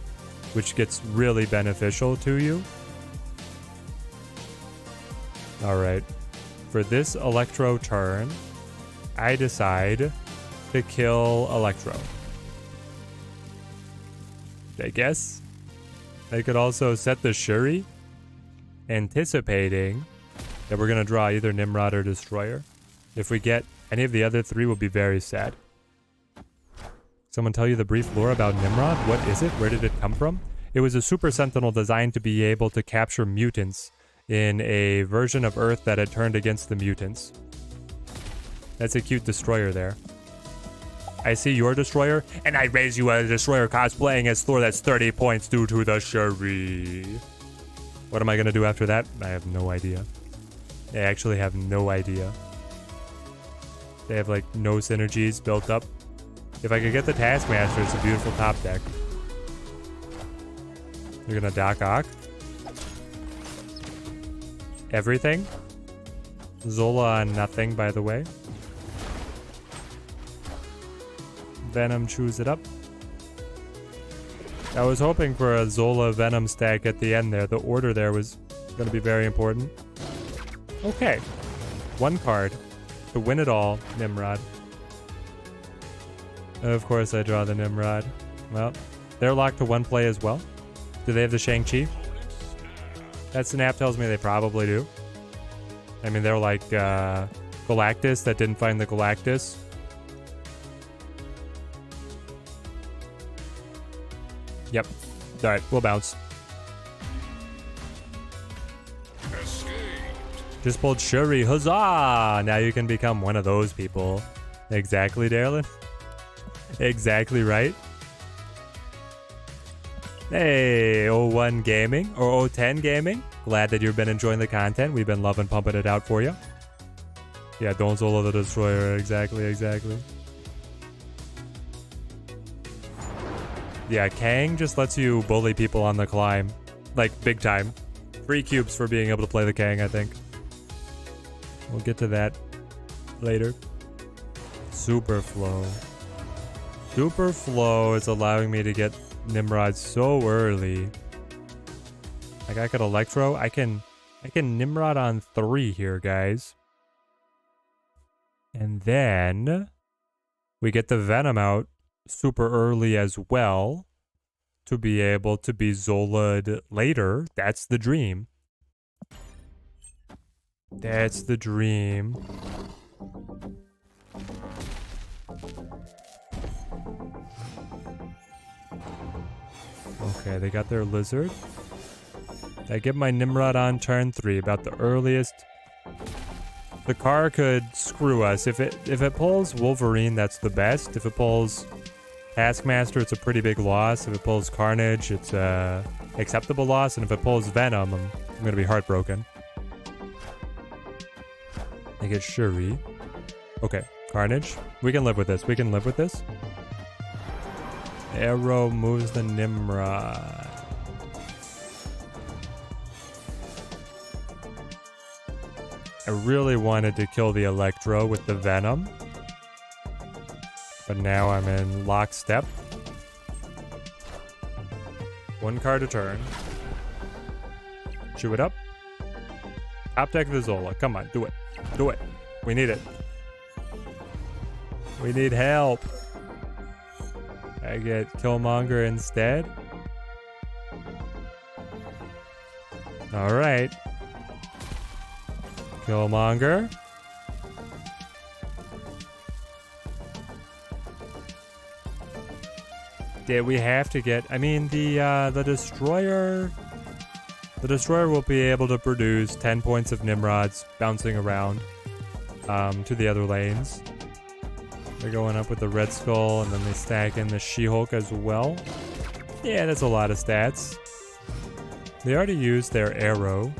which gets really beneficial to you. Alright, for this Electro turn, I decide to kill Electro. I guess I could also set the Shuri, anticipating that we're going to draw either Nimrod or Destroyer. If we get any of the other three, we'll be very sad. Someone tell you the brief lore about Nimrod? What is it? Where did it come from? It was a super sentinel designed to be able to capture mutants in a version of Earth that had turned against the mutants. That's a cute Destroyer there. I see your Destroyer, and I raise you a Destroyer cosplaying as Thor. That's 30 points due to the Shuri. What am I going to do after that? I have no idea. I actually have no idea. They have, like, no synergies built up. If I could get the Taskmaster, it's a beautiful top deck. You're going to Doc Ock. Everything. Zola on nothing, by the way. Venom chews it up. I was hoping for a Zola Venom stack at the end there. The order there was going to be very important. Okay. One card to win it all, Nimrod. Of course I draw the Nimrod. Well, they're locked to one play as well. Do they have the Shang-Chi? That snap tells me they probably do. I mean, they're like Galactus that didn't find the Galactus. Yep. Alright, we'll bounce. Escaped. Just pulled Shuri. Huzzah! Now you can become one of those people. Exactly, Darylin. Exactly right. Hey, O1 Gaming, or O10 Gaming. Glad that you've been enjoying the content. We've been loving pumping it out for you. Yeah, don't solo the Destroyer. Exactly, exactly. Yeah, Kang just lets you bully people on the climb. Like, big time. 3 cubes for being able to play the Kang, I think. We'll get to that later. Superflow. Superflow is allowing me to get Nimrod so early. Like, I could Electro. I can Nimrod on 3 here, guys. And then we get the Venom out super early as well to be able to be Zola'd later. That's the dream. That's the dream. Okay, they got their Lizard. I get my Nimrod on turn 3, about the earliest. The car could screw us. If it pulls Wolverine, that's the best. If it pulls Taskmaster, it's a pretty big loss. If it pulls Carnage, it's a acceptable loss. And if it pulls Venom, I'm gonna be heartbroken. I get Shuri. Okay, Carnage. We can live with this. We can live with this. Arrow moves the Nimrod. I really wanted to kill the Electro with the Venom. But now I'm in lockstep. 1 card a turn. Chew it up. Top deck the Zola. Come on, do it. Do it. We need it. We need help. I get Killmonger instead. Alright. Killmonger. Did we have to get... I mean, the Destroyer... The Destroyer will be able to produce 10 points of Nimrods bouncing around to the other lanes. They're going up with the Red Skull, and then they stack in the She-Hulk as well. Yeah, that's a lot of stats. They already used their Arrow.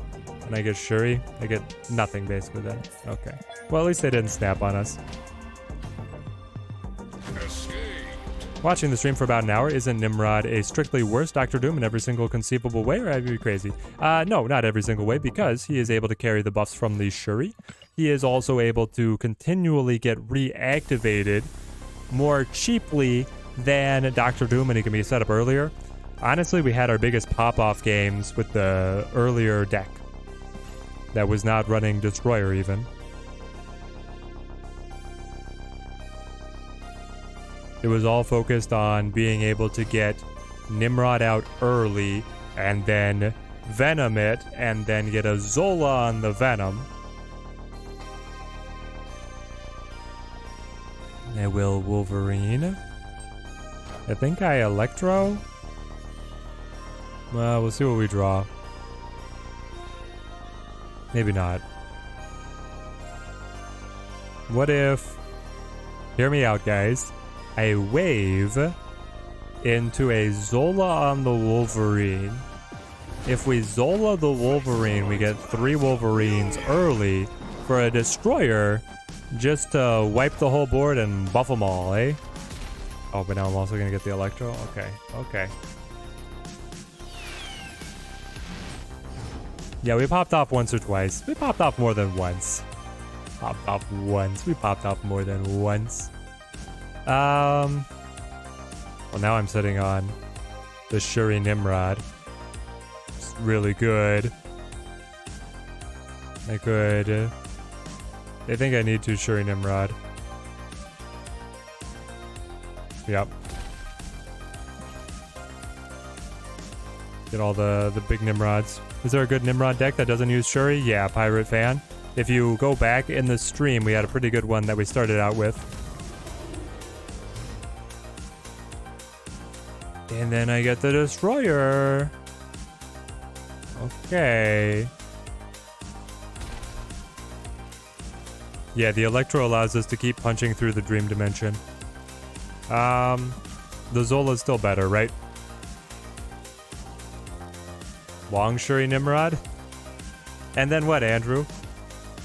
And I get Shuri. I get nothing basically then. Okay. Well, at least they didn't snap on us. Escaped. Watching the stream for about an hour, isn't Nimrod a strictly worse Doctor Doom in every single conceivable way, or I'd be crazy? No, not every single way, because he is able to carry the buffs from the Shuri. He is also able to continually get reactivated more cheaply than Doctor Doom, and he can be set up earlier. Honestly, we had our biggest pop-off games with the earlier deck that was not running Destroyer even. It was all focused on being able to get Nimrod out early and then Venom it and then get a Zola on the Venom. I will Wolverine. I think I Electro. Well, we'll see what we draw. Maybe not. What if... Hear me out, guys. I wave into a Zola on the Wolverine. If we Zola the Wolverine, we get 3 Wolverines early for a Destroyer just to wipe the whole board and buff them all, eh? Oh, but now I'm also going to get the Electro? Okay, okay. Yeah, we popped off once or twice. We popped off more than once. Popped off once. We popped off more than once. Well, now I'm sitting on the Shuri Nimrod. It's really good. I could... I think I need to Shuri Nimrod. Yep. Get all the big Nimrods. Is there a good Nimrod deck that doesn't use Shuri? Yeah, Pirate Fan. If you go back in the stream, we had a pretty good one that we started out with. And then I get the destroyer. Okay. Yeah, the Electro allows us to keep punching through the dream dimension. The Zola's still better, right? Wong Shuri Nimrod? And then what, Andrew?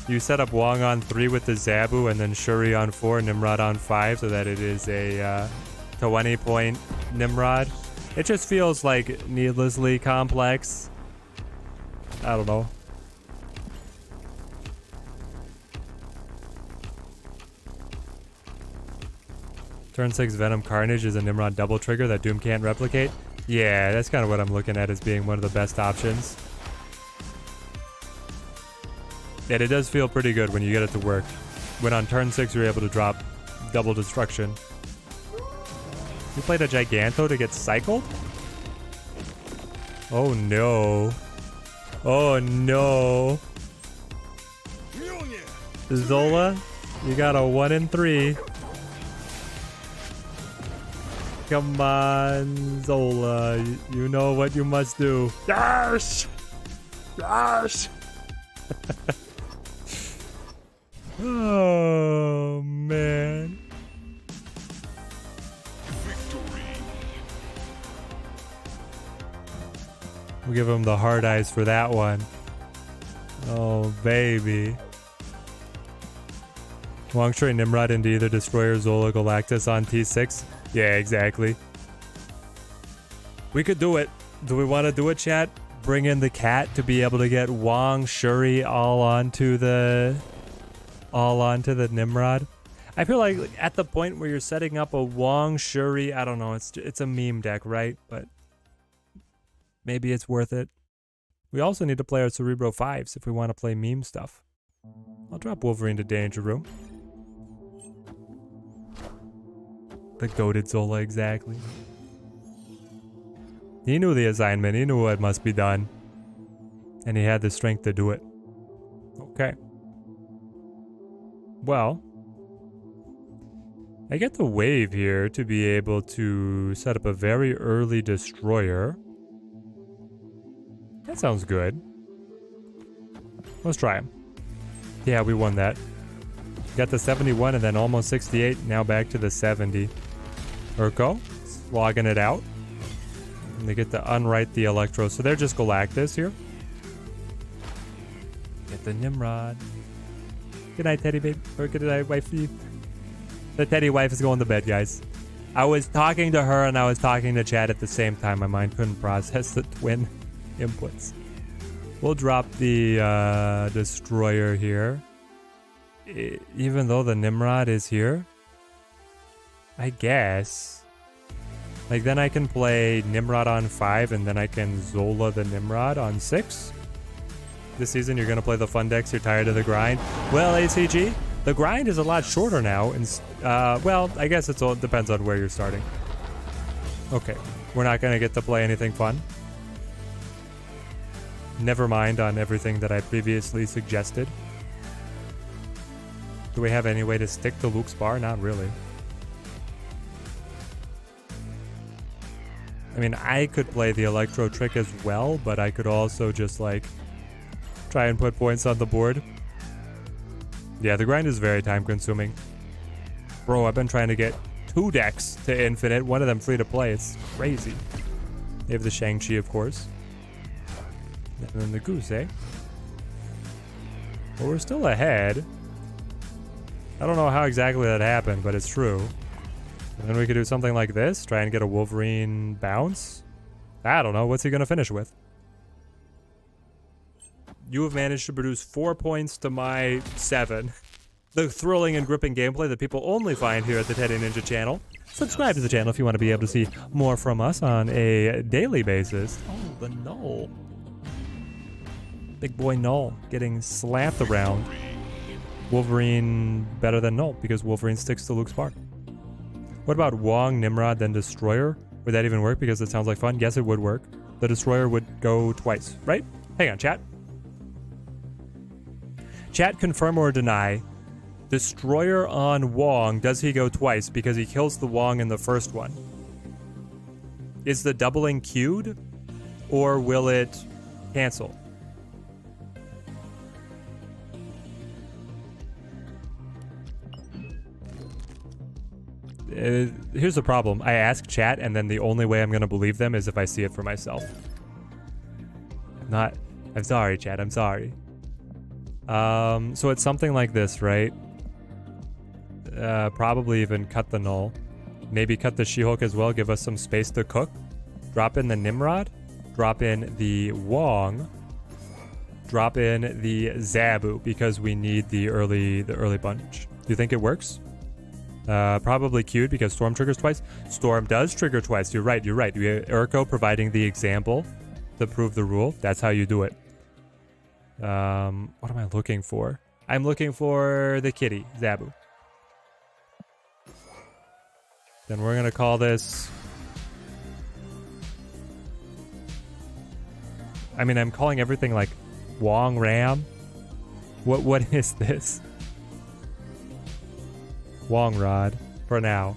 You set up Wong on 3 with the Zabu and then Shuri on 4, Nimrod on 5, so that it is a 20-point Nimrod. It just feels like needlessly complex. I don't know. Turn 6 Venom Carnage is a Nimrod double trigger that Doom can't replicate. Yeah, that's kind of what I'm looking at as being one of the best options. And it does feel pretty good when you get it to work. When on turn 6 you're able to drop double destruction. You played a Giganto to get cycled? Oh no. Oh no. Zola, you got a 1 in 3. Come on, Zola. You know what you must do. Yes! Yes! Oh, man. Victory. We'll give him the hard eyes for that one. Oh, baby. Wong Shuri Nimrod into either Destroyer, Zola, Galactus on T6. Yeah, exactly. We could do it. Do we want to do it, chat? Bring in the cat to be able to get Wong Shuri all onto the Nimrod. I feel like at the point where you're setting up a Wong Shuri, I don't know, it's a meme deck, right? But maybe it's worth it. We also need to play our Cerebro 5s if we want to play meme stuff. I'll drop Wolverine to Danger Room. The goated Zola, exactly. He knew the assignment. He knew what must be done. And he had the strength to do it. Okay. Well, I get the wave here to be able to set up a very early destroyer. That sounds good. Let's try him. Yeah, we won that. Got the 71 and then almost 68. Now back to the 70. Urko, logging it out. And they get to unwrite the Electro. So they're just Galactus here. Get the Nimrod. Good night, Teddy babe. Or good night, wifey. The Teddy wife is going to bed, guys. I was talking to her and I was talking to Chad at the same time. My mind couldn't process the twin inputs. We'll drop the Destroyer here. Even though the Nimrod is here, I guess. Like, then I can play Nimrod on 5, and then I can Zola the Nimrod on 6. This season, you're going to play the fun decks. You're tired of the grind. Well, ACG, the grind is a lot shorter now. And, well, I guess it depends on where you're starting. Okay, we're not going to get to play anything fun. Never mind on everything that I previously suggested. Do we have any way to stick to Luke's bar? Not really. I mean, I could play the Electro trick as well, but I could also just, like, try and put points on the board. Yeah, the grind is very time-consuming. Bro, I've been trying to get 2 decks to Infinite, one of them free to play. It's crazy. They have the Shang-Chi, of course. And then the Goose, eh? Well, we're still ahead. I don't know how exactly that happened, but it's true. And then we could do something like this. Try and get a Wolverine bounce. I don't know. What's he going to finish with? You have managed to produce 4 points to my 7. The thrilling and gripping gameplay that people only find here at the Teddy Ninja channel. Subscribe to the channel if you want to be able to see more from us on a daily basis. Oh, the Null. Big boy Null getting slapped around. Wolverine better than Null because Wolverine sticks to Luke's bar. What about Wong, Nimrod, then Destroyer? Would that even work? Because it sounds like fun. Yes, it would work. The Destroyer would go twice, right? Hang on, chat. Chat, confirm or deny. Destroyer on Wong, does he go twice because he kills the Wong in the first one? Is the doubling queued, or will it cancel? Here's the problem. I ask chat, and then the only way I'm going to believe them is if I see it for myself. I'm sorry, chat. I'm sorry. So it's something like this, right? Probably even cut the null. Maybe cut the She-Hulk as well. Give us some space to cook. Drop in the Nimrod. Drop in the Wong. Drop in the Zabu because we need the early bunch. Do you think it works? Probably queued because Storm triggers twice. Storm does trigger twice. You're right. Urko providing the example to prove the rule. That's how you do it. What am I looking for? I'm looking for the kitty, Zabu. Then we're gonna call this... I mean, I'm calling everything like Wong Ram. What is this? Wong Rod, for now.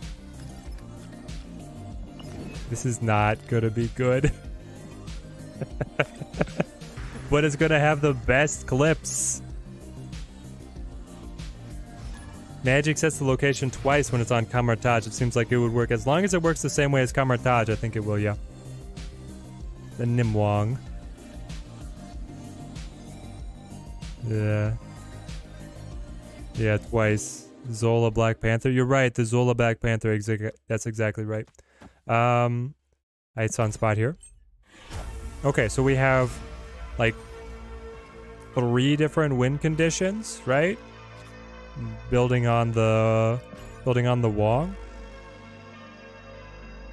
This is not gonna be good. But it's gonna have the best clips. Magic sets the location twice when it's on Kamartaj. It seems like it would work. As long as it works the same way as Kamartaj, I think it will, yeah. The Nimwong. Yeah. Yeah, twice. Zola Black Panther. You're right, the Zola Black Panther, that's exactly right. I sunspot here. Okay, so we have like 3 different win conditions, right? Building on the Wong.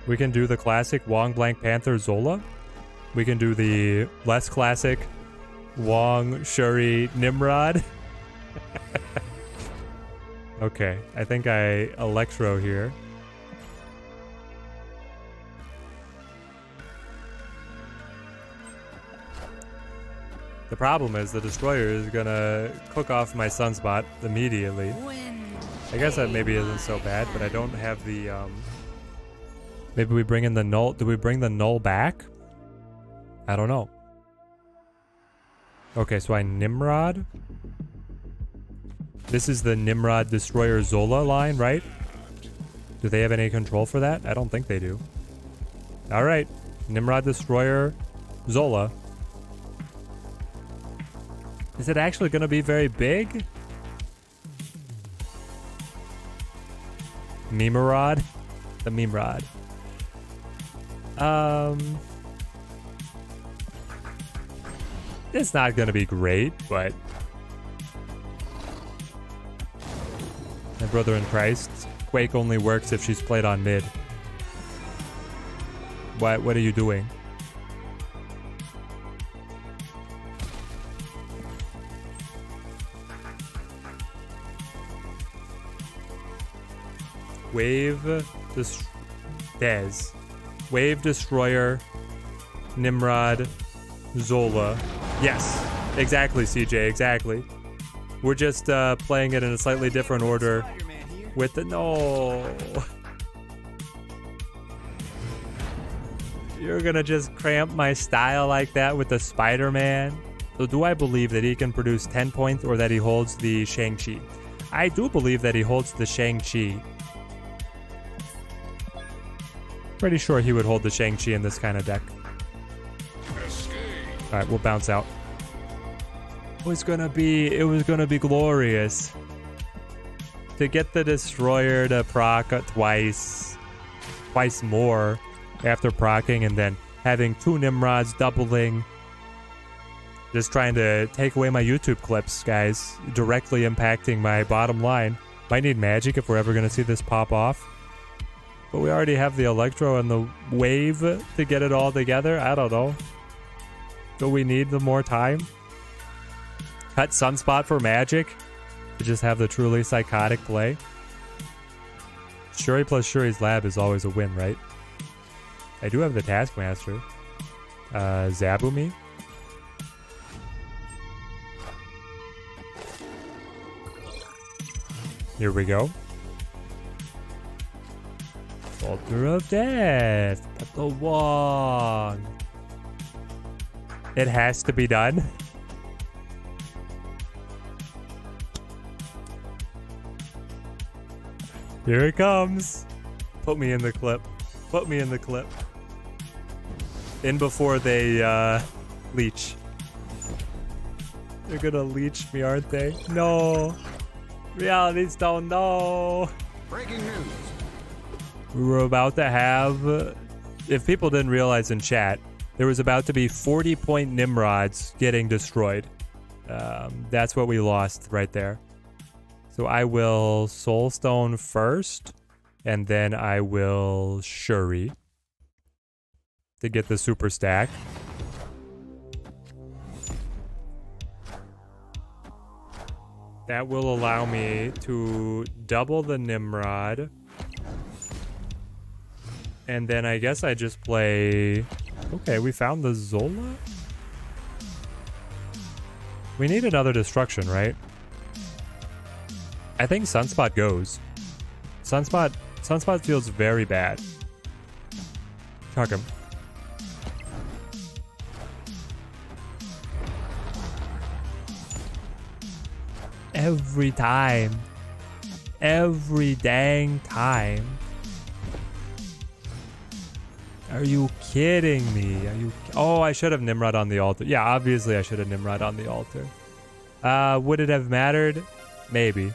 We can do the classic Wong Blank Panther Zola. We can do the less classic Wong Shuri Nimrod. Okay, I think I Electro here. The problem is the Destroyer is gonna cook off my Sunspot immediately. I guess that maybe isn't so bad, but I don't have the, maybe we bring in the null. Do we bring the null back? I don't know. Okay, so I Nimrod. This is the Nimrod Destroyer Zola line, right? Do they have any control for that? I don't think they do. Alright, Nimrod Destroyer Zola. Is it actually going to be very big? Memorod? The Memorod. It's not going to be great, but... My brother in Christ, Quake only works if she's played on mid. What are you doing? Wave Wave Destroyer, Nimrod, Zola. Yes, exactly, CJ, exactly. We're just playing it in a slightly different order with the... No. You're gonna just cramp my style like that with the Spider-Man? So do I believe that he can produce 10 points or that he holds the Shang-Chi? I do believe that he holds the Shang-Chi. Pretty sure he would hold the Shang-Chi in this kind of deck. Alright, we'll bounce out. It was gonna be glorious to get the Destroyer to proc twice more after procking, and then having 2 Nimrods doubling. Just trying to take away my YouTube clips, guys, directly impacting my bottom line. Might need magic if we're ever gonna see this pop off. But we already have the Electro and the Wave to get it all together. I don't know. Do we need the more time? Cut Sunspot for magic to just have the truly psychotic play. Shuri plus Shuri's Lab is always a win, right? I do have the Taskmaster. Zabumi. Here we go. Altar of Death. Put the wand. It has to be done. Here it comes. Put me in the clip. Put me in the clip. In before they leech. They're gonna leech me, aren't they? No. Reality Stone, no. Breaking news. We were about to have, if people didn't realize in chat, there was about to be 40-point Nimrods getting destroyed. That's what we lost right there. So I will Soulstone first, and then I will Shuri to get the super stack. That will allow me to double the Nimrod. And then I guess I just play... Okay, we found the Zola? We need another destruction, right? I think Sunspot goes. Sunspot feels very bad. Chuck him. Every time. Every dang time. Are you kidding me? Are you? Oh, I should have Nimrod on the altar. Yeah, obviously I should have Nimrod on the altar. Would it have mattered? Maybe.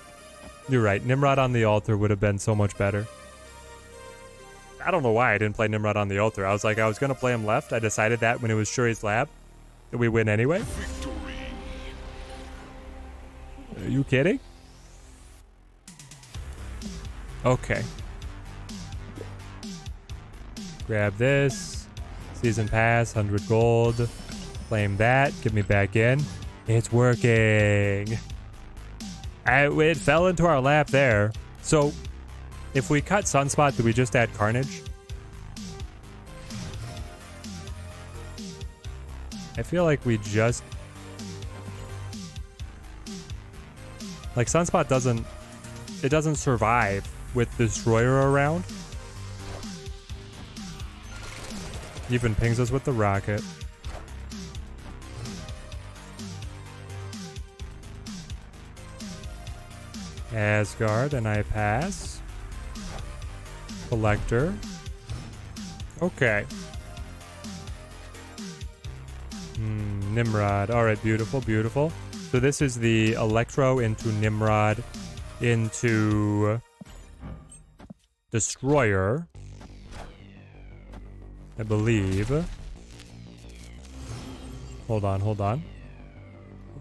You're right. Nimrod on the altar would have been so much better. I don't know why I didn't play Nimrod on the altar. I was going to play him left. I decided that when it was Shuri's lab. That we win anyway. Victory. Are you kidding? Okay. Grab this. Season pass, 100 gold. Claim that. Get me back in. It's working. It fell into our lap there. So, if we cut Sunspot, do we just add Carnage? I feel like we just... Like, Sunspot doesn't... It doesn't survive with Destroyer around. Even pings us with the rocket. Asgard, and I pass. Collector. Okay. Nimrod. Alright, beautiful, beautiful. So this is the Electro into Nimrod into Destroyer, I believe. Hold on.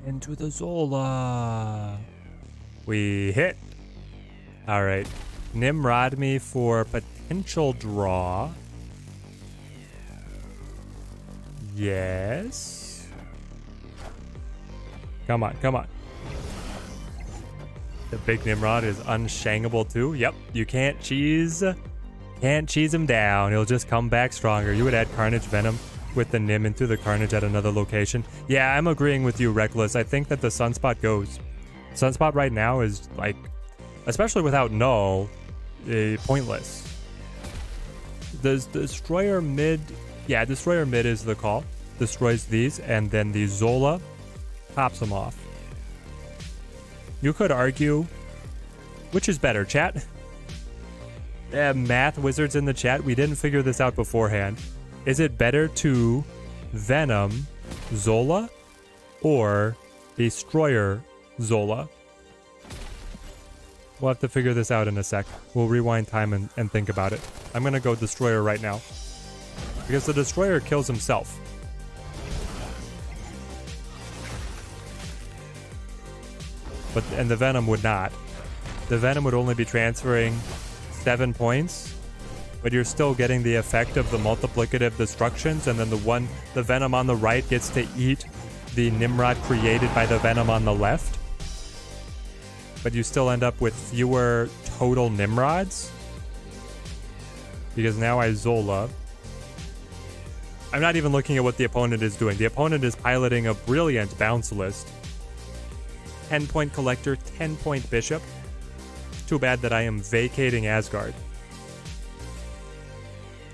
Into the Zola. We hit. Alright. Nimrod me for potential draw. Yes. Come on. The big Nimrod is unshangable too. Yep, you can't cheese him down. He'll just come back stronger. You would add Carnage Venom with the Nim into the Carnage at another location. Yeah, I'm agreeing with you, Reckless. I think that the Sunspot goes. Sunspot right now is, like, especially without Null, pointless. Does Destroyer mid... Yeah, Destroyer mid is the call. Destroys these, and then the Zola pops them off. You could argue, which is better, chat? Math wizards in the chat, we didn't figure this out beforehand. Is it better to Venom Zola or Destroyer Zola? We'll have to figure this out in a sec. We'll rewind time and think about it. I'm gonna go Destroyer right now. Because the Destroyer kills himself. And the Venom would not. The Venom would only be transferring 7 points, but you're still getting the effect of the multiplicative destructions, and then the Venom on the right gets to eat the Nimrod created by the Venom on the left. But you still end up with fewer total Nimrods. Because now I Zola. I'm not even looking at what the opponent is doing. The opponent is piloting a brilliant bounce list. 10-point Collector, 10-point Bishop. too bad that I am vacating Asgard.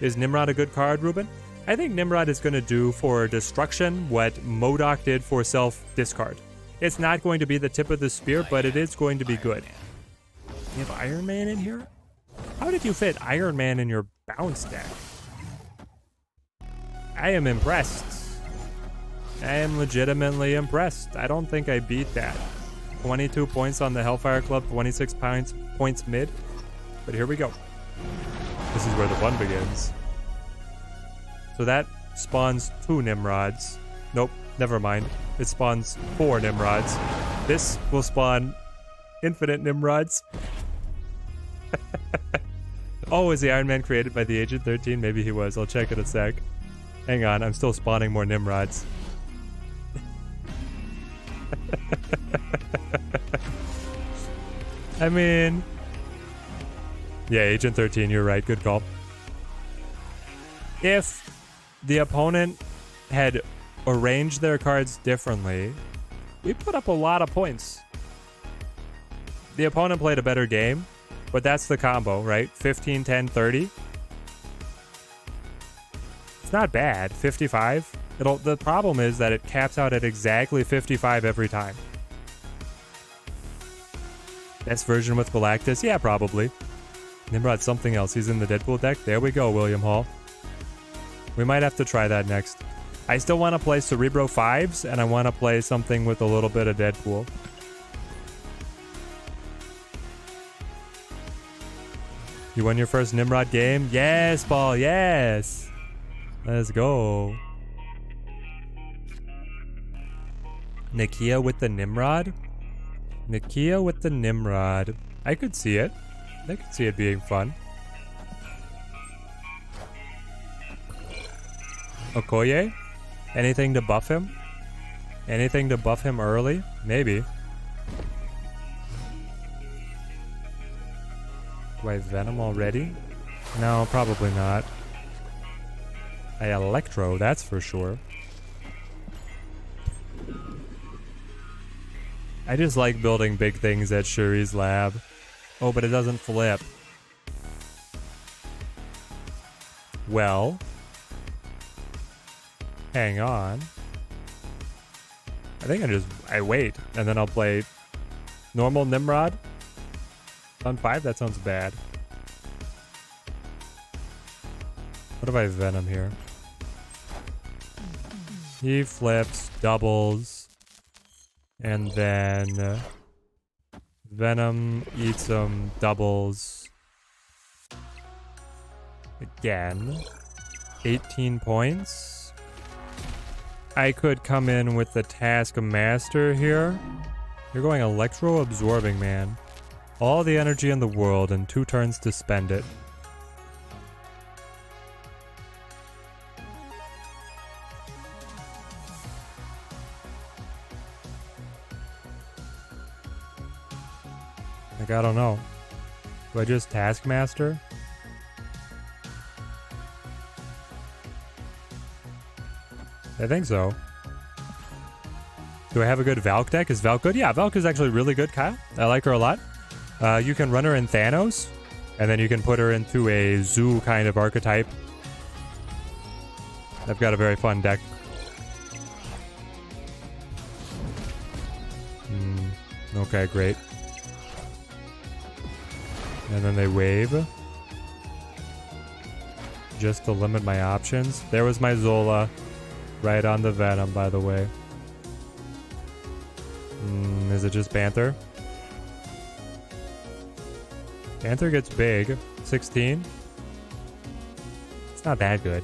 Is Nimrod a good card, Ruben? I think Nimrod is going to do for destruction what MODOK did for self-discard. It's not going to be the tip of the spear, but it is going to be good. You have Iron Man in here? How did you fit Iron Man in your bounce deck? I am impressed. I am legitimately impressed. I don't think I beat that. 22 points on the Hellfire Club, 26 points mid. But here we go. This is where the fun begins. So that spawns 2 Nimrods. Nope, never mind. It spawns 4 Nimrods. This will spawn infinite Nimrods. Oh, is the Iron Man created by the Agent 13? Maybe he was. I'll check in a sec. Hang on, I'm still spawning more Nimrods. I mean... Yeah, Agent 13, you're right. Good call. If the opponent had arranged their cards differently, we put up a lot of points. The opponent played a better game, but that's the combo, right? 15, 10, 30. It's not bad. 55. The problem is that it caps out at exactly 55 every time. Best version with Galactus? Yeah, probably. Nimrod something else. He's in the Deadpool deck. There we go, William Hall. We might have to try that next. I still want to play Cerebro 5s, and I want to play something with a little bit of Deadpool. You won your first Nimrod game? Yes, Paul, yes! Let's go. Nakia with the Nimrod? Nakia with the Nimrod. I could see it. I could see it being fun. Okoye? Anything to buff him? Anything to buff him early? Maybe. Do I have Venom already? No, probably not. I Electro, that's for sure. I just like building big things at Shuri's lab. Oh, but it doesn't flip. Well. Hang on. I think I wait, and then I'll play normal Nimrod. On 5, that sounds bad. What if I Venom here? He flips, doubles, and then Venom eats him, doubles. Again. 18 points. I could come in with the Taskmaster here. You're going Electro-absorbing, man. All the energy in the world and 2 turns to spend it. Like, I don't know. Do I just Taskmaster? I think so. Do I have a good Valk deck? Is Valk good? Yeah, Valk is actually really good, Kyle. I like her a lot. You can run her in Thanos, and then you can put her into a zoo kind of archetype. I've got a very fun deck. Okay, great. And then they wave. Just to limit my options. There was my Zola. Right on the Venom, by the way. Is it just Panther? Panther gets big. 16. It's not that good.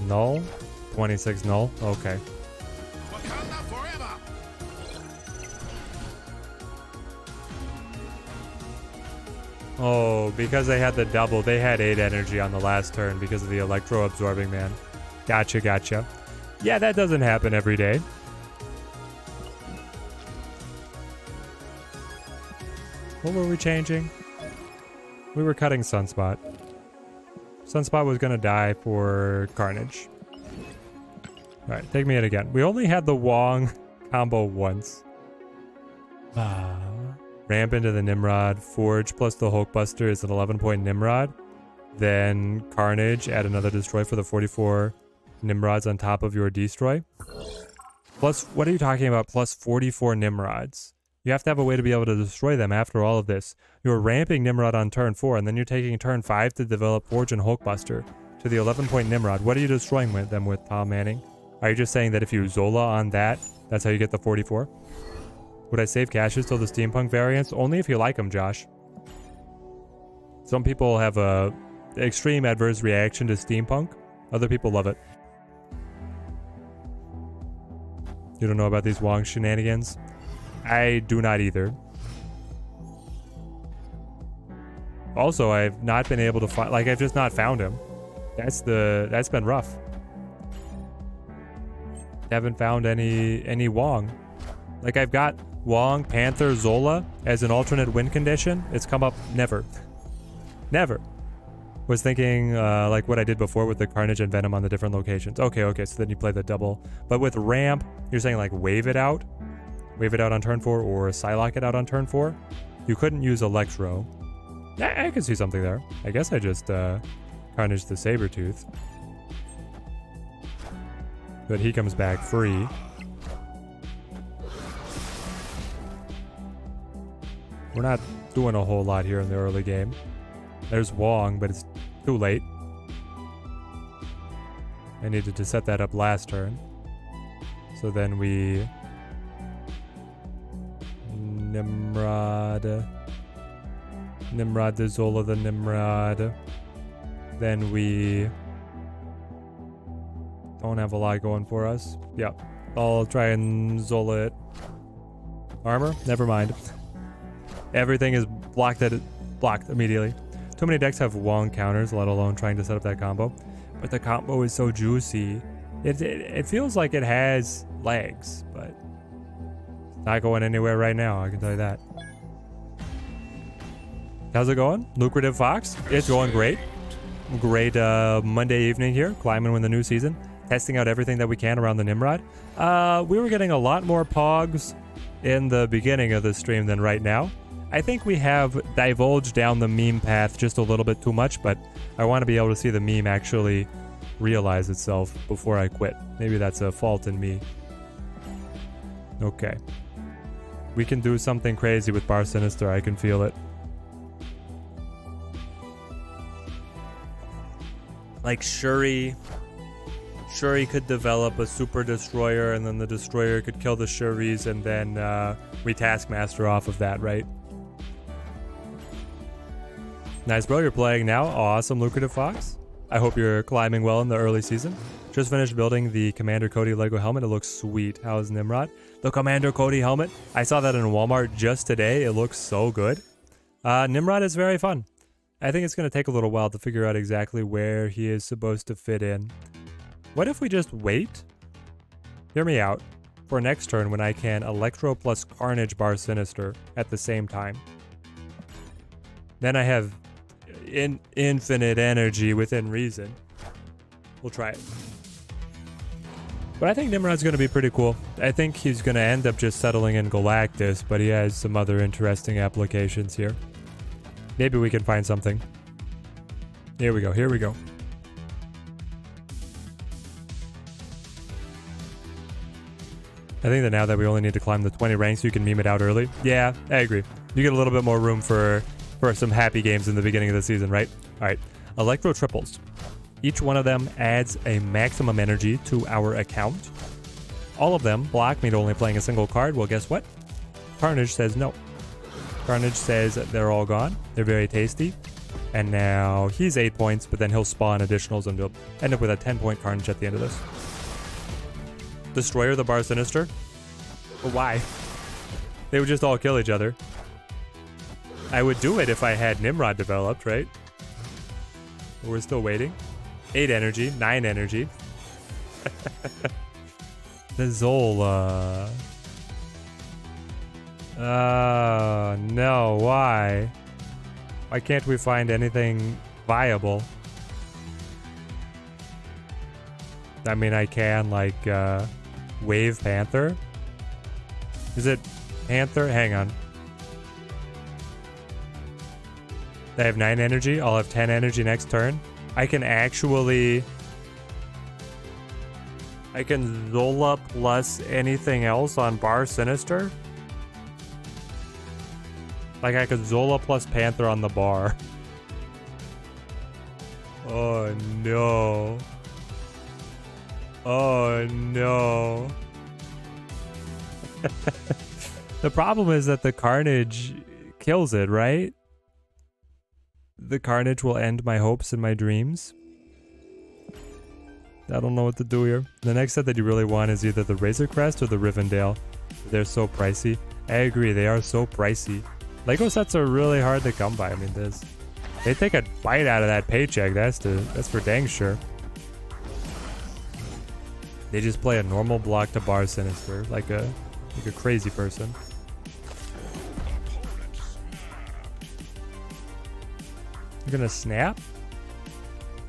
Null? 26 null? Okay. Oh, because they had the double, they had 8 energy on the last turn because of the Electro-absorbing man. Gotcha, gotcha. Yeah, that doesn't happen every day. What were we changing? We were cutting Sunspot. Sunspot was gonna die for Carnage. Alright, take me in again. We only had the Wong combo once. Ramp into the Nimrod. Forge plus the Hulkbuster is an 11-point Nimrod. Then Carnage, add another destroy for the 44 Nimrods on top of your destroy. Plus, what are you talking about? Plus 44 Nimrods. You have to have a way to be able to destroy them after all of this. You're ramping Nimrod on turn 4, and then you're taking turn 5 to develop Forge and Hulkbuster to the 11-point Nimrod. What are you destroying them with, Tom Manning? Are you just saying that if you Zola on that, that's how you get the 44? Would I save caches till the steampunk variants? Only if you like them, Josh. Some people have a extreme adverse reaction to steampunk. Other people love it. You don't know about these Wong shenanigans? I do not either. Also, I've not been able to find, like, I've just not found him. That's been rough. Haven't found any Wong. Like, I've got Wong, Panther, Zola as an alternate win condition. It's come up never. Never. Was thinking like what I did before with the Carnage and Venom on the different locations. Okay, so then you play the double. But with Ramp, you're saying like wave it out? Wave it out on turn 4 or Psylocke it out on turn 4? You couldn't use Electro. I could see something there. I guess I just Carnage the Sabretooth. But he comes back free. We're not doing a whole lot here in the early game. There's Wong, but it's too late. I needed to set that up last turn. So then we... Nimrod the Zola the Nimrod. Then we... don't have a lot going for us. Yep. I'll try and Zola it. Armor? Never mind. Everything is blocked immediately. Too many decks have Wong counters, let alone trying to set up that combo. But the combo is so juicy. It feels like it has legs, but it's not going anywhere right now, I can tell you that. How's it going? Lucrative Fox? It's going great. Great Monday evening here, climbing with the new season. Testing out everything that we can around the Nimrod. We were getting a lot more pogs in the beginning of the stream than right now. I think we have divulged down the meme path just a little bit too much, but I want to be able to see the meme actually realize itself before I quit. Maybe that's a fault in me. Okay. We can do something crazy with Bar Sinister, I can feel it. Like Shuri could develop a super destroyer, and then the destroyer could kill the Shuris, and then we Taskmaster off of that, right? Nice, bro. You're playing now. Awesome, Lucrative Fox. I hope you're climbing well in the early season. Just finished building the Commander Cody Lego helmet. It looks sweet. How's Nimrod? The Commander Cody helmet. I saw that in Walmart just today. It looks so good. Nimrod is very fun. I think it's going to take a little while to figure out exactly where he is supposed to fit in. What if we just wait? Hear me out. For next turn when I can Electro plus Carnage Bar Sinister at the same time. Then I have infinite energy within reason. We'll try it. But I think Nimrod's going to be pretty cool. I think he's going to end up just settling in Galactus, but he has some other interesting applications here. Maybe we can find something. Here we go. Here we go. I think that now that we only need to climb the 20 ranks, you can meme it out early. Yeah, I agree. You get a little bit more room for some happy games in the beginning of the season, right? All right. Electro triples. Each one of them adds a maximum energy to our account. All of them block me to only playing a single card. Well, guess what? Carnage says no. Carnage says they're all gone. They're very tasty. And now he's 8 points, but then he'll spawn additionals and he'll end up with a 10-point Carnage at the end of this. Destroyer the Bar Sinister? But why? They would just all kill each other. I would do it if I had Nimrod developed, right? We're still waiting. 8 energy, 9 energy. The Zola. No, why? Why can't we find anything viable? I mean, I can, like, Wave Panther. Is it Panther. Hang on. I have 9 energy. I'll have 10 energy next turn. I can Zola plus anything else on Bar Sinister. Like I could Zola plus Panther on the bar. Oh no. Oh no. The problem is that the Carnage kills it, right? The Carnage will end my hopes and my dreams. I don't know what to do here. The next set that you really want is either the Razor Crest or the Rivendell. They're so pricey. I agree, they are so pricey. Lego sets are really hard to come by. I mean, they take a bite out of that paycheck. That's for dang sure. They just play a normal block to Bar Sinister like a crazy person. You're gonna snap?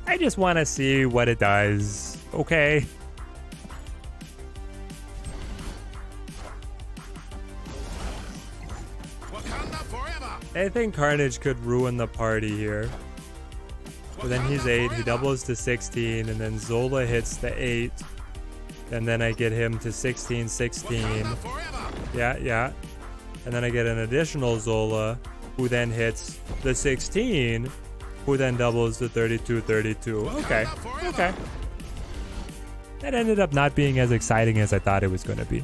I just want to see what it does. Okay. I think Carnage could ruin the party here. But then he's 8, he doubles to 16, and then Zola hits the 8. And then I get him to 16, 16. Yeah. And then I get an additional Zola, who then hits the 16, who then doubles to 32, 32. Okay. That ended up not being as exciting as I thought it was going to be.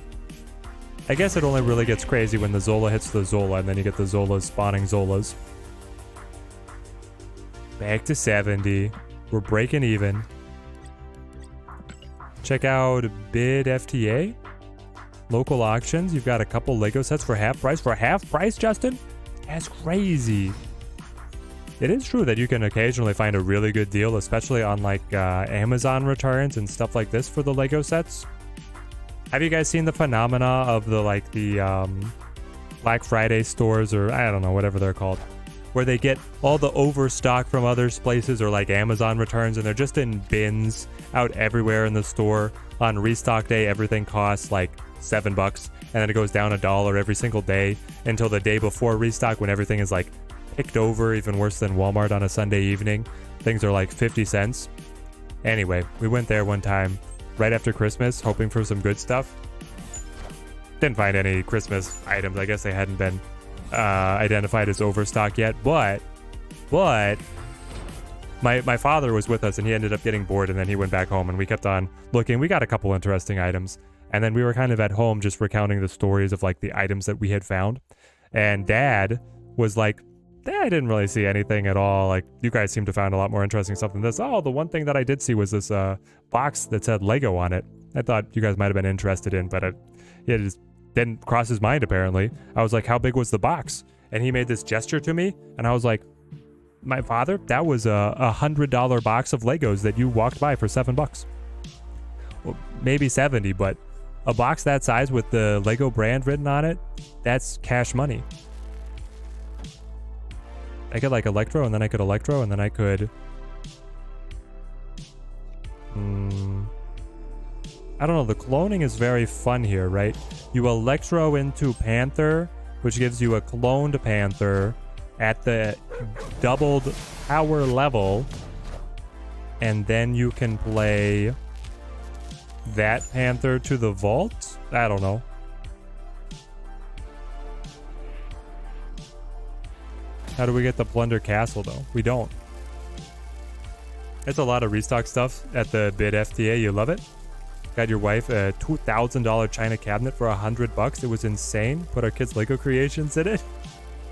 I guess it only really gets crazy when the Zola hits the Zola, and then you get the Zolas spawning Zolas. Back to 70. We're breaking even. Check out Bid FTA. Local auctions. You've got a couple Lego sets for half price. For half price, Justin? That's crazy. It is true that you can occasionally find a really good deal, especially on like Amazon returns and stuff like this for the Lego sets. Have you guys seen the phenomena of the Black Friday stores, or I don't know, whatever they're called, where they get all the overstock from other places or like Amazon returns, and they're just in bins out everywhere in the store. On restock day, everything costs like $7, and then it goes down $1 every single day until the day before restock, when everything is like picked over, even worse than Walmart on a Sunday evening. Things are like 50 cents. Anyway, we went there one time right after Christmas, hoping for some good stuff. Didn't find any Christmas items. I guess they hadn't been identified as overstock yet, but my father was with us, and he ended up getting bored, and then he went back home, and we kept on looking. We got a couple interesting items, and then we were kind of at home just recounting the stories of like the items that we had found, and Dad was like, I didn't really see anything at all. Like, you guys seem to find a lot more interesting stuff than this. Oh, the one thing that I did see was this box that said Lego on it. I thought you guys might have been interested in, but it just didn't cross his mind, apparently. I was like, how big was the box? And he made this gesture to me, and I was like, my father, that was a $100 box of Legos that you walked by for $7. Well, maybe 70, but a box that size with the Lego brand written on it, that's cash money. I could like Electro, and then I could Electro, and then I could... I don't know, the cloning is very fun here, right? You Electro into Panther, which gives you a cloned Panther at the doubled power level, and then you can play that Panther to the vault? I don't know. How do we get the Plunder Castle, though? We don't. It's a lot of restock stuff at the Bid FTA. You love it? Got your wife a $2,000 China cabinet for $100. It was insane. Put our kids' Lego creations in it.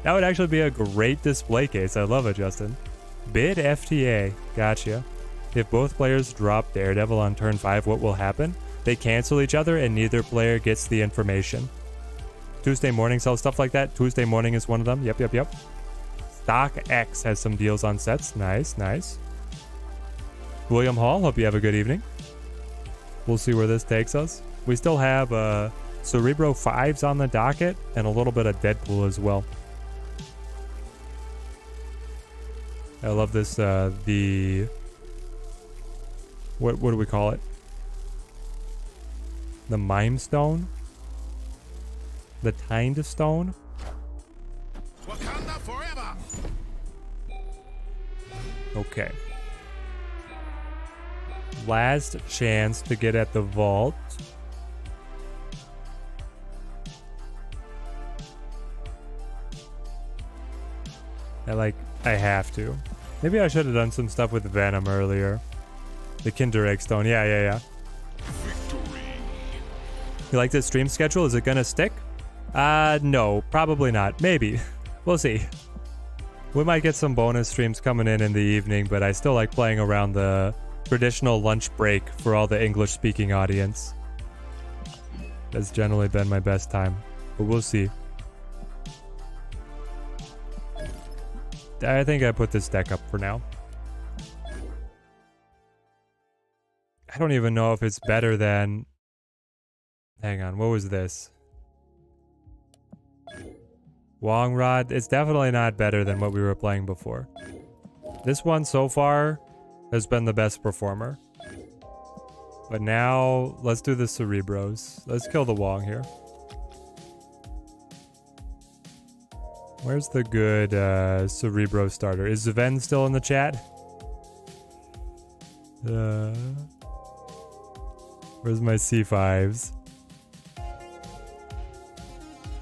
That would actually be a great display case. I love it, Justin. Bid FTA. Gotcha. If both players drop Daredevil on turn 5, what will happen? They cancel each other and neither player gets the information. Tuesday Morning sells stuff like that. Tuesday Morning is one of them. Yep. Stock X has some deals on sets. Nice. William Hall, hope you have a good evening. We'll see where this takes us. We still have Cerebro 5s on the docket and a little bit of Deadpool as well. I love this, what do we call it? The Mime Stone? The Timed Stone. Wakanda forever. Okay. Last chance to get at the vault. I have to. Maybe I should have done some stuff with Venom earlier. The Kinder Egg Stone. Yeah. Victory. You like this stream schedule? Is it gonna stick? No, probably not. Maybe. We'll see. We might get some bonus streams coming in the evening, but I still like playing around the traditional lunch break for all the English-speaking audience. That's generally been my best time, but we'll see. I think I put this deck up for now. I don't even know if it's better than... Hang on, what was this? Wong Rod. It's definitely not better than what we were playing before. This one so far has been the best performer. But now, let's do the Cerebros. Let's kill the Wong here. Where's the good Cerebro starter? Is Ven still in the chat? Where's my C5s?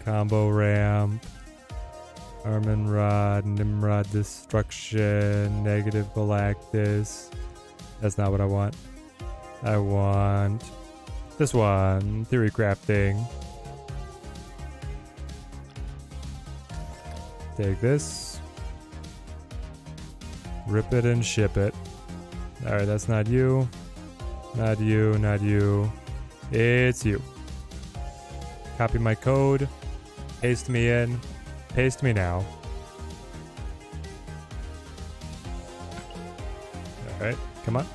Combo ramp. Armin Rod, Nimrod Destruction, Negative Galactus. That's not what I want. I want this one, Theory Crafting. Take this. Rip it and ship it. Alright, that's not you. Not you, not you. It's you. Copy my code. Paste me in. Paste me now. Alright, come on.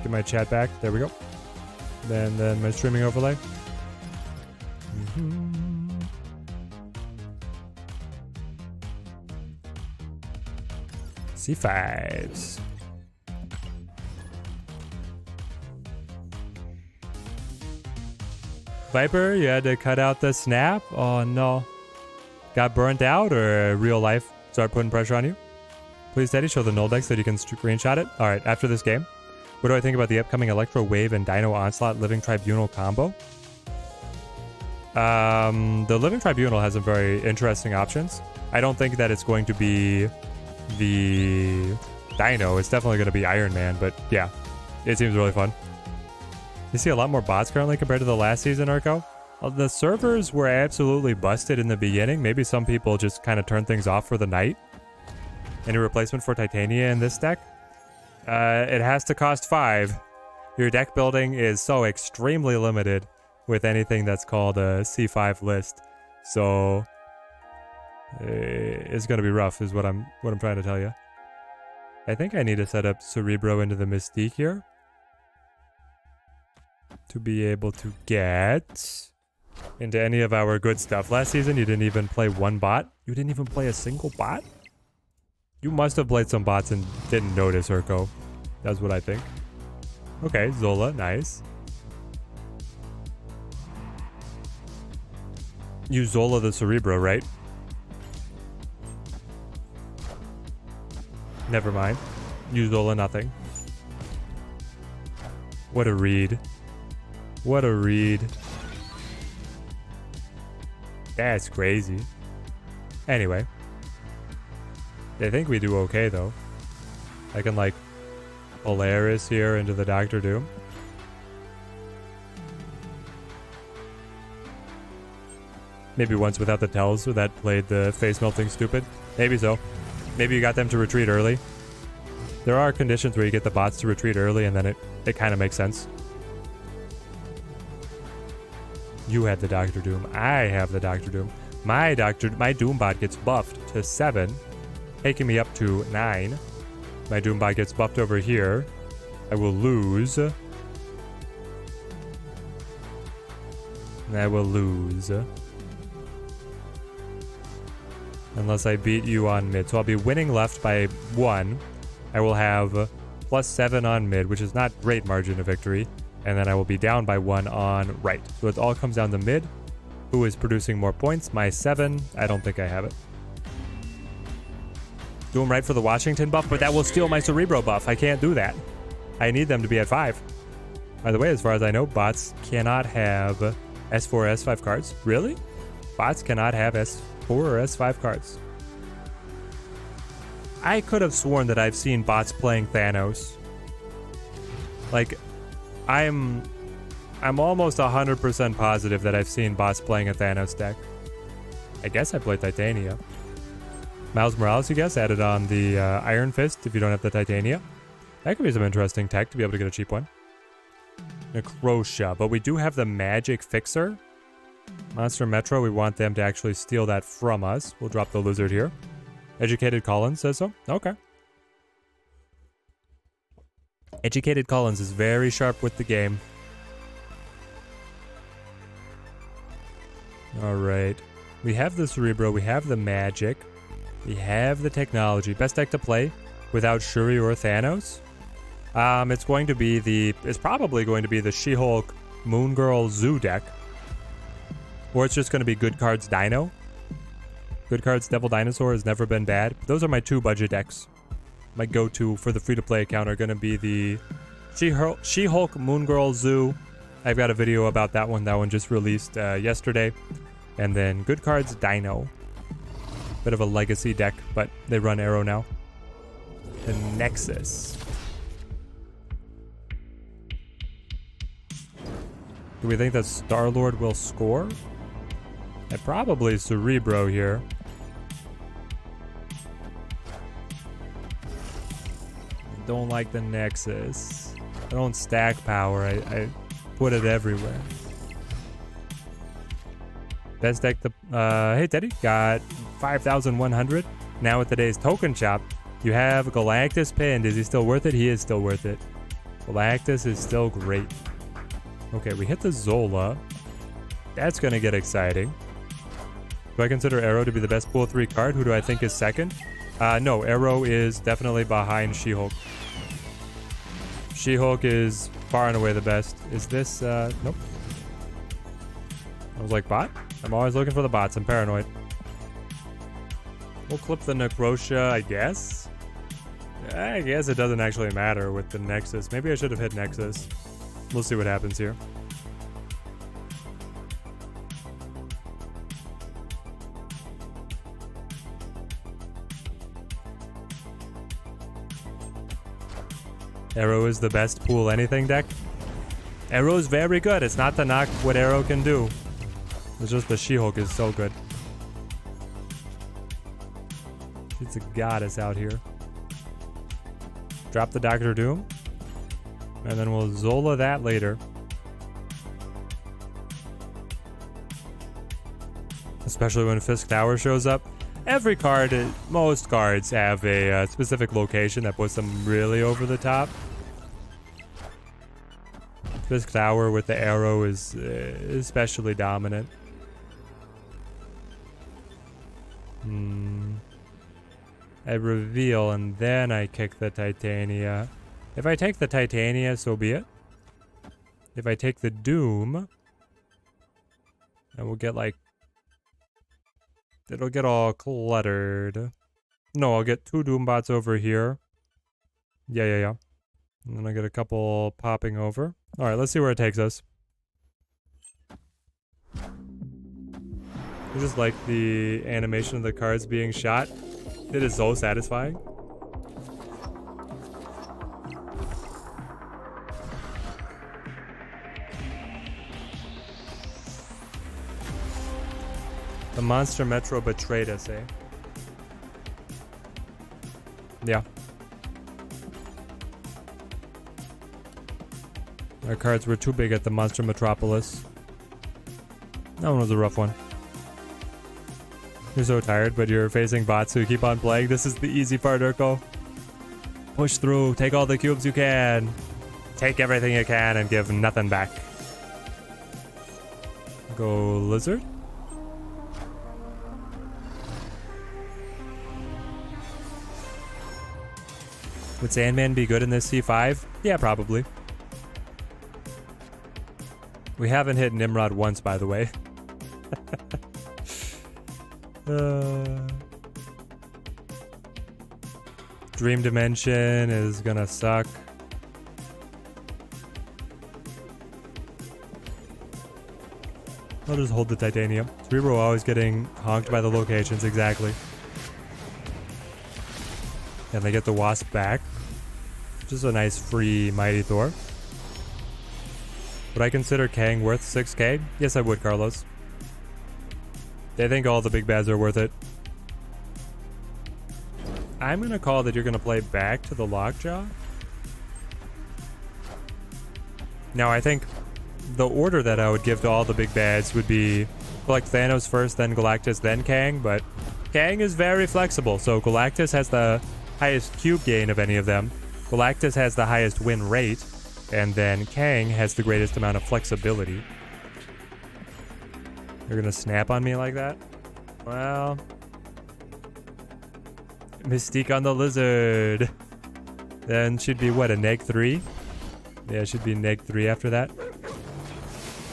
Get my chat back. There we go. Then my streaming overlay. C5s. Viper, you had to cut out the snap? Oh no. Got burnt out or real life start putting pressure on you? Please, Daddy, show the null deck so that you can screenshot it. Alright, after this game. What do I think about the upcoming Electro Wave and Dino Onslaught Living Tribunal combo? The Living Tribunal has some very interesting options. I don't think that it's going to be the Dino. It's definitely going to be Iron Man, but yeah, it seems really fun. You see a lot more bots currently compared to the last season, Urko? The servers were absolutely busted in the beginning. Maybe some people just kind of turned things off for the night. Any replacement for Titania in this deck? It has to cost 5. Your deck building is so extremely limited with anything that's called a C5 list. So it's gonna be rough, is what I'm trying to tell you. I think I need to set up Cerebro into the Mystique here to be able to get into any of our good stuff. Last season, you didn't even play one bot. You didn't even play a single bot? You must have played some bots and didn't notice, Urko. That's what I think. Okay, Zola, nice. You Zola the Cerebro, right? Never mind. You Zola nothing. What a read. What a read. That's crazy. Anyway. I think we do okay, though. I can, like, Polaris here into the Doctor Doom. Maybe once without the tells, so that played the face melting stupid. Maybe so. Maybe you got them to retreat early. There are conditions where you get the bots to retreat early, and then it kind of makes sense. You had the Doctor Doom. I have the Doctor Doom. My Doombot gets buffed to 7. Taking me up to 9. My Doombot gets buffed over here. I will lose. And I will lose. Unless I beat you on mid. So I'll be winning left by 1. I will have +7 on mid, which is not great margin of victory. And then I will be down by 1 on right. So it all comes down to mid. Who is producing more points? My 7. I don't think I have it. Do them right for the Washington buff, but that will steal my Cerebro buff. I can't do that. I need them to be at 5. By the way, as far as I know, bots cannot have S4 or S5 cards. Really? Bots cannot have S4 or S5 cards. I could have sworn that I've seen bots playing Thanos. Like, I'm almost 100% positive that I've seen bots playing a Thanos deck. I guess I play Titania. Miles Morales, you guess, added on the Iron Fist if you don't have the Titania. That could be some interesting tech to be able to get a cheap one. Necrotia, but we do have the Magic Fixer. Monster Metro, we want them to actually steal that from us. We'll drop the Lizard here. Educated Collins says so. Okay. Educated Collins is very sharp with the game. Alright. We have the Cerebro, we have the Magic. We have the technology. Best deck to play without Shuri or Thanos? It's probably going to be the She-Hulk Moon Girl Zoo deck. Or it's just going to be Good Cards Dino. Good Cards Devil Dinosaur has never been bad. Those are my 2 budget decks. My go-to for the free-to-play account are going to be the She-Hulk Moon Girl Zoo. I've got a video about that one. That one just released yesterday. And then Good Cards Dino. Bit of a legacy deck, but they run Arrow now. The Nexus. Do we think that Star-Lord will score? Probably Cerebro here. Don't like the Nexus. I don't stack power. I put it everywhere. Best deck to... hey, Teddy. Got 5,100. Now with today's token shop, you have Galactus pinned. Is he still worth it? He is still worth it. Galactus is still great. Okay, we hit the Zola. That's going to get exciting. Do I consider Arrow to be the best pool 3 card? Who do I think is second? No, Arrow is definitely behind She-Hulk. She-Hulk is far and away the best. Is this... nope. I was like, bot? I'm always looking for the bots. I'm paranoid. We'll clip the Necrotia, I guess. I guess it doesn't actually matter with the Nexus. Maybe I should have hit Nexus. We'll see what happens here. Arrow is the best pool anything deck. Arrow is very good. It's not to knock what Arrow can do. It's just the She-Hulk is so good. It's a goddess out here. Drop the Doctor Doom. And then we'll Zola that later. Especially when Fisk Tower shows up. Every card, most cards have a specific location that puts them really over the top. Fisk Tower with the arrow is especially dominant. I reveal and then I kick the Titania. If I take the Titania, so be it. If I take the Doom, then we'll get like... It'll get all cluttered. No, I'll get 2 Doom bots over here. Yeah. And then I'll get a couple popping over. Alright, let's see where it takes us. I just like the animation of the cards being shot. It is so satisfying. The Monster Metro betrayed us, eh? Yeah. Our cards were too big at the Monster Metropolis. That one was a rough one. You're so tired, but you're facing bots who keep on playing. This is the easy part, Urko. Push through, take all the cubes you can. Take everything you can and give nothing back. Go Lizard. Would Sandman be good in this C5? Yeah, probably. We haven't hit Nimrod once, by the way. Dream Dimension is gonna suck. I'll just hold the titanium. Cerebro always getting honked by the locations, exactly. And they get the wasp back. Just a nice free Mighty Thor. Would I consider Kang worth 6k? Yes, I would, Carlos. They think all the big bads are worth it. I'm gonna call that you're gonna play back to the Lockjaw. Now, I think the order that I would give to all the big bads would be collect Thanos first, then Galactus, then Kang, but Kang is very flexible, so Galactus has the highest cube gain of any of them. Galactus has the highest win rate, and then Kang has the greatest amount of flexibility. You're gonna snap on me like that? Well... Mystique on the Lizard. Then should be what, a -3? Yeah, it should be -3 after that.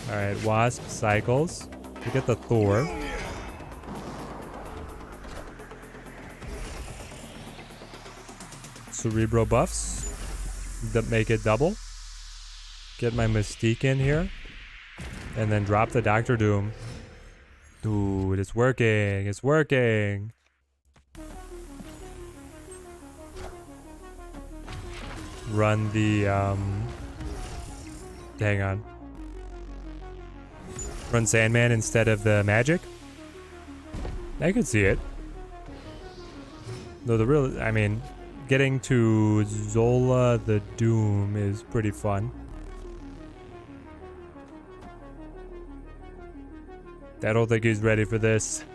Alright, Wasp cycles. We get the Thor. Cerebro buffs that make it double. Get my Mystique in here. And then drop the Doctor Doom. Dude, it's working. It's working. Run the, hang on. Run Sandman instead of the magic. I could see it. Though the real, I mean, getting to Zola the Doom is pretty fun. I don't think he's ready for this.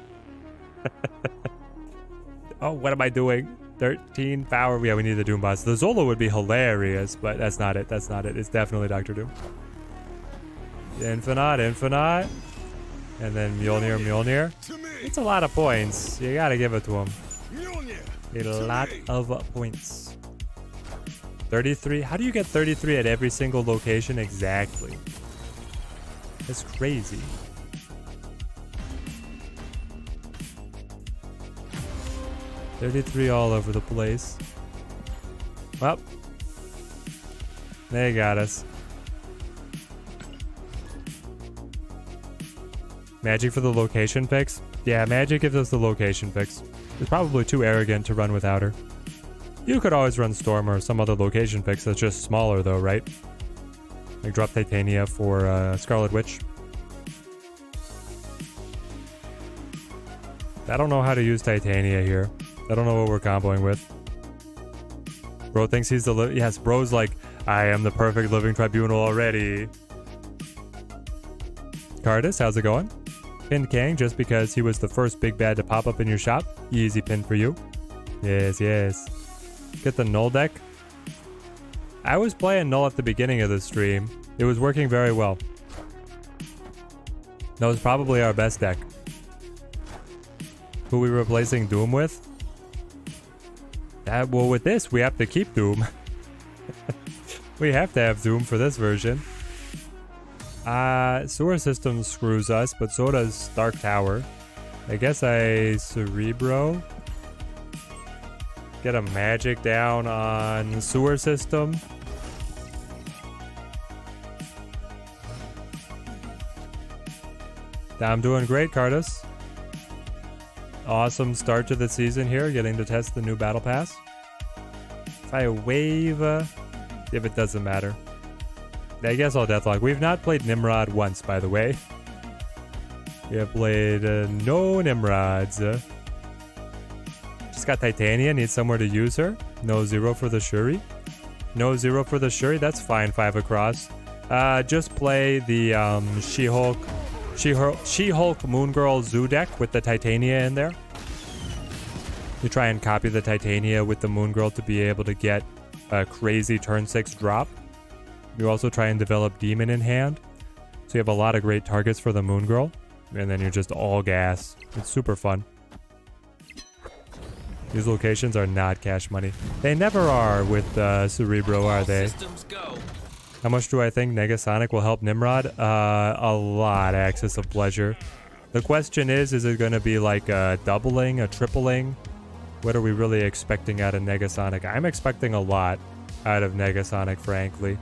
Oh, what am I doing? 13 power. Yeah, we need the Doom boss. The Zola would be hilarious, but that's not it. That's not it. It's definitely Dr. Doom. Infinite. And then Mjolnir. It's a lot of points. You gotta give it to him. A lot of points. 33. How do you get 33 at every single location exactly? That's crazy. $33 all over the place. Well, they got us. Magic for the location picks? Yeah, Magic gives us the location picks. It's probably too arrogant to run without her. You could always run Storm or some other location picks that's just smaller though, right? Like drop Titania for Scarlet Witch. I don't know how to use Titania here. I don't know what we're comboing with. Bro thinks he's the... Yes, bro's like, I am the perfect living tribunal already. Cardis, how's it going? Pinned Kang just because he was the first big bad to pop up in your shop. Easy pin for you. Yes, yes. Get the Null deck. I was playing Null at the beginning of the stream. It was working very well. That was probably our best deck. Who we replacing Doom with? Well, with this, we have to keep Doom. We have to have Doom for this version. Sewer System screws us, but so does Dark Tower. I guess I Cerebro. Get a magic down on Sewer System. I'm doing great, Cardis. Awesome start to the season here, getting to test the new Battle Pass. If I wave, if it doesn't matter. I guess I'll Deathlock. We've not played Nimrod once, by the way. We have played no Nimrods. Just got Titania, need somewhere to use her. No 0 for the Shuri. No 0 for the Shuri, that's fine, 5 across. Just play the She-Hulk Moon Girl Zoo deck with the Titania in there. You try and copy the Titania with the Moon Girl to be able to get a crazy turn 6 drop. You also try and develop Demon in hand. So you have a lot of great targets for the Moon Girl. And then you're just all gas. It's super fun. These locations are not cash money. They never are with Cerebro, are they? How much do I think Negasonic will help Nimrod? A lot. Axis of Pleasure. The question is it going to be like a doubling, a tripling? What are we really expecting out of Negasonic? I'm expecting a lot out of Negasonic, frankly.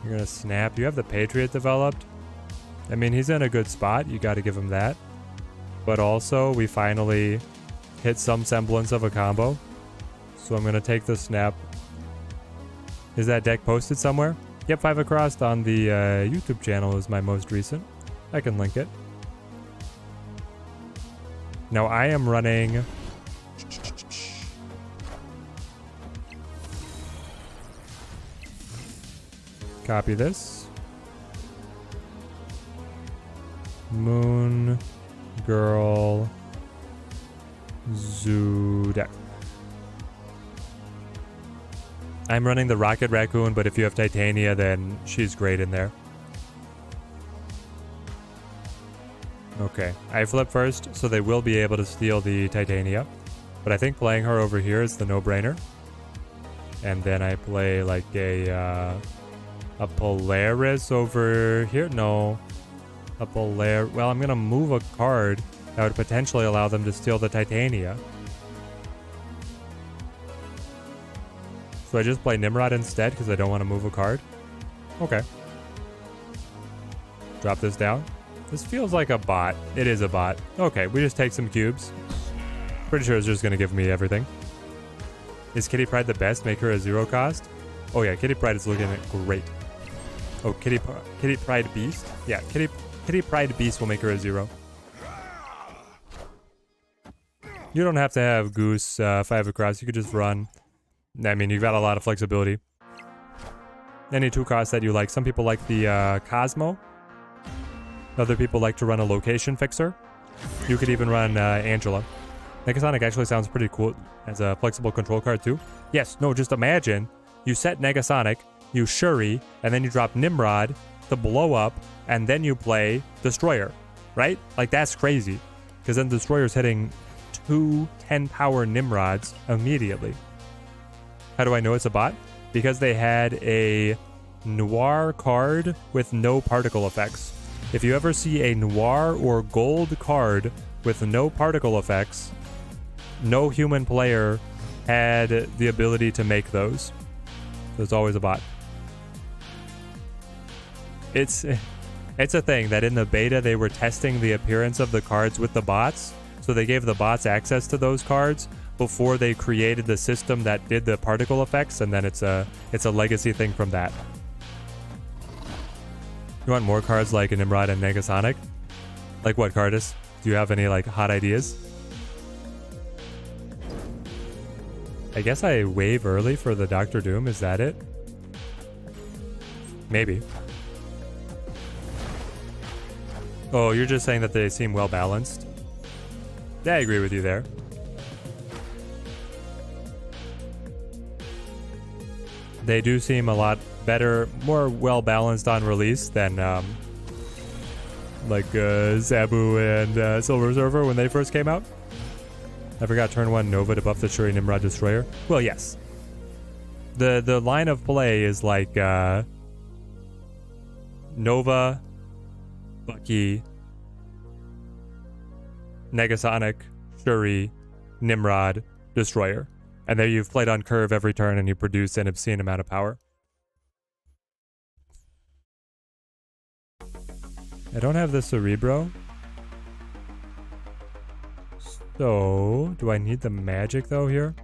You're going to snap. You have the Patriot developed. I mean, he's in a good spot. You got to give him that. But also, we finally hit some semblance of a combo. So I'm going to take the snap. Is that deck posted somewhere? Yep, 5 across on the YouTube channel is my most recent. I can link it. Now I am running... Copy this. Moon Girl Zoodeck. I'm running the Rocket Raccoon, but if you have Titania, then she's great in there. Okay, I flip first, so they will be able to steal the Titania. But I think playing her over here is the no-brainer. And then I play like a Polaris over here. No, a Polaris. Well, I'm gonna move a card that would potentially allow them to steal the Titania. So I just play Nimrod instead because I don't want to move a card. Okay. Drop this down. This feels like a bot. It is a bot. Okay, we just take some cubes. Pretty sure it's just gonna give me everything. Is Kitty Pryde the best? Make her a 0 cost? Oh yeah, Kitty Pryde is looking great. Oh, Kitty Pryde Beast? Yeah, Kitty Pryde Beast will make her a 0. You don't have to have Goose 5 across. You could just run. I mean, you've got a lot of flexibility. Any 2 costs that you like. Some people like the Cosmo. Other people like to run a Location Fixer. You could even run Angela. Negasonic actually sounds pretty cool as a flexible control card too. Yes, no, just imagine you set Negasonic, you Shuri, and then you drop Nimrod to blow up, and then you play Destroyer, right? Like, that's crazy. Because then Destroyer's hitting 2 10-power Nimrods immediately. How do I know it's a bot? Because they had a Noir card with no particle effects. If you ever see a Noir or Gold card with no particle effects, no human player had the ability to make those. So it's always a bot. It's a thing that in the beta they were testing the appearance of the cards with the bots, so they gave the bots access to those cards before they created the system that did the particle effects, and then it's a legacy thing from that. You want more cards like Nimrod and Negasonic? Like what, Cardis? Do you have any like hot ideas? I guess I wave early for the Dr. Doom, is that it? Maybe. Oh, you're just saying that they seem well balanced? Yeah, I agree with you there. They do seem a lot better, more well balanced on release than like Zabu and Silver Surfer when they first came out. I forgot turn 1 Nova to buff the Shuri Nimrod Destroyer. Well, yes. The line of play is like Nova, Bucky, Negasonic, Shuri, Nimrod, Destroyer. And there you've played on curve every turn and you produce an obscene amount of power. I don't have the Cerebro. So, do I need the magic though here?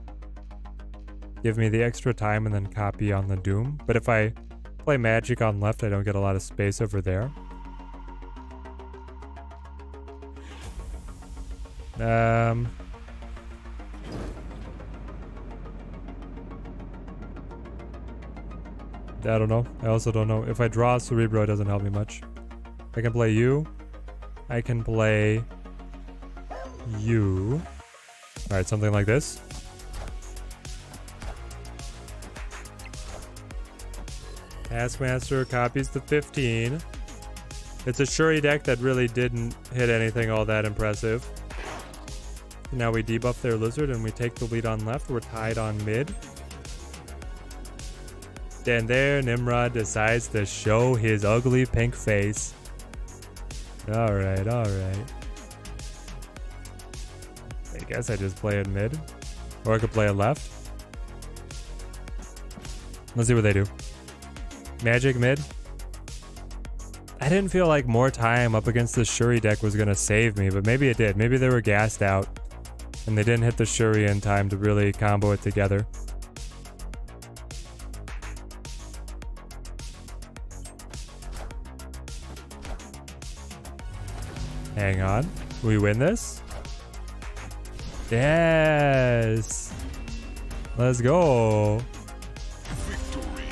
Give me the extra time and then copy on the Doom. But if I play magic on left, I don't get a lot of space over there. I don't know. I also don't know. If I draw Cerebro, it doesn't help me much. I can play you. I can play you. Alright, something like this. Taskmaster copies the 15. It's a Shuri deck that really didn't hit anything all that impressive. Now we debuff their Lizard and we take the lead on left. We're tied on mid. And there, Nimrod decides to show his ugly pink face. All right, all right. I guess I just play it mid. Or I could play it left. Let's see what they do. Magic mid. I didn't feel like more time up against the Shuri deck was going to save me, but maybe it did. Maybe they were gassed out and they didn't hit the Shuri in time to really combo it together. Hang on. We win this? Yes. Let's go. Victory.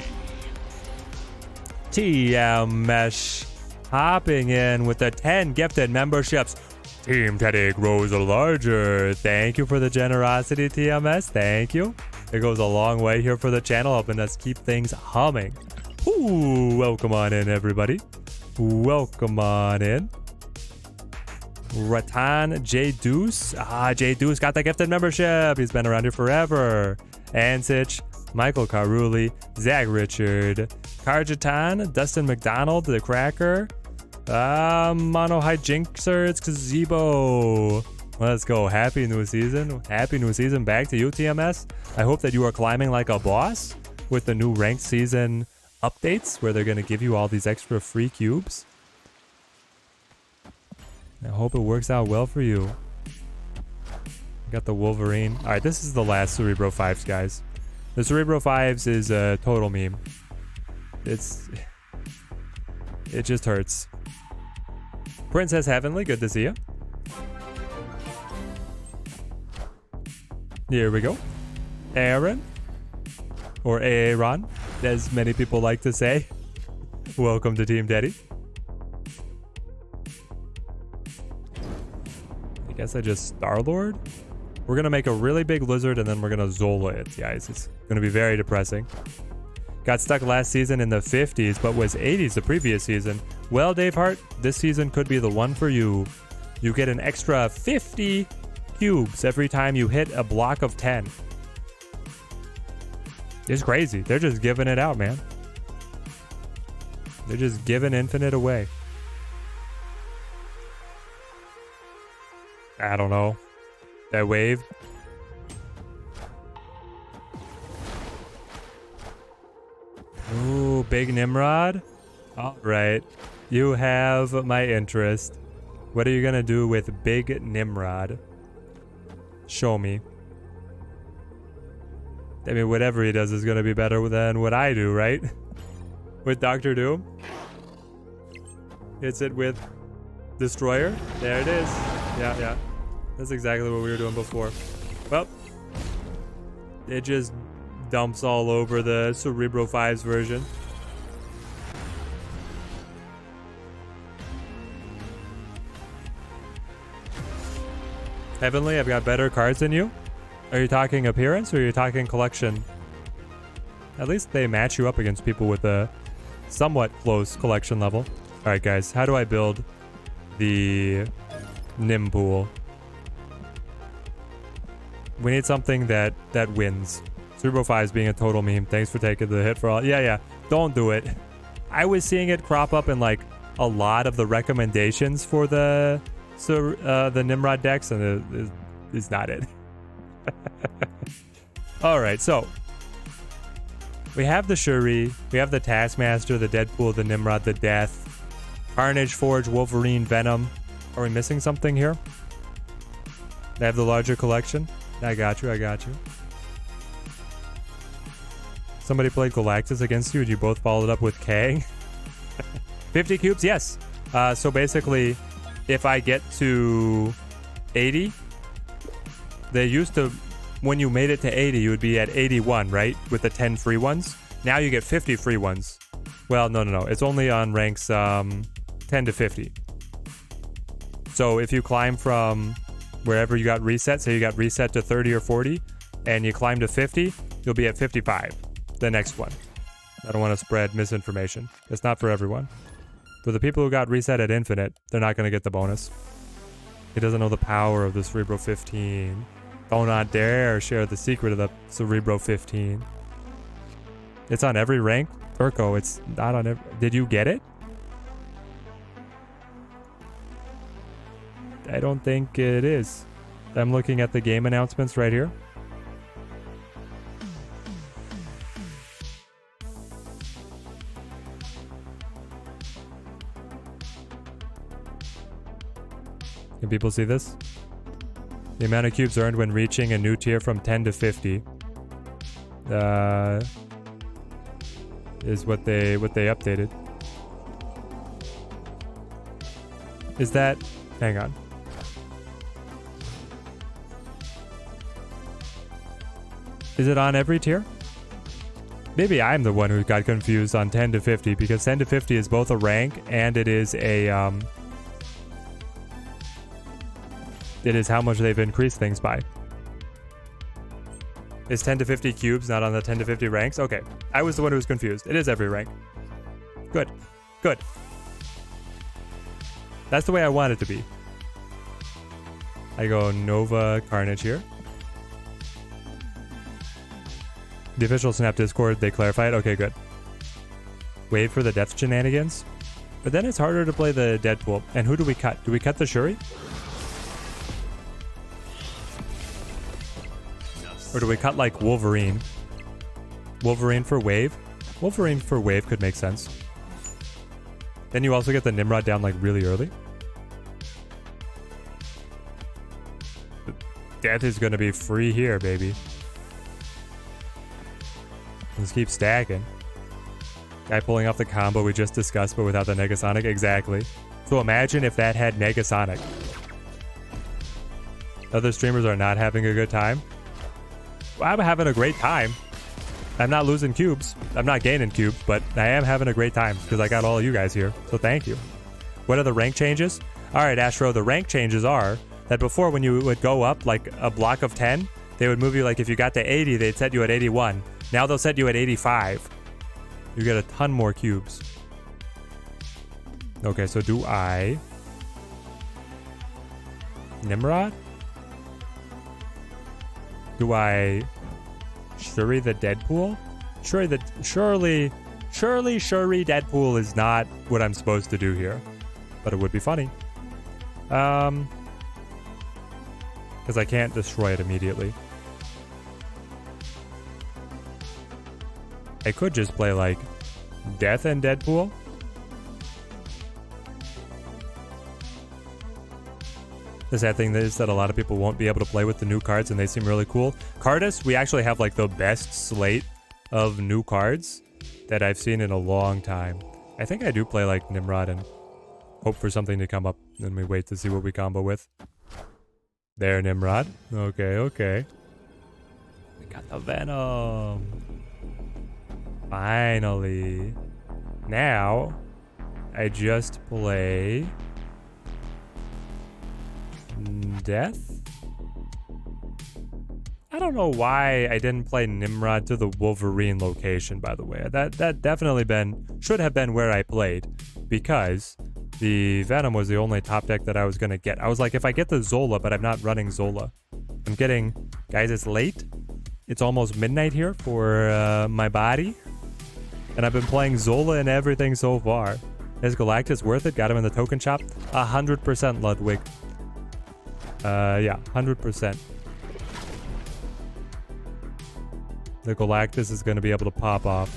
TMS hopping in with the 10 gifted memberships. Team Teddy grows larger. Thank you for the generosity, TMS. Thank you. It goes a long way here for the channel, helping us keep things humming. Ooh, welcome on in, everybody. Welcome on in. Ratan J Deuce. J Deuce got the gifted membership. He's been around here forever. Ansich, Michael Caruli, Zach Richard, Karjatan, Dustin McDonald, The Cracker, Mono Hijinxer, it's Gazebo. Let's go. Happy new season. Happy new season. Back to you, TMS. I hope that you are climbing like a boss with the new ranked season updates where they're going to give you all these extra free cubes. I hope it works out well for you. Got the Wolverine. All right, this is the last Cerebro 5s, guys. The Cerebro 5s is a total meme. It just hurts. Princess Heavenly, good to see you. Here we go. Aaron. Or Aaron, as many people like to say. Welcome to Team Teddy. I guess I just Star-Lord? We're going to make a really big lizard and then we're going to Zola it, guys. It's going to be very depressing. Got stuck last season in the 50s, but was 80s the previous season. Well, Dave Hart, this season could be the one for you. You get an extra 50 cubes every time you hit a block of 10. It's crazy. They're just giving it out, man. They're just giving infinite away. I don't know. That wave. Ooh, big Nimrod. All right. You have my interest. What are you going to do with big Nimrod? Show me. I mean, whatever he does is going to be better than what I do, right? With Dr. Doom. Hits it with Destroyer. There it is. Yeah. That's exactly what we were doing before. Well, it just dumps all over the Cerebro 5's version. Heavenly, I've got better cards than you. Are you talking appearance or are you talking collection? At least they match you up against people with a somewhat close collection level. All right, guys, how do I build the Nim pool? We need something that wins. Cerebro 5 being a total meme. Thanks for taking the hit for all. Yeah. Don't do it. I was seeing it crop up in like a lot of the recommendations for the Nimrod decks, and it's not it. All right, so we have the Shuri, we have the Taskmaster, the Deadpool, the Nimrod, the Death, Carnage, Forge, Wolverine, Venom. Are we missing something here? They have the larger collection. I got you. Somebody played Galactus against you and you both followed up with Kang. 50 cubes, yes. So basically, if I get to 80, they used to, when you made it to 80, you would be at 81, right? With the 10 free ones. Now you get 50 free ones. Well, no. It's only on ranks 10 to 50. So if you climb from wherever you got reset, say you got reset to 30 or 40, and you climb to 50, you'll be at 55, the next one. I don't want to spread misinformation. It's not for everyone. For the people who got reset at infinite, they're not going to get the bonus. He doesn't know the power of the Cerebro 15. Do not dare share the secret of the Cerebro 15. It's on every rank. Turco, it's not on every... Did you get it? I don't think it is. I'm looking at the game announcements right here. Can people see this? The amount of cubes earned when reaching a new tier from 10 to 50 is what they updated. Is that... Hang on. Is it on every tier? Maybe I'm the one who got confused on 10 to 50 because 10 to 50 is both a rank and it is a it is how much they've increased things by. Is 10 to 50 cubes not on the 10 to 50 ranks? Okay. I was the one who was confused. It is every rank. Good. Good. That's the way I want it to be. I go Nova Carnage here. The official Snap Discord, they clarified. Okay, good. Wait for the death shenanigans. But then it's harder to play the Deadpool. And who do we cut? Do we cut the Shuri? Or do we cut like Wolverine? Wolverine for wave? Wolverine for wave could make sense. Then you also get the Nimrod down like really early. Death is going to be free here, baby. Let's keep stacking. Guy pulling off the combo we just discussed, but without the Negasonic. Exactly. So imagine if that had Negasonic. Other streamers are not having a good time. I'm having a great time. I'm not losing cubes. I'm not gaining cubes, but I am having a great time because I got all of you guys here. So thank you. What are the rank changes? All right, Astro, the rank changes are that before when you would go up like a block of 10, they would move you like if you got to 80, they'd set you at 81. Now they'll set you at 85. You get a ton more cubes. Okay, so do I... Nimrod? Do I Shuri the Deadpool? Surely Deadpool is not what I'm supposed to do here. But it would be funny. Because I can't destroy it immediately. I could just play like Death and Deadpool. The sad thing is that a lot of people won't be able to play with the new cards and they seem really cool. Cardus, we actually have like the best slate of new cards that I've seen in a long time. I think I do play like Nimrod and hope for something to come up. Then we wait to see what we combo with. There, Nimrod. Okay, okay. We got the Venom. Finally. Now, I just play... Death? I don't know why I didn't play Nimrod to the Wolverine location, by the way. That definitely should have been where I played, because the Venom was the only top deck that I was going to get. I was like, if I get the Zola, but I'm not running Zola. I'm getting... Guys, it's late. It's almost midnight here for my body. And I've been playing Zola and everything so far. Is Galactus worth it? Got him in the token shop? 100% Ludwig. Yeah, 100%. The Galactus is going to be able to pop off.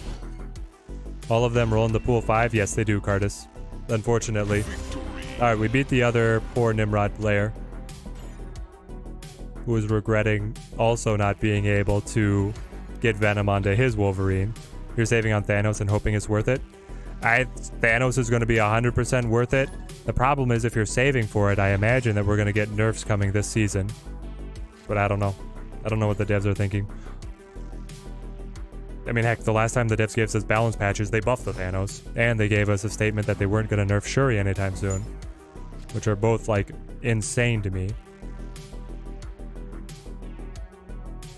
All of them roll in the pool 5? Yes, they do, Cardus. Unfortunately. Alright, we beat the other poor Nimrod player. Who was regretting also not being able to get Venom onto his Wolverine. You're saving on Thanos and hoping it's worth it? Thanos is going to be 100% worth it. The problem is if you're saving for it, I imagine that we're going to get nerfs coming this season. But I don't know. I don't know what the devs are thinking. I mean, heck, the last time the devs gave us balance patches, they buffed the Thanos. And they gave us a statement that they weren't going to nerf Shuri anytime soon. Which are both, like, insane to me.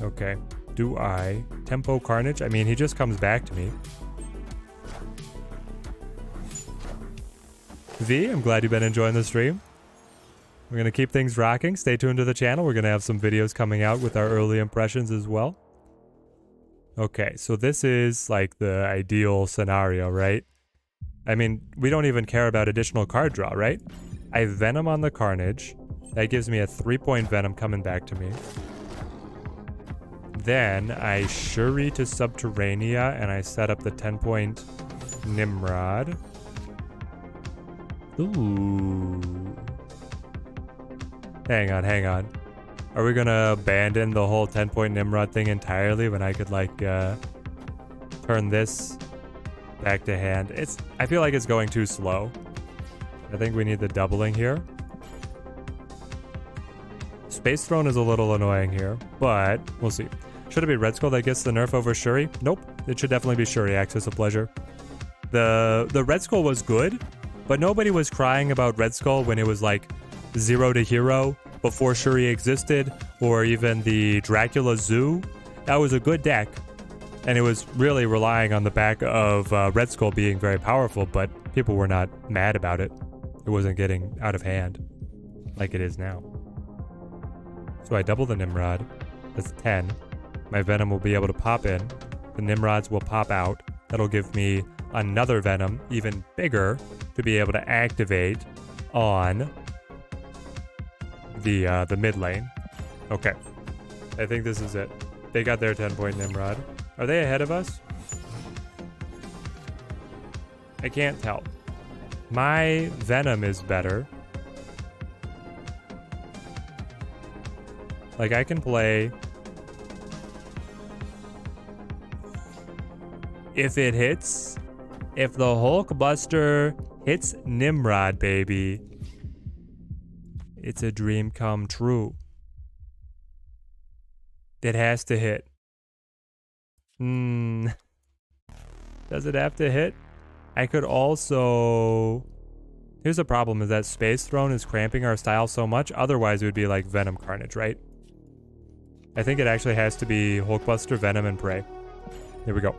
Okay. Do I Tempo Carnage? I mean, he just comes back to me. V, I'm glad you've been enjoying the stream. We're going to keep things rocking. Stay tuned to the channel. We're going to have some videos coming out with our early impressions as well. Okay, so this is like the ideal scenario, right? I mean, we don't even care about additional card draw, right? I Venom on the Carnage. That gives me a 3-point Venom coming back to me. Then I Shuri to Subterranea, and I set up the 10-point Nimrod. Ooh. Hang on. Are we gonna abandon the whole 10-point Nimrod thing entirely when I could, like, turn this back to hand? I feel like it's going too slow. I think we need the doubling here. Space Throne is a little annoying here, but we'll see. Should it be Red Skull that gets the nerf over Shuri? Nope. It should definitely be Shuri, Access of Pleasure. The Red Skull was good, but nobody was crying about Red Skull when it was like 0 to hero before Shuri existed, or even the Dracula Zoo. That was a good deck, and it was really relying on the back of Red Skull being very powerful, but people were not mad about it. It wasn't getting out of hand like it is now. So I double the Nimrod. That's 10. My Venom will be able to pop in. The Nimrods will pop out. That'll give me another Venom, even bigger, to be able to activate on the mid lane. Okay. I think this is it. They got their 10-point Nimrod. Are they ahead of us? I can't tell. My Venom is better. Like, I can play... If it hits... If the Hulkbuster hits Nimrod, baby, it's a dream come true. It has to hit. Does it have to hit? I could also... Here's the problem, is that Space Throne is cramping our style so much, otherwise it would be like Venom Carnage, right? I think it actually has to be Hulkbuster, Venom, and Prey. Here we go.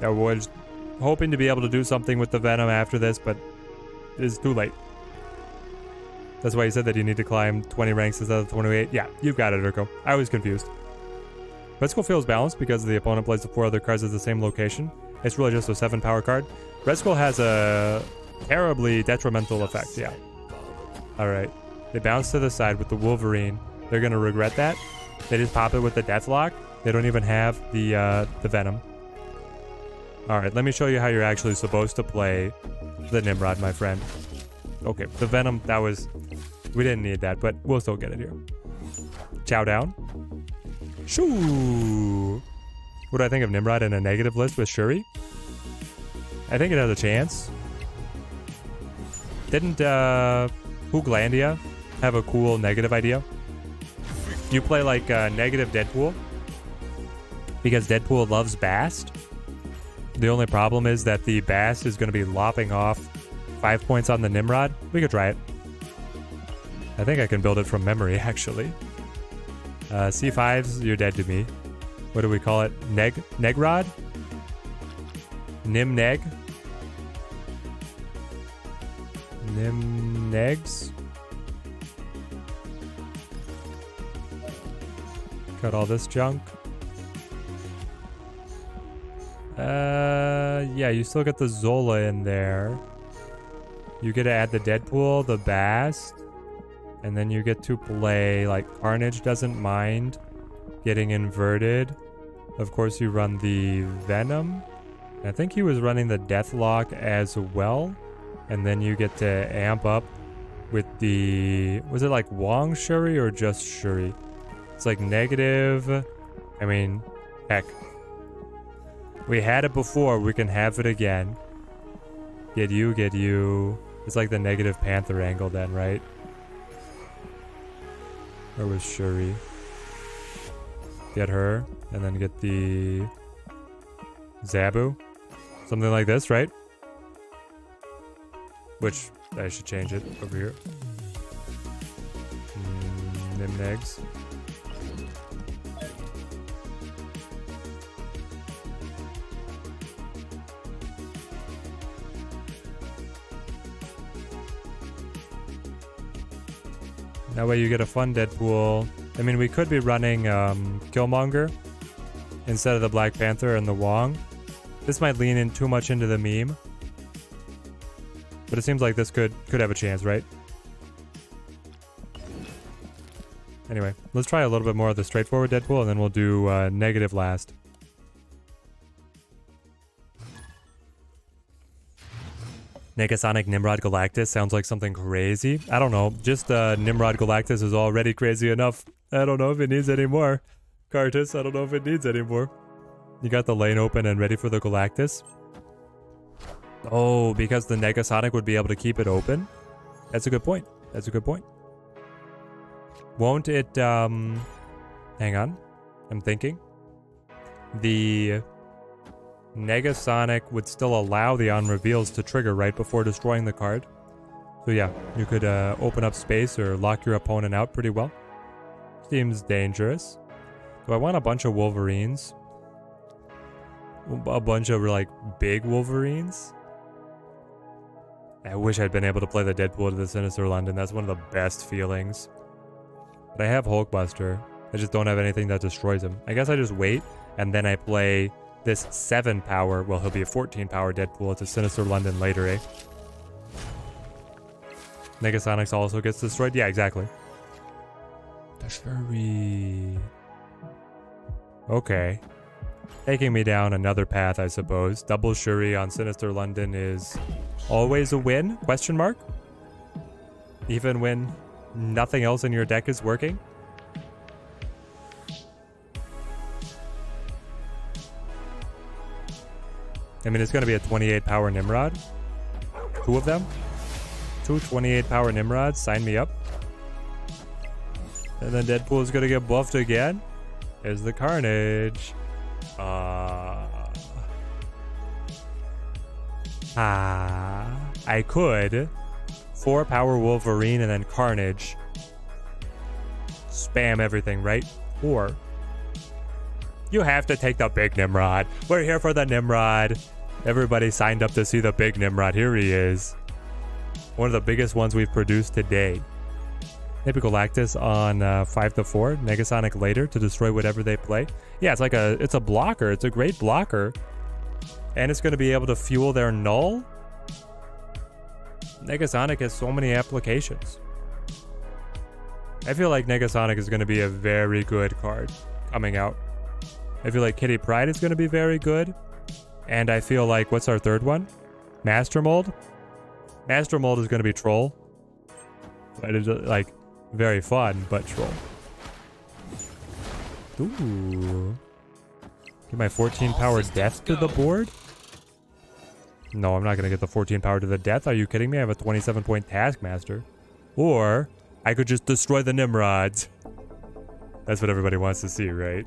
I was hoping to be able to do something with the Venom after this, but it's too late. That's why you said that you need to climb 20 ranks instead of 28. Yeah, you've got it, Urko. I was confused. Red Skull feels balanced because the opponent plays the 4 other cards at the same location. It's really just a 7 power card. Red Skull has a terribly detrimental effect, yeah. Alright. They bounce to the side with the Wolverine. They're going to regret that. They just pop it with the Deathlock. They don't even have the Venom. Alright, let me show you how you're actually supposed to play the Nimrod, my friend. Okay, the Venom, that was... We didn't need that, but we'll still get it here. Chow down. Shoo! What do I think of Nimrod in a negative list with Shuri? I think it has a chance. Didn't Hooglandia have a cool negative idea? You play like negative Deadpool, because Deadpool loves Bast. The only problem is that the Bast is going to be lopping off 5 points on the Nimrod. We could try it. I think I can build it from memory, actually. C5s, you're dead to me. What do we call it? Negrod? Nimneg? Nimnegs? Cut all this junk. Yeah, you still get the Zola in there. You get to add the Deadpool, the Bast, and then you get to play, like, Carnage doesn't mind getting inverted. Of course, you run the Venom. I think he was running the Deathlock as well. And then you get to amp up with the... Was it like Wong Shuri or just Shuri? It's like negative... I mean, heck. We had it before, we can have it again. Get you. It's like the negative Panther angle then, right? Or was Shuri? Get her, and then get the Zabu. Something like this, right? Which, I should change it over here. Nimnegs. That way you get a fun Deadpool. I mean, we could be running Killmonger instead of the Black Panther and the Wong. This might lean in too much into the meme. But it seems like this could have a chance, right? Anyway, let's try a little bit more of the straightforward Deadpool, and then we'll do negative last. Negasonic Nimrod Galactus sounds like something crazy. I don't know. Just Nimrod Galactus is already crazy enough. I don't know if it needs any more. Cartus, I don't know if it needs any more. You got the lane open and ready for the Galactus? Oh, because the Negasonic would be able to keep it open? That's a good point. That's a good point. Won't it, hang on. I'm thinking. The Negasonic would still allow the on reveals to trigger right before destroying the card. So yeah, you could open up space or lock your opponent out pretty well. Seems dangerous. Do I want a bunch of Wolverines? A bunch of like big Wolverines? I wish I'd been able to play the Deadpool to the Sinister London. That's one of the best feelings. But I have Hulkbuster. I just don't have anything that destroys him. I guess I just wait, and then I play this 7 power. Well, he'll be a 14 power Deadpool. It's a Sinister London later, eh? Negasonics also gets destroyed? Yeah, exactly. Shuri. Okay. Taking me down another path, I suppose. Double Shuri on Sinister London is always a win? Question mark? Even when nothing else in your deck is working? I mean, it's going to be a 28 power Nimrod. 2 of them. 2 28 power Nimrods. Sign me up. And then Deadpool is going to get buffed again. There's the Carnage. I could 4 power Wolverine and then Carnage. Spam everything, right? Or you have to take the big Nimrod. We're here for the Nimrod. Everybody signed up to see the big Nimrod. Here he is. One of the biggest ones we've produced today. Maybe Galactus on 5-4. Negasonic later to destroy whatever they play. Yeah, it's a blocker. It's a great blocker. And it's going to be able to fuel their null. Negasonic has so many applications. I feel like Negasonic is going to be a very good card coming out. I feel like Kitty Pryde is going to be very good. And I feel like, what's our third one? Master Mold? Master Mold is going to be Troll. But it's like very fun, but Troll. Ooh. Get my 14 power death to the board? No, I'm not going to get the 14 power to the death. Are you kidding me? I have a 27-point Taskmaster. Or I could just destroy the Nimrods. That's what everybody wants to see, right?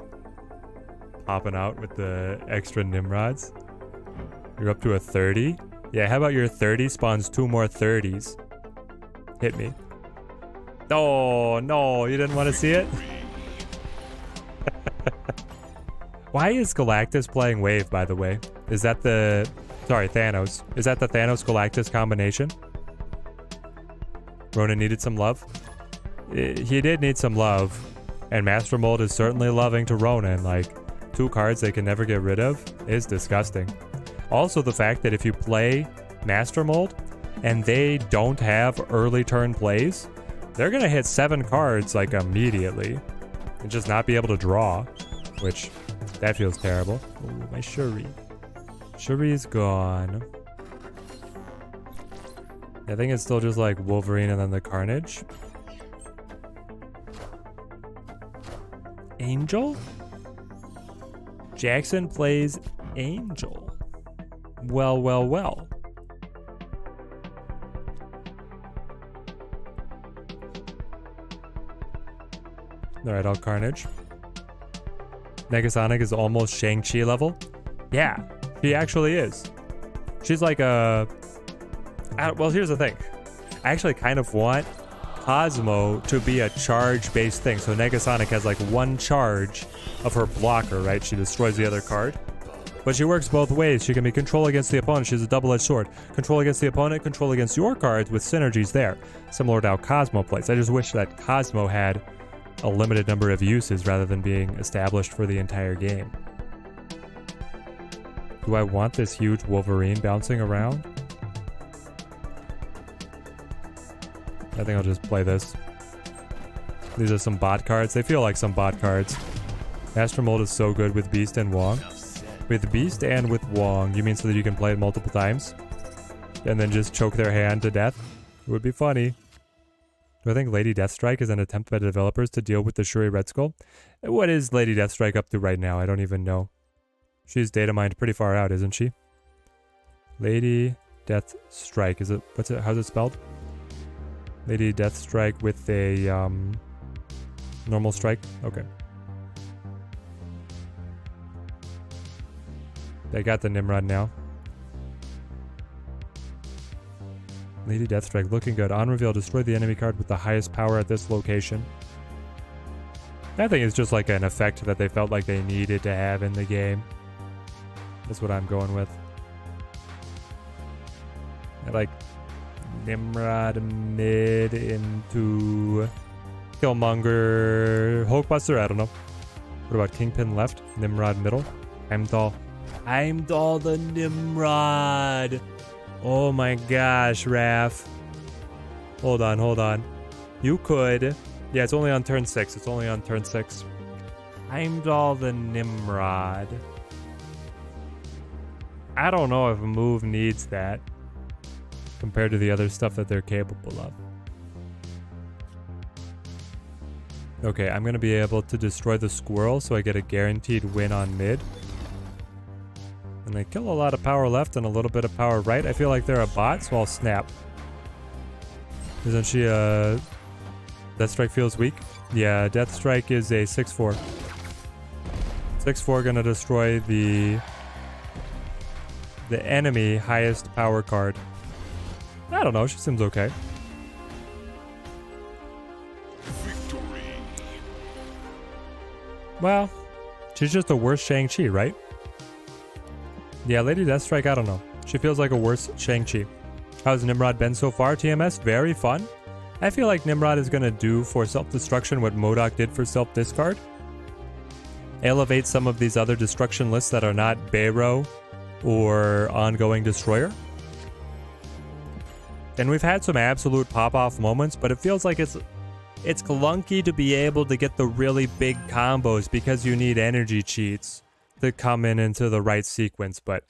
Popping out with the extra Nimrods. You're up to a 30. Yeah, how about your 30 spawns 2 more 30s? Hit me. Oh, no, you didn't want to see it? Why is Galactus playing Wave, by the way? Is that the... Sorry, Thanos. Is that the Thanos-Galactus combination? Ronan needed some love? He did need some love. And Master Mold is certainly loving to Ronan. Like, 2 cards they can never get rid of is disgusting. Also, the fact that if you play Master Mold and they don't have early turn plays, they're going to hit 7 cards, like, immediately. And just not be able to draw. Which, that feels terrible. Ooh, my Shuri. Shuri's gone. I think it's still just like Wolverine and then the Carnage. Angel? Jackson plays Angel. Well, well, well. Alright, I'll Carnage. Negasonic is almost Shang-Chi level. Yeah, she actually is. She's like a... well, here's the thing. I actually kind of want Cosmo to be a charge-based thing. So Negasonic has like 1 charge of her blocker, right? She destroys the other card. But she works both ways. She can be control against the opponent. She's a double-edged sword. Control against the opponent, control against your cards with synergies there. Similar to how Cosmo plays. I just wish that Cosmo had a limited number of uses rather than being established for the entire game. Do I want this huge Wolverine bouncing around? I think I'll just play this. These are some bot cards. They feel like some bot cards. Master Mold is so good with Beast and Wong. With Beast and with Wong, you mean so that you can play it multiple times? And then just choke their hand to death? It would be funny. Do I think Lady Deathstrike is an attempt by the developers to deal with the Shuri Red Skull? What is Lady Deathstrike up to right now? I don't even know. She's data mined pretty far out, isn't she? Lady Deathstrike. Is it, how's it spelled? Lady Deathstrike with a, normal strike? Okay. I got the Nimrod now. Lady Deathstrike looking good. On reveal, destroy the enemy card with the highest power at this location. I think it's just like an effect that they felt like they needed to have in the game. That's what I'm going with. I like Nimrod mid into Killmonger Hulkbuster. I don't know. What about Kingpin left? Nimrod middle. Heimdall the Nimrod. Oh my gosh, Raph. Hold on. You could. Yeah, it's only on turn 6. It's only on turn 6. Heimdall the Nimrod. I don't know if a move needs that compared to the other stuff that they're capable of. Okay, I'm going to be able to destroy the squirrel so I get a guaranteed win on mid. And they kill a lot of power left and a little bit of power right. I feel like they're a bot, so I'll snap. Isn't she a... Deathstrike feels weak? Yeah, Deathstrike is a 6-4. 6-4 gonna destroy the enemy highest power card. I don't know, she seems okay. Victory. Well, she's just a worse Shang-Chi, right? Yeah, Lady Deathstrike, I don't know. She feels like a worse Shang-Chi. How's Nimrod been so far, TMS? Very fun. I feel like Nimrod is going to do for self-destruction what MODOK did for self-discard. Elevate some of these other destruction lists that are not Bayro or Ongoing Destroyer. And we've had some absolute pop-off moments, but it feels like it's clunky to be able to get the really big combos because you need energy cheats to come into the right sequence. But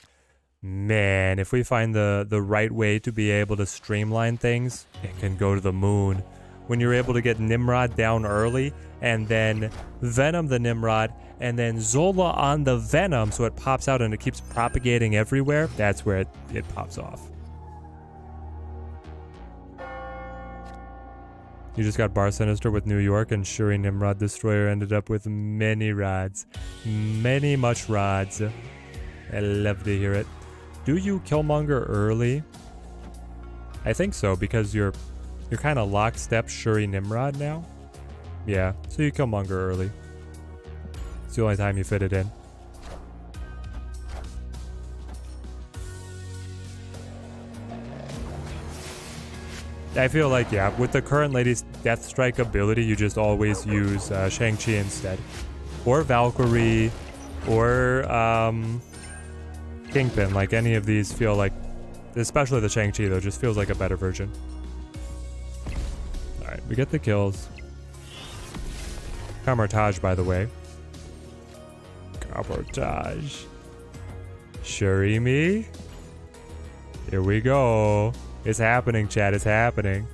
man, if we find the right way to be able to streamline things, it can go to the moon. When you're able to get Nimrod down early and then Venom the Nimrod and then Zola on the Venom so it pops out and it keeps propagating everywhere, that's where it pops off. You just got Bar Sinister with New York, and Shuri Nimrod Destroyer ended up with many rods. Many much rods. I love to hear it. Do you Killmonger early? I think so, because you're kind of lockstep Shuri Nimrod now. Yeah, so you Killmonger early. It's the only time you fit it in. I feel like, yeah, with the current Lady's Deathstrike ability, you just always use Shang-Chi instead. Or Valkyrie, or Kingpin. Like, any of these feel like, especially the Shang-Chi though, just feels like a better version. Alright, we get the kills. Camouflage, by the way. Camouflage. Shuri me? Here we go. It's happening, chat. It's happening.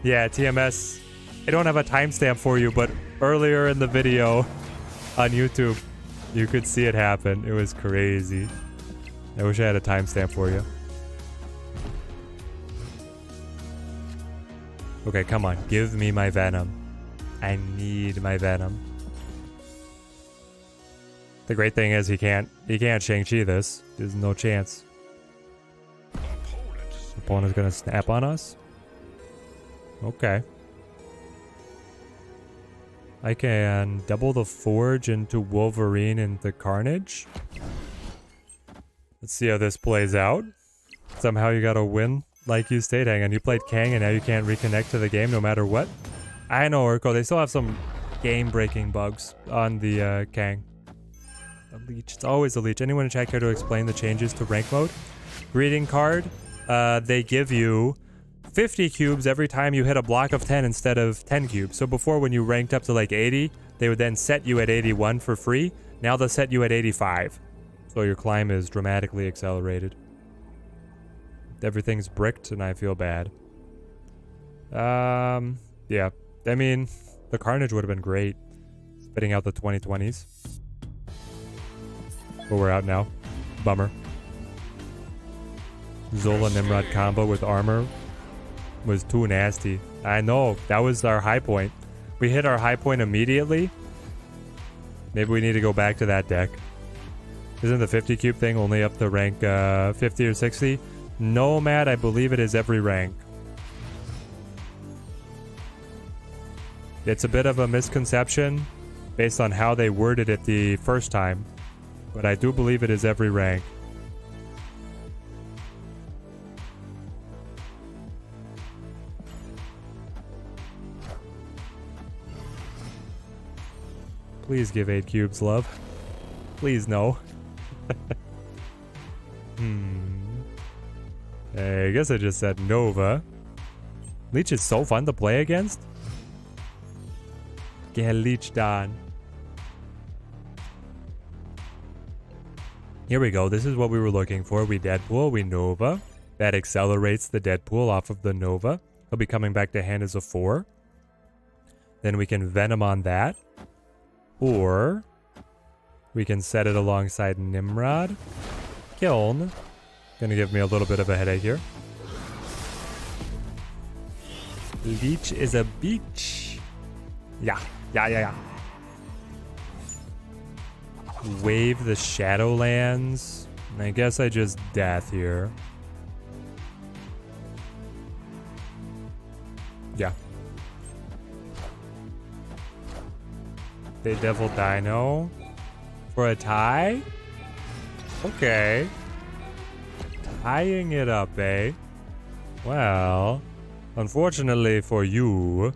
Yeah, TMS. I don't have a timestamp for you, but earlier in the video on YouTube, you could see it happen. It was crazy. I wish I had a timestamp for you. Okay, come on. Give me my Venom. I need my Venom. The great thing is he can't Shang-Chi this. There's no chance. Opponent's gonna snap on us? Okay. I can double the Forge into Wolverine into Carnage. Let's see how this plays out. Somehow you gotta win like you stayed. Hang on, you played Kang and now you can't reconnect to the game no matter what? I know, Urko, they still have some game-breaking bugs on the Kang. A leech. It's always a leech. Anyone in chat care to explain the changes to rank mode? Greeting card. They give you 50 cubes every time you hit a block of 10 instead of 10 cubes. So before, when you ranked up to like 80, they would then set you at 81 for free. Now they'll set you at 85. So your climb is dramatically accelerated. Everything's bricked and I feel bad. Yeah. I mean, the Carnage would have been great. Spitting out the 2020s. But we're out now. Bummer. Zola Nimrod combo with armor was too nasty. I know. That was our high point. We hit our high point immediately. Maybe we need to go back to that deck. Isn't the 50 cube thing only up to rank 50 or 60? No, Matt. I believe it is every rank. It's a bit of a misconception based on how they worded it the first time. But I do believe it is every rank. Please give 8 cubes, love. Please, no. I guess I just said Nova. Leech is so fun to play against. Get leeched on. Here we go. This is what we were looking for. We Deadpool, we Nova. That accelerates the Deadpool off of the Nova. He'll be coming back to hand as a 4. Then we can Venom on that. Or we can set it alongside Nimrod. Kiln. Gonna give me a little bit of a headache here. Leech is a beach. Yeah. Wave the Shadowlands. I guess I just death here. Yeah. They Devil Dino. For a tie? Okay. Tying it up, eh? Well, unfortunately for you,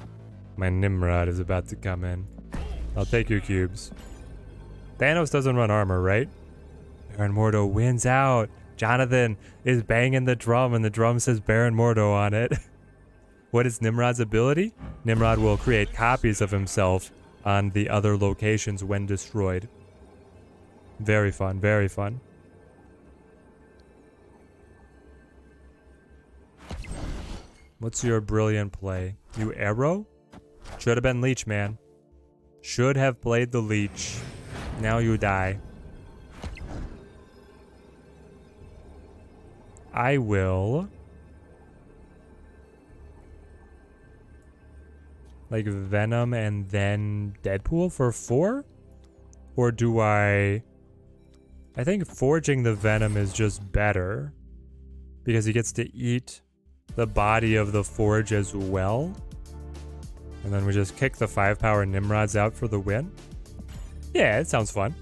my Nimrod is about to come in. I'll take your cubes. Thanos doesn't run armor, right? Baron Mordo wins out. Jonathan is banging the drum and the drum says Baron Mordo on it. What is Nimrod's ability? Nimrod will create copies of himself on the other locations when destroyed. Very fun, very fun. What's your brilliant play? You Arrow? Should have been Leech, man. Should have played the Leech. Now you die. I will... like Venom and then Deadpool for 4? Or do I think forging the Venom is just better. Because he gets to eat the body of the Forge as well. And then we just kick the 5-power Nimrods out for the win. Yeah, it sounds fun.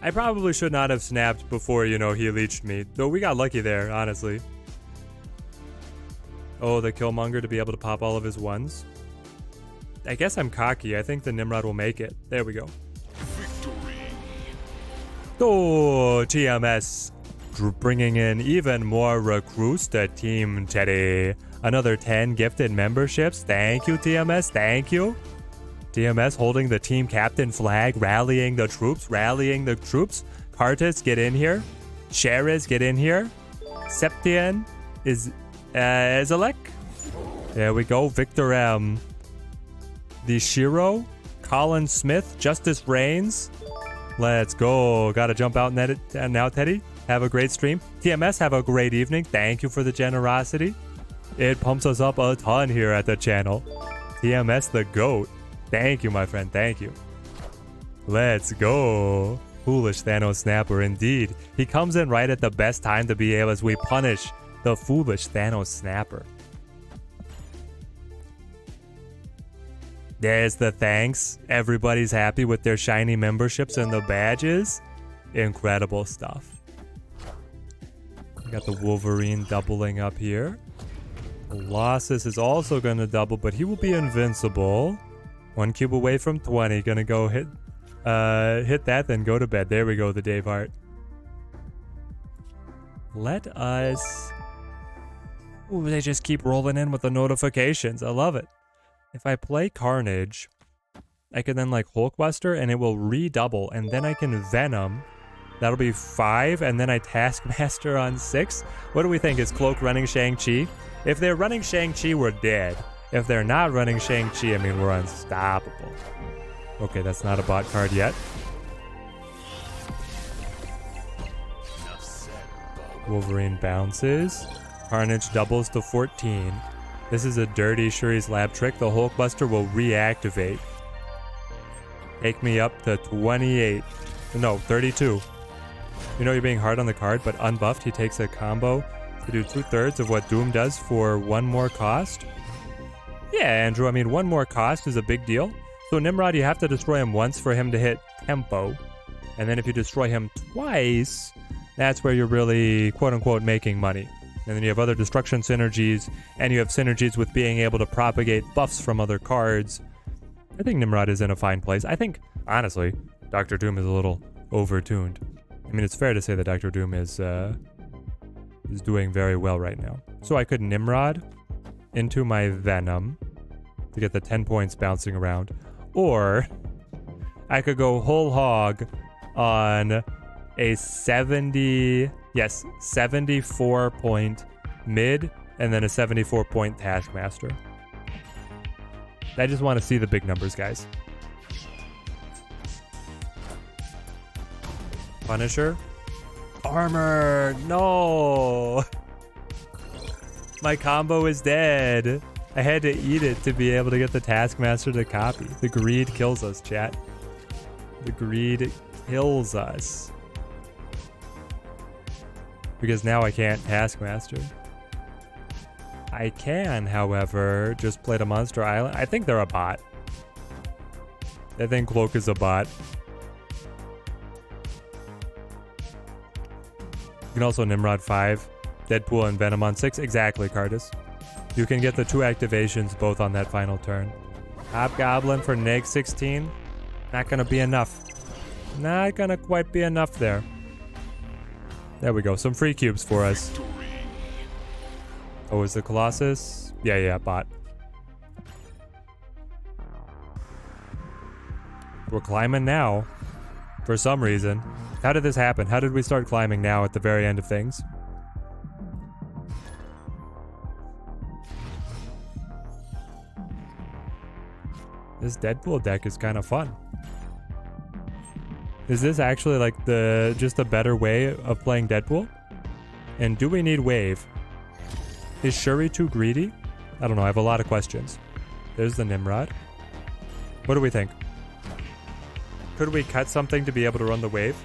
I probably should not have snapped before, he leeched me. Though we got lucky there, honestly. Oh, the Killmonger to be able to pop all of his ones. I guess I'm cocky. I think the Nimrod will make it. There we go. Victory. Oh, TMS. Bringing in even more recruits to Team Teddy. Another 10 gifted memberships. Thank you, TMS. Thank you. TMS holding the team captain flag, rallying the troops. Kartus, get in here. Sherez, get in here. Septian is Ezalek. There we go. Victor M. The Shiro. Colin Smith. Justice Reigns. Let's go. Gotta jump out now, Teddy. Have a great stream. TMS, have a great evening. Thank you for the generosity. It pumps us up a ton here at the channel. TMS the GOAT. Thank you, my friend. Thank you. Let's go. Foolish Thanos Snapper, indeed. He comes in right at the best time to be able as we punish the foolish Thanos Snapper. There's the thanks. Everybody's happy with their shiny memberships and the badges. Incredible stuff. We got the Wolverine doubling up here. Colossus is also going to double, but he will be invincible. 1 cube away from 20. Gonna go hit that, then go to bed. There we go, the Dave Hart. Let us... Ooh, they just keep rolling in with the notifications. I love it. If I play Carnage, I can then like Hulkbuster and it will redouble, and then I can Venom. That'll be 5, and then I Taskmaster on 6. What do we think? Is Cloak running Shang-Chi? If they're running Shang-Chi, we're dead. If they're not running Shang-Chi, I mean, we're unstoppable. Okay, that's not a bot card yet. Wolverine bounces. Carnage doubles to 14. This is a dirty Shuri's Lab trick. The Hulkbuster will reactivate. Take me up to 28. No, 32. You know you're being hard on the card, but unbuffed, he takes a combo to do 2/3 of what Doom does for 1 more cost. Yeah, Andrew, I mean, 1 more cost is a big deal. So Nimrod, you have to destroy him once for him to hit tempo. And then if you destroy him twice, that's where you're really, quote-unquote, making money. And then you have other destruction synergies, and you have synergies with being able to propagate buffs from other cards. I think Nimrod is in a fine place. I think, honestly, Dr. Doom is a little overtuned. I mean, it's fair to say that Dr. Doom is doing very well right now. So I could Nimrod into my Venom to get the 10 points bouncing around. Or I could go whole hog on a 74 point mid and then a 74 point Taskmaster. I just want to see the big numbers, guys. Punisher. Armor. No. My combo is dead. I had to eat it to be able to get the Taskmaster to copy. The greed kills us, chat. The greed kills us. Because now I can't Taskmaster. I can, however, just play the Monster Island. I think they're a bot. I think Cloak is a bot. You can also Nimrod 5, Deadpool and Venom on 6. Exactly, Cardis. You can get the 2 activations both on that final turn. Hobgoblin for neg 16. Not gonna be enough. Not gonna quite be enough there. There we go. Some free cubes for us. Oh, is the Colossus? Yeah, bot. We're climbing now. For some reason. How did this happen? How did we start climbing now at the very end of things? This Deadpool deck is kind of fun. Is this actually like just a better way of playing Deadpool? And do we need wave? Is Shuri too greedy? I don't know. I have a lot of questions. There's the Nimrod. What do we think? Could we cut something to be able to run the wave?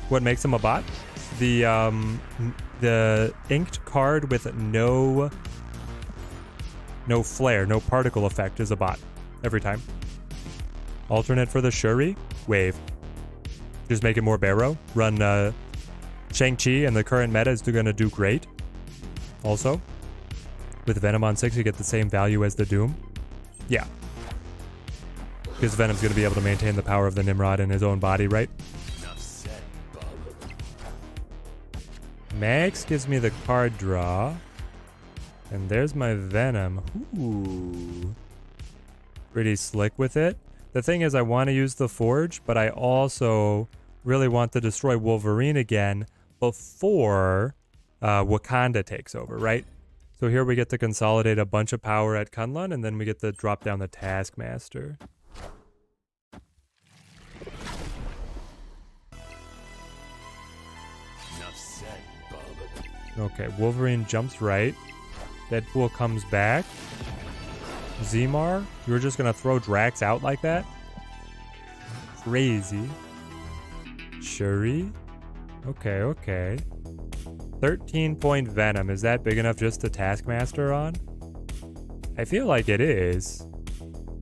What makes him a bot? The inked card with no flare, no particle effect is a bot every time. Alternate for the Shuri, wave. Just make it more Barrow. Run Shang-Chi, and the current meta is going to do great. Also, with Venom on 6, you get the same value as the Doom. Yeah. Because Venom's going to be able to maintain the power of the Nimrod in his own body, right? Max gives me the card draw. And there's my Venom. Ooh. Pretty slick with it. The thing is, I want to use the Forge, but I also really want to destroy Wolverine again before Wakanda takes over, right? So here we get to consolidate a bunch of power at Kunlun, and then we get to drop down the Taskmaster. Okay, Wolverine jumps right. Deadpool comes back. Zemar, you're just gonna throw Drax out like that? Crazy. Shuri. Okay. 13-point Venom. Is that big enough just to Taskmaster on? I feel like it is.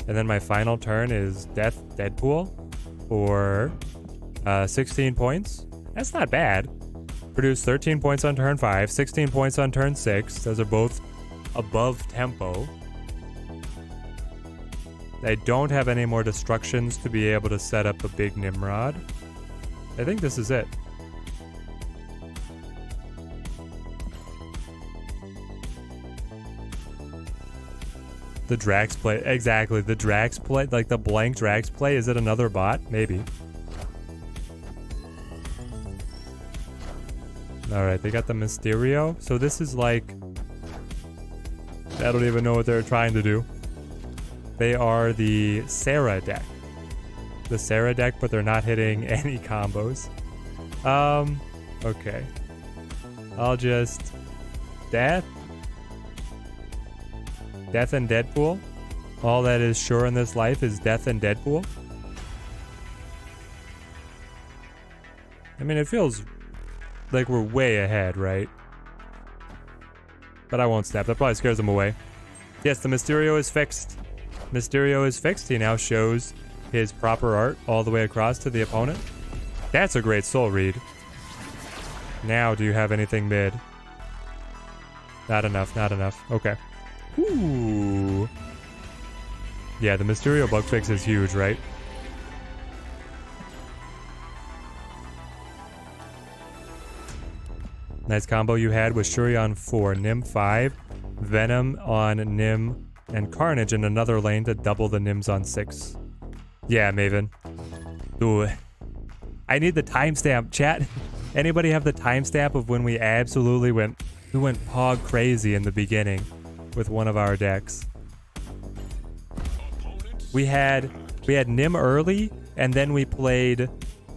And then my final turn is Deadpool for 16 points. That's not bad. Produce 13 points on turn 5, 16 points on turn 6. Those are both above tempo. I don't have any more destructions to be able to set up a big Nimrod. I think this is it. The Drax play. Exactly. The Drax play. Like the blank Drax play. Is it another bot? Maybe. Alright, they got the Mysterio. So this is like... I don't even know what they're trying to do. They are the Sarah deck. The Sarah deck, but they're not hitting any combos. Okay. I'll just... Death? Death and Deadpool? All that is sure in this life is death and Deadpool? I mean, it feels like we're way ahead, right? But I won't snap. That probably scares them away. Yes, the Mysterio is fixed. Mysterio is fixed. He now shows his proper art all the way across to the opponent. That's a great soul read. Now, do you have anything mid? Not enough, not enough. Okay. Ooh. Yeah, the Mysterio bug fix is huge, right? Nice combo you had with Shuri on 4, Nim 5, Venom on Nim, and Carnage in another lane to double the Nims on 6. Yeah, Maven. Ooh. I need the timestamp, chat. Anybody have the timestamp of when we absolutely went hog crazy in the beginning with one of our decks? We had Nim early, and then we played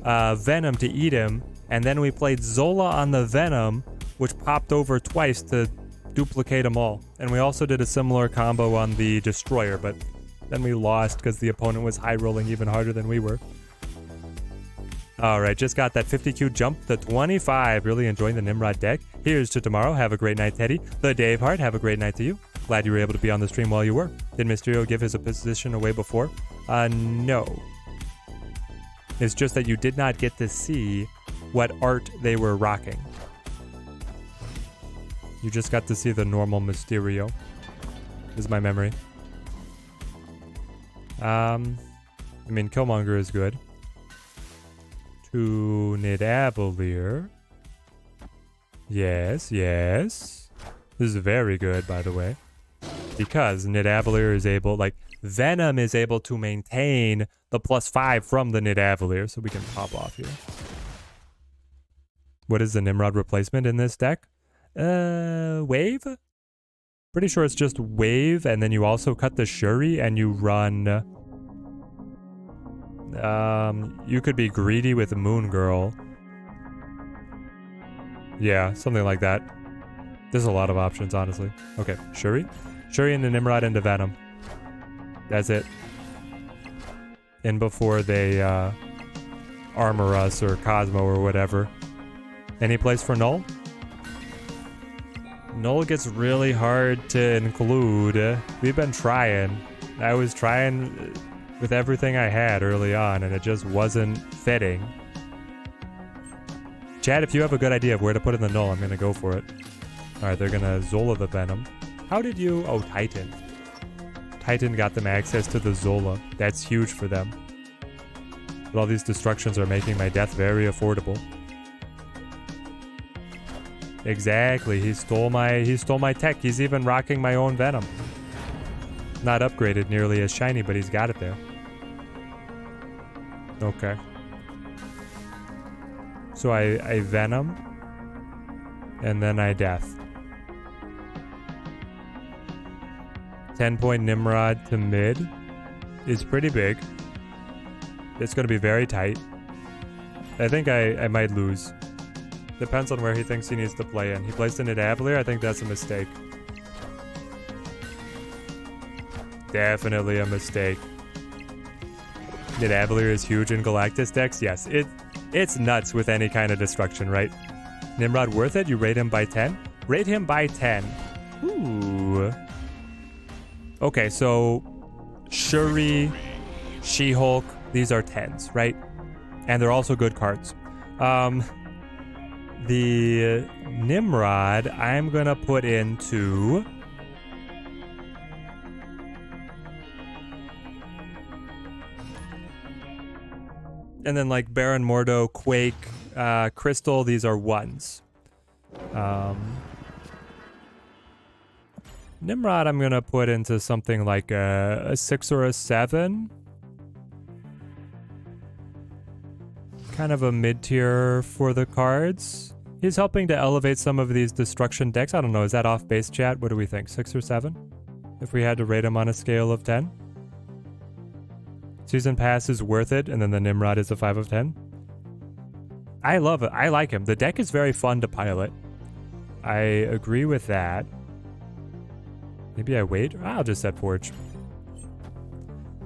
Venom to eat him, and then we played Zola on the Venom, which popped over twice to duplicate them all. And we also did a similar combo on the Destroyer, but then we lost because the opponent was high rolling even harder than we were. Alright, just got that 50Q jump to 25. Really enjoying the Nimrod deck. Here's to tomorrow. Have a great night, Teddy. The Dave Hart, have a great night to you. Glad you were able to be on the stream while you were. Did Mysterio give his position away before? No. It's just that you did not get to see what art they were rocking. You just got to see the normal Mysterio, is my memory. I mean, Killmonger is good. To Nidavellir. Yes, yes. This is very good, by the way. Because Nidavellir is able, like, Venom is able to maintain the +5 from the Nidavellir, so we can pop off here. What is the Nimrod replacement in this deck? Wave? Pretty sure it's just Wave, and then you also cut the Shuri, and you run... you could be greedy with Moon Girl. Yeah, something like that. There's a lot of options, honestly. Okay, Shuri? Shuri into Nimrod into Venom. That's it. In before they, armor us or Cosmo or whatever. Any place for Null? Null gets really hard to include. We've been trying. I was trying with everything I had early on, and it just wasn't fitting. Chad, if you have a good idea of where to put in the Null, I'm gonna go for it. Alright, they're gonna Zola the Venom. How did you... Oh, Titan. Titan got them access to the Zola. That's huge for them. But all these destructions are making my death very affordable. Exactly, he stole my tech. He's even rocking my own Venom. Not upgraded nearly as shiny, but he's got it there. Okay. So I Venom, and then I Death. 10-point Nimrod to mid is pretty big. It's going to be very tight. I think I might lose. Depends on where he thinks he needs to play in. He plays in Nidavellir. I think that's a mistake. Definitely a mistake. Nidavellir is huge in Galactus decks. Yes, it's nuts with any kind of destruction, right? Nimrod worth it? You rate him by 10? Rate him by 10. Ooh. Okay, so Shuri, She-Hulk, these are 10s, right? And they're also good cards. The Nimrod, I'm gonna put into... And then like Baron Mordo, Quake, Crystal, these are 1s. Nimrod I'm gonna put into something like a 6 or a 7. Kind of a mid-tier for the cards. He's helping to elevate some of these destruction decks. I don't know, is that off base, chat? What do we think, 6 or 7? If we had to rate him on a scale of 10? Season Pass is worth it, and then the Nimrod is a 5 of 10. I love it. I like him. The deck is very fun to pilot. I agree with that. Maybe I wait? I'll just set Forge.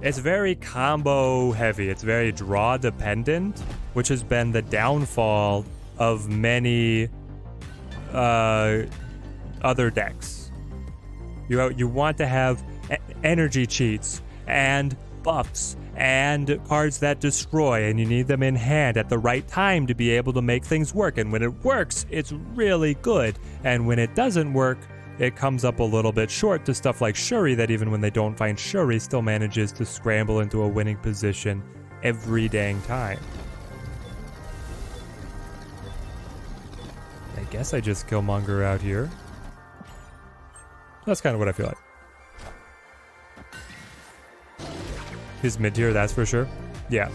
It's very combo heavy. It's very draw dependent, which has been the downfall of many other decks. You want to have energy cheats and buffs and cards that destroy, and you need them in hand at the right time to be able to make things work. And when it works, it's really good. And when it doesn't work, it comes up a little bit short to stuff like Shuri that even when they don't find Shuri, still manages to scramble into a winning position every dang time. I guess I just Killmonger out here. That's kind of what I feel like. He's mid-tier, that's for sure. Yeah.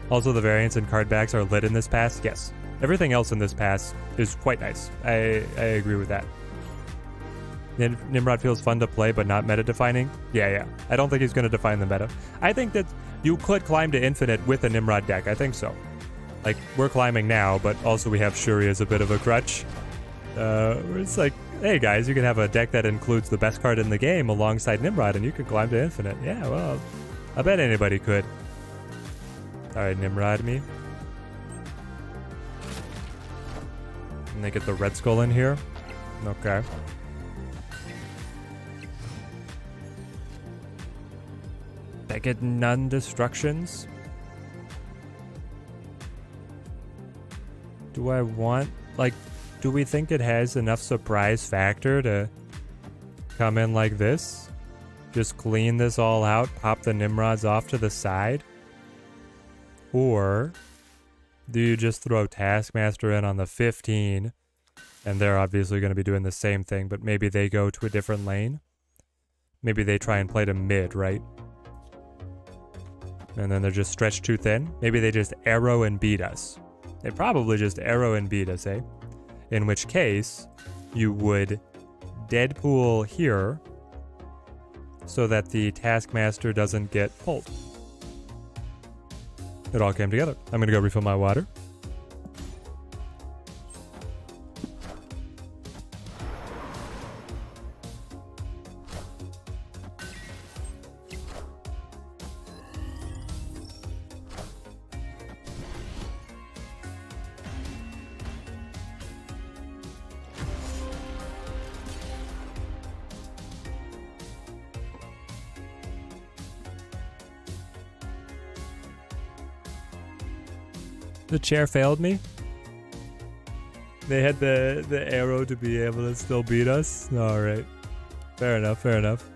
Also, the variants and card backs are lit in this pass. Yes. Everything else in this pass is quite nice. I agree with that. Nimrod feels fun to play, but not meta-defining. Yeah. I don't think he's going to define the meta. I think that you could climb to infinite with a Nimrod deck. I think so. Like, we're climbing now, but also we have Shuri as a bit of a crutch. It's like, hey guys, you can have a deck that includes the best card in the game alongside Nimrod, and you can climb to infinite. Yeah, well, I bet anybody could. Alright, Nimrod me. And they get the Red Skull in here. Okay. They get none destructions. Do I want, like, do we think it has enough surprise factor to come in like this? Just clean this all out, pop the Nimrods off to the side? Or do you just throw Taskmaster in on the 15, and they're obviously going to be doing the same thing, but maybe they go to a different lane? Maybe they try and play to mid, right? And then they're just stretched too thin? Maybe they just arrow and beat us. They probably just arrow and beat us, eh? In which case, you would Deadpool here so that the Taskmaster doesn't get pulled. It all came together. I'm gonna go refill my water. The chair failed me. They had the arrow to be able to still beat us. Alright. Fair enough, fair enough.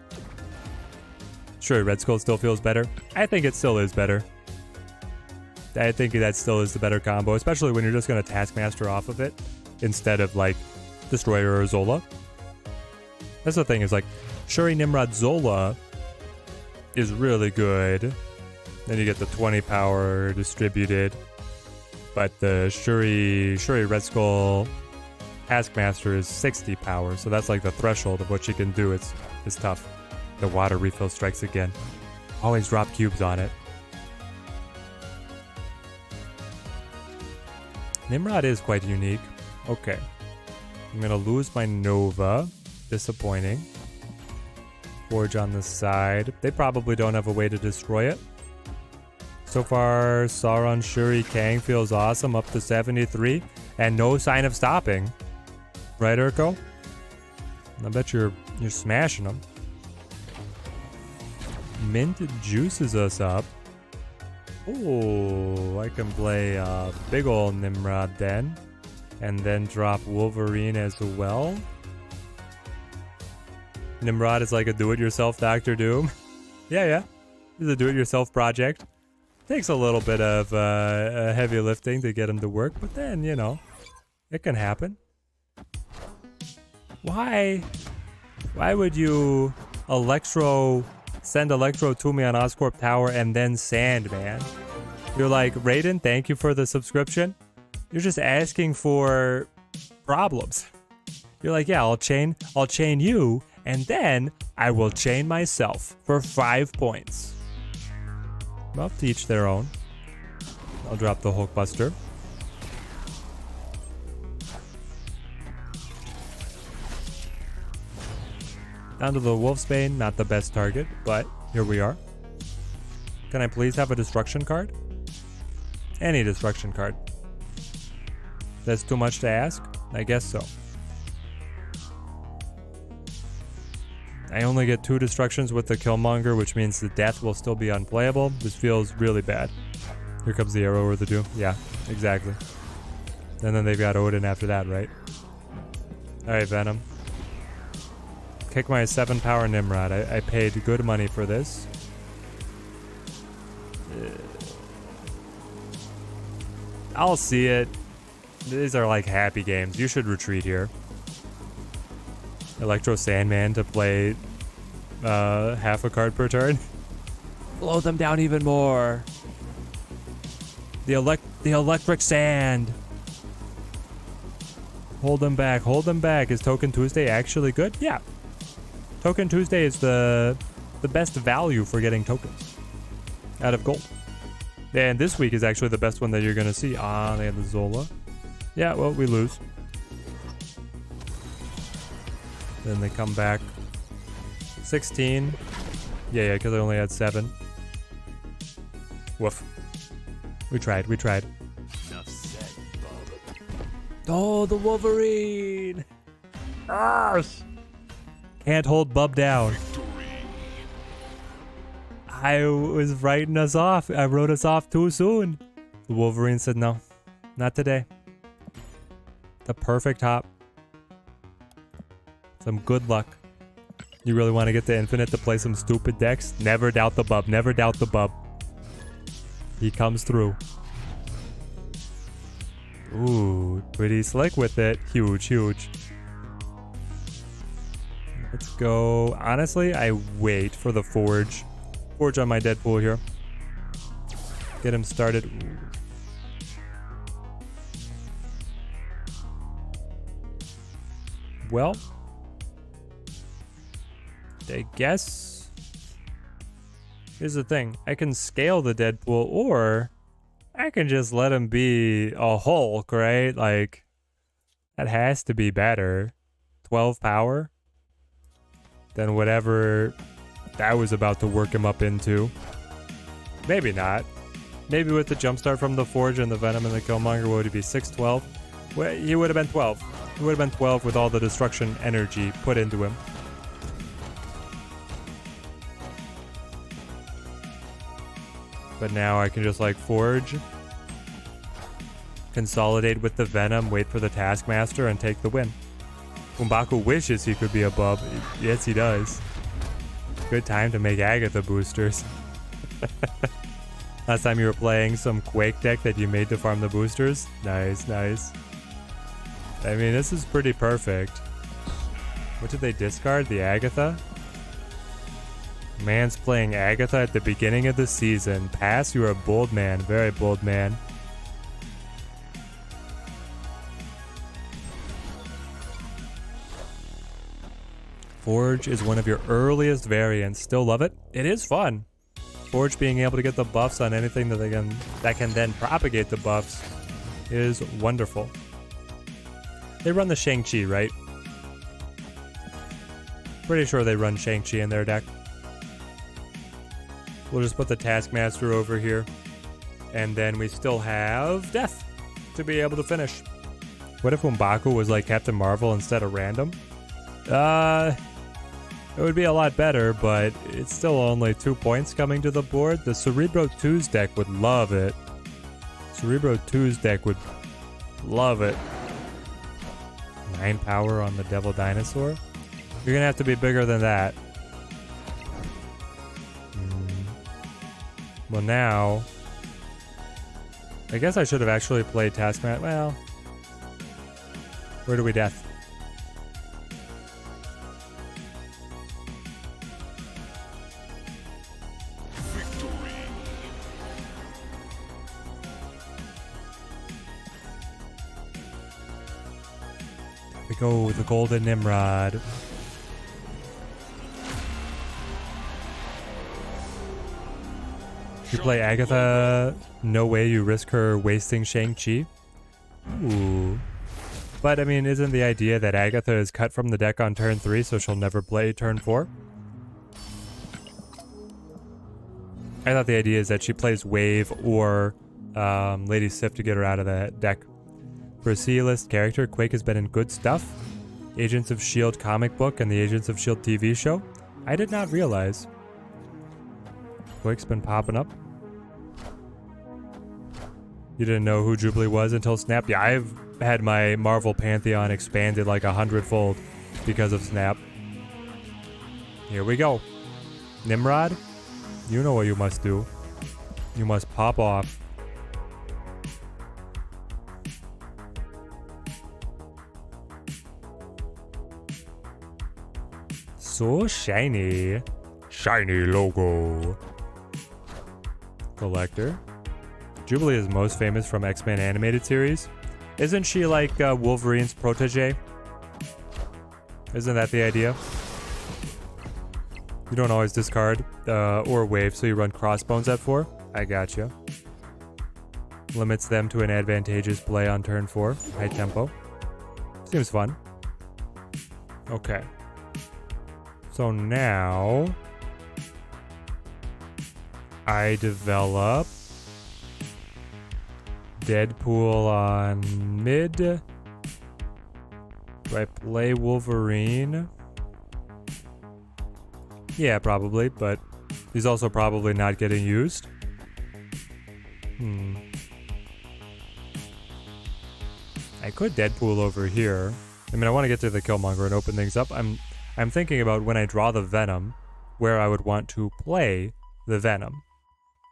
Sure, Red Skull still feels better. I think it still is better. I think that still is the better combo, especially when you're just going to Taskmaster off of it instead of, like, Destroyer or Zola. That's the thing, is like, Shuri, Nimrod, Zola is really good. Then you get the 20 power distributed. But the Shuri Red Skull Taskmaster is 60 power, so that's like the threshold of what she can do. It's tough. The water refill strikes again. Always drop cubes on it. Nimrod is quite unique. Okay. I'm gonna lose my Nova. Disappointing. Forge on the side. They probably don't have a way to destroy it. So far, Sauron, Shuri, Kang feels awesome, up to 73, and no sign of stopping. Right, Urko? I bet you're smashing them. Mint juices us up. Oh, I can play big ol' Nimrod then, and then drop Wolverine as well. Nimrod is like a do-it-yourself Doctor Doom. Yeah. It's a do-it-yourself project. Takes a little bit of heavy lifting to get him to work, but then, you know, it can happen. Why would you send Electro to me on Oscorp Tower and then Sandman? You're like, Raiden, thank you for the subscription. You're just asking for problems. You're like, yeah, I'll chain you, and then I will chain myself for 5 points. Well, to each their own. I'll drop the Hulkbuster. Down to the Wolfsbane, not the best target, but here we are. Can I please have a destruction card? Any destruction card. That's too much to ask? I guess so. I only get 2 destructions with the Killmonger, which means the death will still be unplayable. This feels really bad. Here comes the arrow or the doom. Yeah, exactly. And then they've got Odin after that, right? Alright, Venom. Kick my 7-power Nimrod. I paid good money for this. I'll see it. These are like happy games. You should retreat here. Electro Sandman to play half a card per turn. Blow them down even more. The electric sand. Hold them back. Hold them back. Is Token Tuesday actually good? Yeah. Token Tuesday is the best value for getting tokens out of gold. And this week is actually the best one that you're going to see. Ah, they have the Zola. Yeah, well, we lose. Then they come back. 16. Yeah, because I only had 7. Woof. We tried. Enough said, Bob. Oh, the Wolverine! Arse! Can't hold Bub down. Victory. I was writing us off. I wrote us off too soon. The Wolverine said no. Not today. The perfect hop. Some good luck. You really want to get to Infinite to play some stupid decks? Never doubt the Bub. Never doubt the Bub. He comes through. Ooh, pretty slick with it. Huge. Let's go. Honestly, I wait for the Forge. Forge on my Deadpool here. Get him started. Ooh. Well, I guess here's the thing. I can scale the Deadpool, or I can just let him be a Hulk, right? Like, that has to be better. 12 power than whatever that was about to work him up into. Maybe not. Maybe with the jumpstart from the Forge and the Venom and the Killmonger, what would he be? 6-12? Well, he would have been 12. He would have been 12 with all the destruction energy put into him. But now I can just like Forge, consolidate with the Venom, wait for the Taskmaster, and take the win. M'Baku wishes he could be above. Yes, he does. Good time to make Agatha boosters. Last time you were playing some Quake deck that you made to farm the boosters? Nice. I mean, this is pretty perfect. What did they discard? The Agatha? Man's playing Agatha at the beginning of the season. Pass, you're a bold man. Very bold man. Forge is one of your earliest variants. Still love it? It is fun. Forge being able to get the buffs on anything that can then propagate the buffs is wonderful. They run the Shang-Chi, right? Pretty sure they run Shang-Chi in their deck. We'll just put the Taskmaster over here. And then we still have Death to be able to finish. What if M'Baku was like Captain Marvel instead of random? It would be a lot better, but it's still only 2 points coming to the board. The Cerebro 2's deck would love it. Cerebro 2's deck would love it. 9 power on the Devil Dinosaur? You're gonna have to be bigger than that. Well, now I guess I should have actually played Taskmaster. Well, where do we death? We go the Golden Nimrod. You play Agatha, no way you risk her wasting Shang-Chi. Ooh. But I mean, isn't the idea that Agatha is cut from the deck on turn 3 so she'll never play turn 4? I thought the idea is that she plays Wave or Lady Sif to get her out of that deck. For a C-list character, Quake has been in good stuff. Agents of S.H.I.E.L.D. comic book and the Agents of S.H.I.E.L.D. TV show. I did not realize. Quake's been popping up. You didn't know who Jubilee was until Snap? Yeah, I've had my Marvel Pantheon expanded like 100-fold because of Snap. Here we go. Nimrod, you know what you must do. You must pop off. So shiny. Shiny logo. Collector. Jubilee is most famous from X-Men animated series. Isn't she like Wolverine's protege? Isn't that the idea? You don't always discard or wave, so you run Crossbones at 4. I gotcha. Limits them to an advantageous play on turn 4. High tempo. Seems fun. Okay. So now I develop Deadpool on mid. Do I play Wolverine? Yeah, probably, but he's also probably not getting used. I could Deadpool over here. I mean, I want to get to the Killmonger and open things up. I'm thinking about when I draw the Venom, where I would want to play the Venom.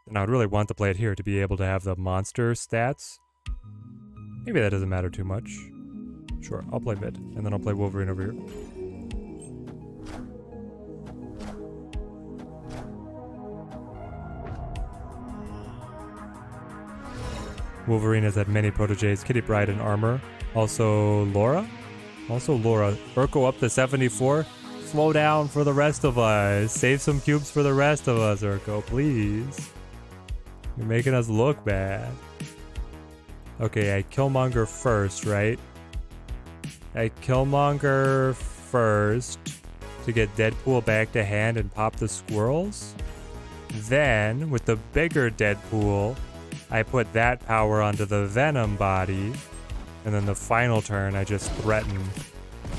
And I would really want to play it here to be able to have the monster stats. Maybe that doesn't matter too much. Sure, I'll play mid, and then I'll play Wolverine over here. Wolverine has had many proteges, Kitty Pryde and Armor. Also Laura? Urko up to 74. Slow down for the rest of us. Save some cubes for the rest of us, Urko, please. You're making us look bad. Okay, I Killmonger first, right? I Killmonger first to get Deadpool back to hand and pop the squirrels. Then, with the bigger Deadpool, I put that power onto the Venom body. And then the final turn, I just threaten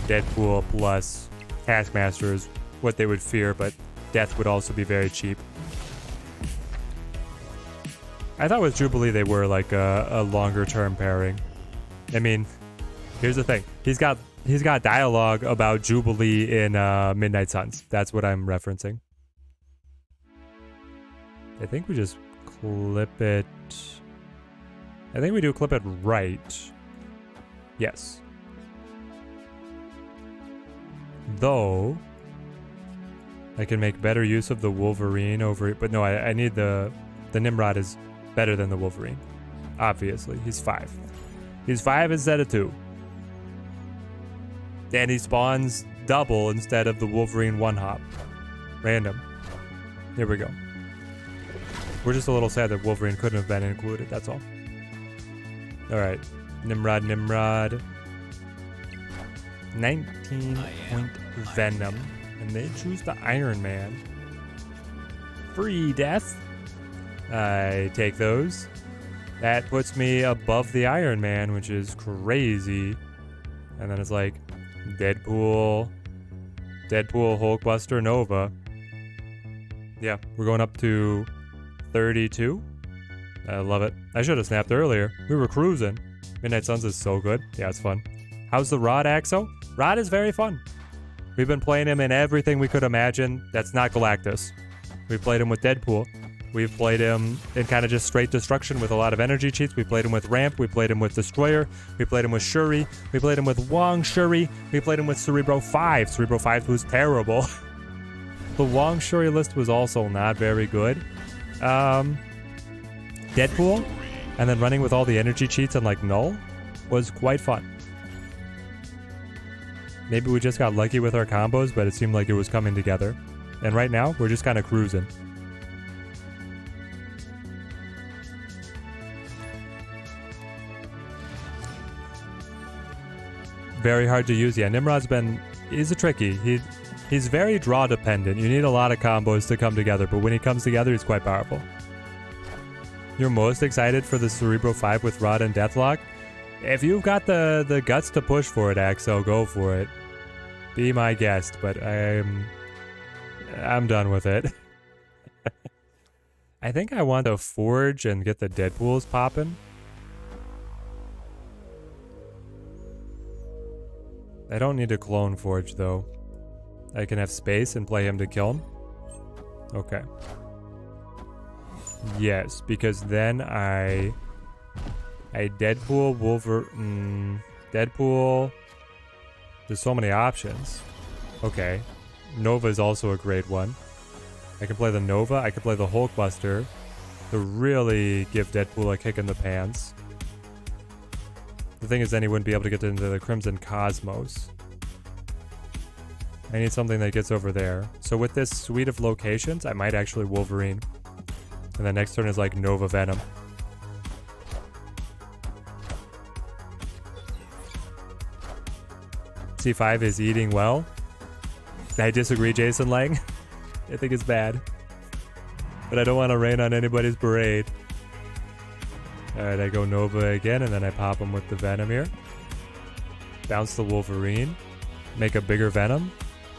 Deadpool plus Taskmaster is what they would fear, but death would also be very cheap. I thought with Jubilee they were like a longer term pairing. I mean, here's the thing. He's got dialogue about Jubilee in Midnight Suns. That's what I'm referencing. I think we just clip it. I think we do clip it right. Yes. Though I can make better use of the Wolverine over it, but no, I need the Nimrod is better than the Wolverine. Obviously, he's 5. He's 5 instead of 2. And he spawns double instead of the Wolverine 1-hop. Random. Here we go. We're just a little sad that Wolverine couldn't have been included, that's all. Alright. Nimrod. 19-point Venom. And they choose the Iron Man. Free death. I take those. That puts me above the Iron Man, which is crazy. And then it's like Deadpool, Hulkbuster, Nova. Yeah, we're going up to 32. I love it. I should have snapped earlier. We were cruising. Midnight Suns is so good. Yeah, it's fun. How's the Rod, Axo? Rod is very fun. We've been playing him in everything we could imagine that's not Galactus. We played him with Deadpool. We've played him in kind of just straight destruction with a lot of energy cheats. We played him with Ramp. We played him with Destroyer. We played him with Shuri. We played him with Wong Shuri. We played him with Cerebro 5. Cerebro 5 was terrible. The Wong Shuri list was also not very good. Deadpool, and then running with all the energy cheats and like Null was quite fun. Maybe we just got lucky with our combos, but it seemed like it was coming together. And right now, we're just kind of cruising. Very hard to use. Yeah, Nimrod's he's a tricky. He's very draw dependent. You need a lot of combos to come together, but when he comes together, he's quite powerful. You're most excited for the Cerebro 5 with Rod and Deathlock? If you've got the guts to push for it, Axel, go for it. Be my guest, but I'm done with it. I think I want to forge and get the Deadpools popping. I don't need to clone forge though. I can have space and play him to kill him. Okay. Yes, because then I Deadpool, Deadpool. There's so many options. Okay. Nova is also a great one. I can play the Nova. I can play the Hulkbuster to really give Deadpool a kick in the pants. The thing is, then he wouldn't be able to get into the Crimson Cosmos. I need something that gets over there. So with this suite of locations, I might actually Wolverine. And the next turn is like Nova Venom. C5 is eating well. I disagree, Jason Lang. I think it's bad. But I don't want to rain on anybody's parade. Alright, I go Nova again, and then I pop him with the Venom here. Bounce the Wolverine. Make a bigger Venom.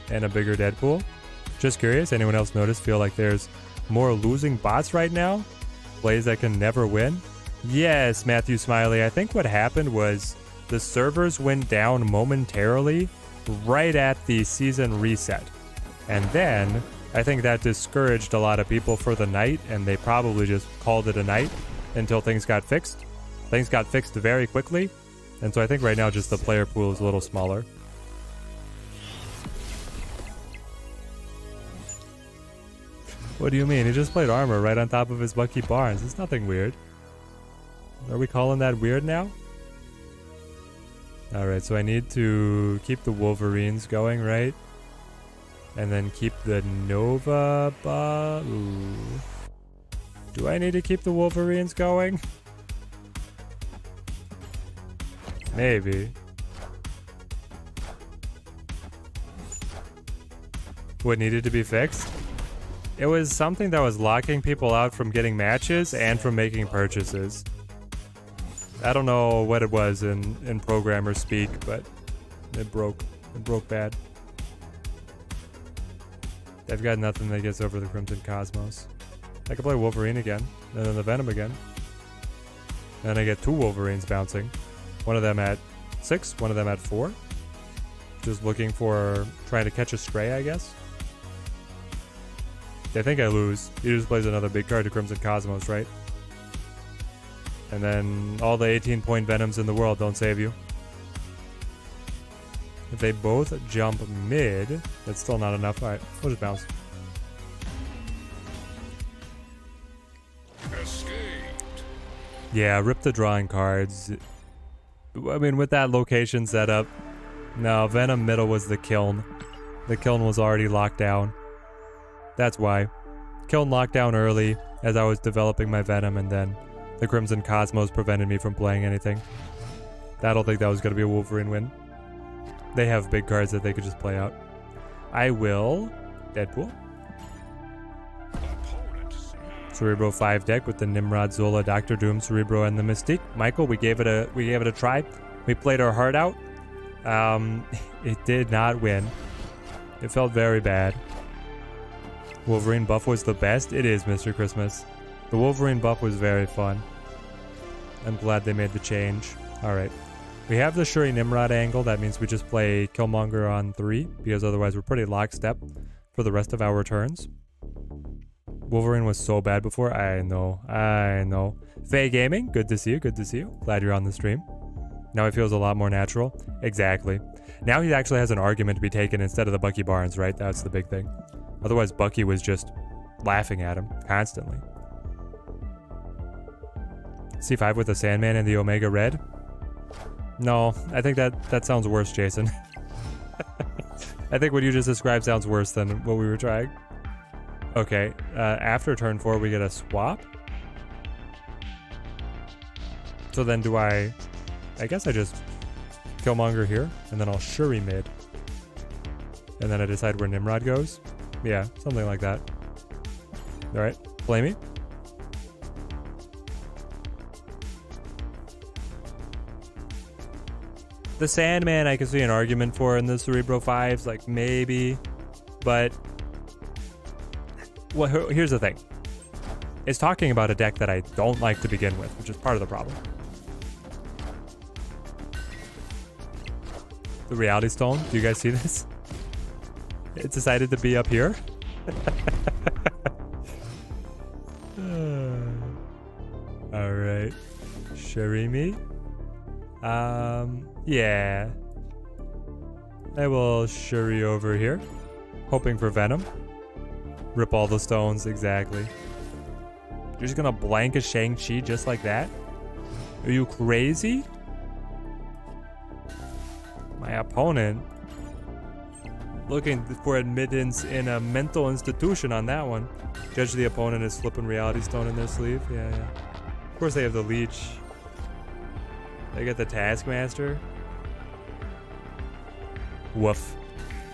And a bigger Deadpool. Just curious, anyone else feel like there's more losing bots right now? Plays that can never win? Yes, Matthew Smiley. I think what happened was the servers went down momentarily right at the season reset. And then I think that discouraged a lot of people for the night, and they probably just called it a night until things got fixed. Things got fixed very quickly, and so I think right now just the player pool is a little smaller. What do you mean? He just played armor right on top of his Bucky Barnes. It's nothing weird. Are we calling that weird now? Alright, so I need to keep the Wolverines going, right? And then keep the Nova... Ooh. Do I need to keep the Wolverines going? Maybe. What needed to be fixed? It was something that was locking people out from getting matches and from making purchases. I don't know what it was in programmer speak, but it broke. It broke bad. I've got nothing that gets over the Crimson Cosmos. I can play Wolverine again, and then the Venom again. And I get two Wolverines bouncing. One of them at 6, one of them at 4. Just looking for, trying to catch a stray, I guess. I think I lose. He just plays another big card to Crimson Cosmos, right? And then all the 18-point Venoms in the world don't save you. If they both jump mid, that's still not enough. Alright, we'll just bounce. Escaped. Yeah, rip the drawing cards. I mean, with that location setup, no, Venom middle was the kiln. The kiln was already locked down. That's why. Kiln locked down early as I was developing my Venom, and then the Crimson Cosmos prevented me from playing anything. I don't think that was going to be a Wolverine win. They have big cards that they could just play out. I will Deadpool. Cerebro 5 deck with the Nimrod, Zola, Dr. Doom, Cerebro, and the Mystique. Michael, we gave it a try. We played our heart out. It did not win. It felt very bad. Wolverine buff was the best. It is, Mr. Christmas. The Wolverine buff was very fun. I'm glad they made the change. Alright. We have the Shuri Nimrod angle. That means we just play Killmonger on 3, because otherwise we're pretty lockstep for the rest of our turns. Wolverine was so bad before. I know. Faye Gaming, good to see you. Good to see you. Glad you're on the stream. Now he feels a lot more natural. Exactly. Now he actually has an argument to be taken instead of the Bucky Barnes, right? That's the big thing. Otherwise, Bucky was just laughing at him constantly. C5 with the Sandman and the Omega Red? No, I think that sounds worse, Jason. I think what you just described sounds worse than what we were trying. Okay, after turn 4, we get a swap. So then do I guess I just Killmonger here, and then I'll Shuri mid. And then I decide where Nimrod goes. Yeah, something like that. Alright, play me. The Sandman I can see an argument for in the Cerebro 5s, like maybe, but well, here's the thing. It's talking about a deck that I don't like to begin with, which is part of the problem. The Reality Stone, do you guys see this? It decided to be up here. Alright. Shirimi. Yeah. I will Shuri over here. Hoping for Venom. Rip all the stones, exactly. You're just gonna blank a Shang-Chi just like that? Are you crazy? My opponent looking for admittance in a mental institution on that one. Judge the opponent is flipping Reality Stone in their sleeve. Yeah. Of course they have the Leech. They get the Taskmaster. Woof.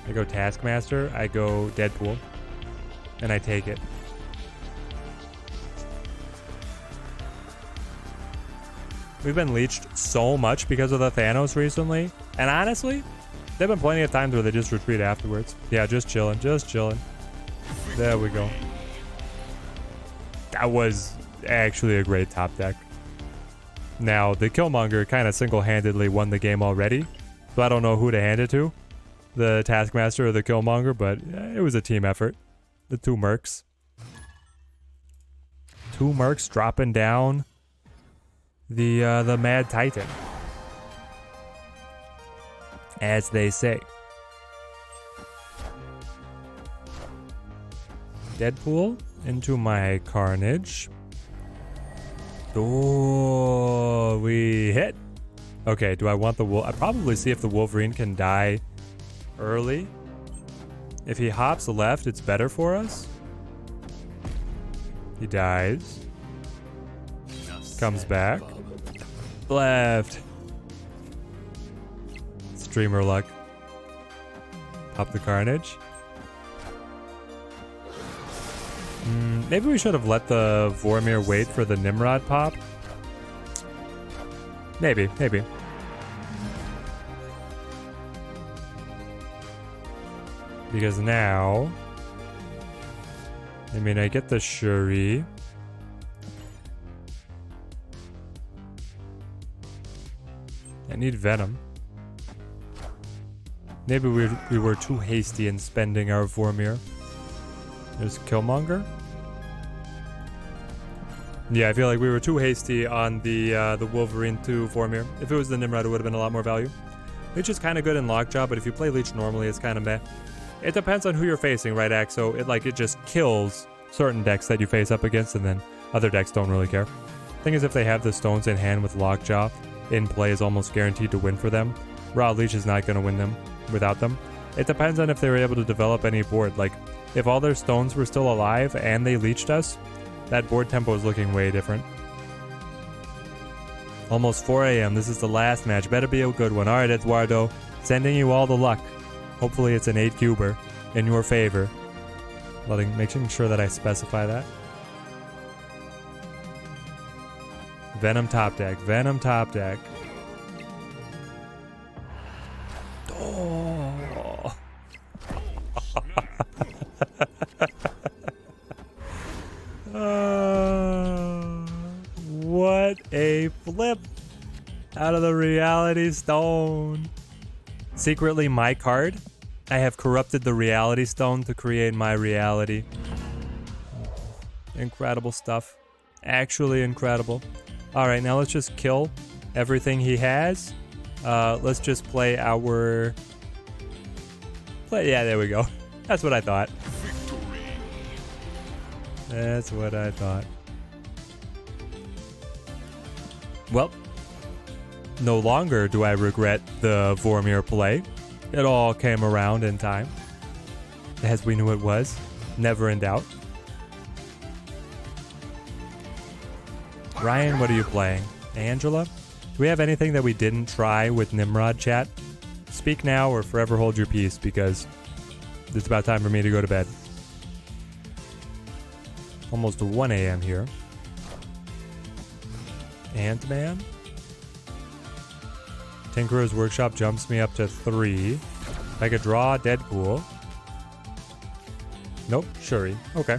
I go Taskmaster, I go Deadpool. And I take it. We've been leeched so much because of the Thanos recently. And honestly, there've been plenty of times where they just retreat afterwards. Yeah, just chilling. There we go. That was actually a great top deck. Now, the Killmonger kind of single-handedly won the game already. So I don't know who to hand it to. The Taskmaster or the Killmonger, but it was a team effort. The two Mercs. Two Mercs dropping down the Mad Titan. As they say. Deadpool into my Carnage. Oh, we hit. Okay, do I want the Wolf? I'd probably see if the Wolverine can die early. If he hops left, it's better for us. He dies. Comes back. Left. Streamer luck. Pop the Carnage. Maybe we should have let the Vormir wait for the Nimrod pop. Maybe. Because now, I mean, I get the Shuri. I need Venom. Maybe we were too hasty in spending our Vormir. There's Killmonger. Yeah, I feel like we were too hasty on the Wolverine to Vormir. If it was the Nimrod, it would have been a lot more value. Leech is kind of good in Lockjaw, but if you play Leech normally, it's kind of meh. It depends on who you're facing, right, Axe? So it just kills certain decks that you face up against, and then other decks don't really care. Thing is, if they have the stones in hand with Lockjaw, in play is almost guaranteed to win for them. Raw Leech is not going to win them without them. It depends on if they were able to develop any board. Like, if all their stones were still alive and they leeched us, that board tempo is looking way different. Almost 4 a.m. This is the last match. Better be a good one. All right, Eduardo. Sending you all the luck. Hopefully it's an 8-cuber in your favor. Making sure that I specify that. Venom top deck. Venom top deck. Oh. What a flip out of the Reality Stone. Secretly my card. I have corrupted the Reality Stone to create my reality. Incredible stuff. Actually incredible. Alright, now let's just kill everything he has. Let's just play our... Yeah, there we go. That's what I thought. That's what I thought. Well, no longer do I regret the Vormir play. It all came around in time. As we knew it was. Never in doubt. Ryan, what are you playing? Angela? Do we have anything that we didn't try with Nimrod, chat? Speak now or forever hold your peace, because it's about time for me to go to bed. Almost 1 a.m. here. Ant-Man? Tinkerer's Workshop jumps me up to 3. I could draw Deadpool. Nope, Shuri. Okay.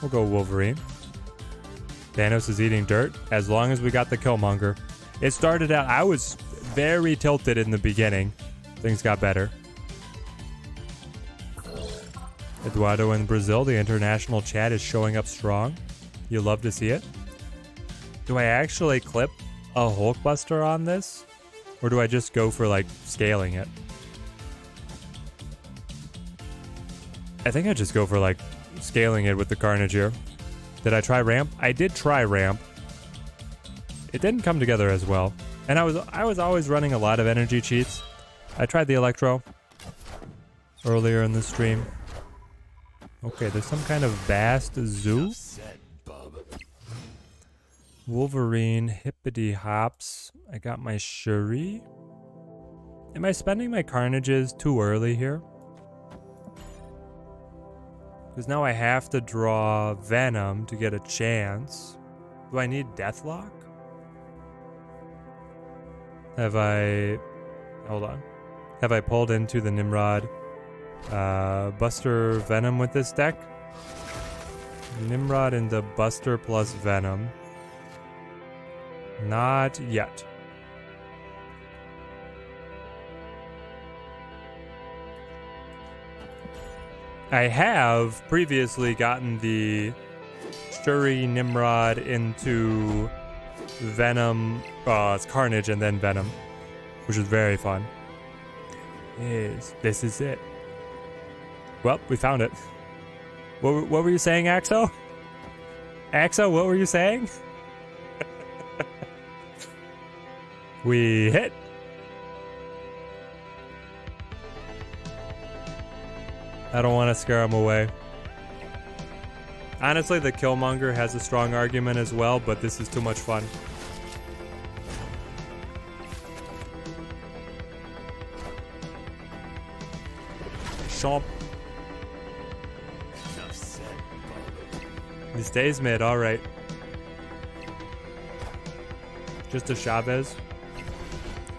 We'll go Wolverine. Thanos is eating dirt, as long as we got the Killmonger. It started out, I was very tilted in the beginning. Things got better. Eduardo in Brazil, the international chat is showing up strong. You love to see it. Do I actually clip a Hulkbuster on this? Or do I just go for, like, scaling it? I think I just go for, like, scaling it with the Carnage here. Did I try ramp? I did try ramp. It didn't come together as well. And I was always running a lot of energy cheats. I tried the Electro earlier in the stream. Okay, there's some kind of vast zoo. Wolverine, Hippity Hops. I got my Shuri. Am I spending my Carnages too early here? Because now I have to draw Venom to get a chance. Do I need Deathlock? Have I... Hold on. Have I pulled into the Nimrod Buster Venom with this deck? Nimrod into Buster plus Venom. Not yet. I have previously gotten the Shuri Nimrod into Venom, it's Carnage and then Venom, which is very fun. This is it. Well, we found it. What were you saying, Axo? Axo, what were you saying? We hit. I don't want to scare him away. Honestly, the Killmonger has a strong argument as well, but this is too much fun. Chomp. He stays mid, alright. Just a Chavez?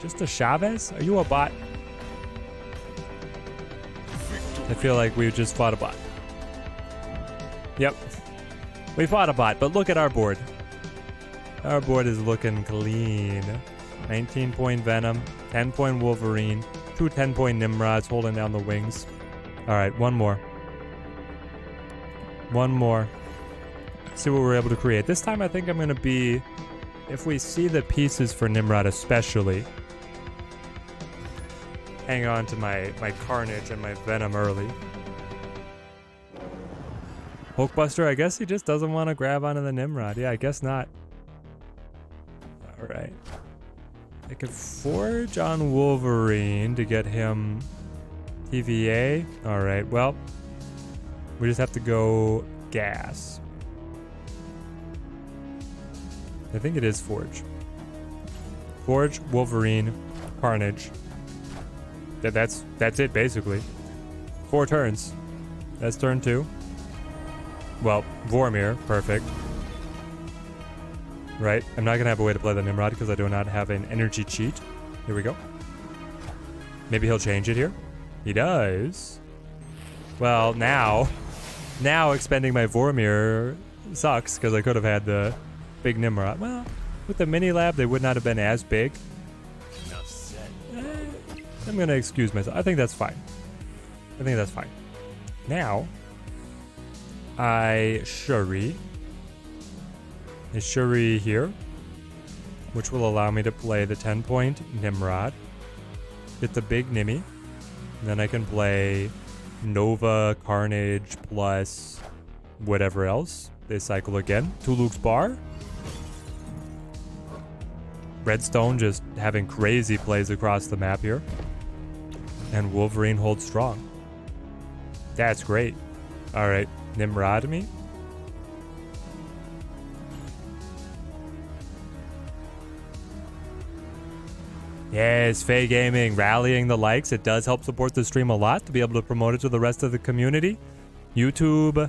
Just a Chavez? Are you a bot? I feel like we just fought a bot. Yep. We fought a bot, but look at our board. Our board is looking clean. 19-point Venom, 10-point Wolverine, 2 10-point Nimrods holding down the wings. Alright, one more. One more. See what we're able to create. This time I think I'm going to be... If we see the pieces for Nimrod especially, hang on to my Carnage and my Venom early. Hulkbuster, I guess he just doesn't want to grab onto the Nimrod. Yeah, I guess not. Alright. I could forge on Wolverine to get him TVA. Alright, well, we just have to go gas. I think it is Forge. Forge, Wolverine, Carnage. That's it, basically. 4 turns. That's turn 2. Well, Vormir, perfect. Right, I'm not going to have a way to play the Nimrod because I do not have an energy cheat. Here we go. Maybe he'll change it here. He does. Well, now expending my Vormir sucks because I could have had the big Nimrod. Well, with the mini lab, they would not have been as big. I'm going to excuse myself. I think that's fine. I think that's fine. Now, I Shuri. A Shuri here, which will allow me to play the 10-point Nimrod. Get the big Nimmy. And then I can play Nova, Carnage, plus whatever else. They cycle again. Tuluk's Bar. Redstone just having crazy plays across the map here. And Wolverine holds strong. That's great. Alright, Nimrod me. Yes, Faye Gaming rallying the likes. It does help support the stream a lot to be able to promote it to the rest of the community. YouTube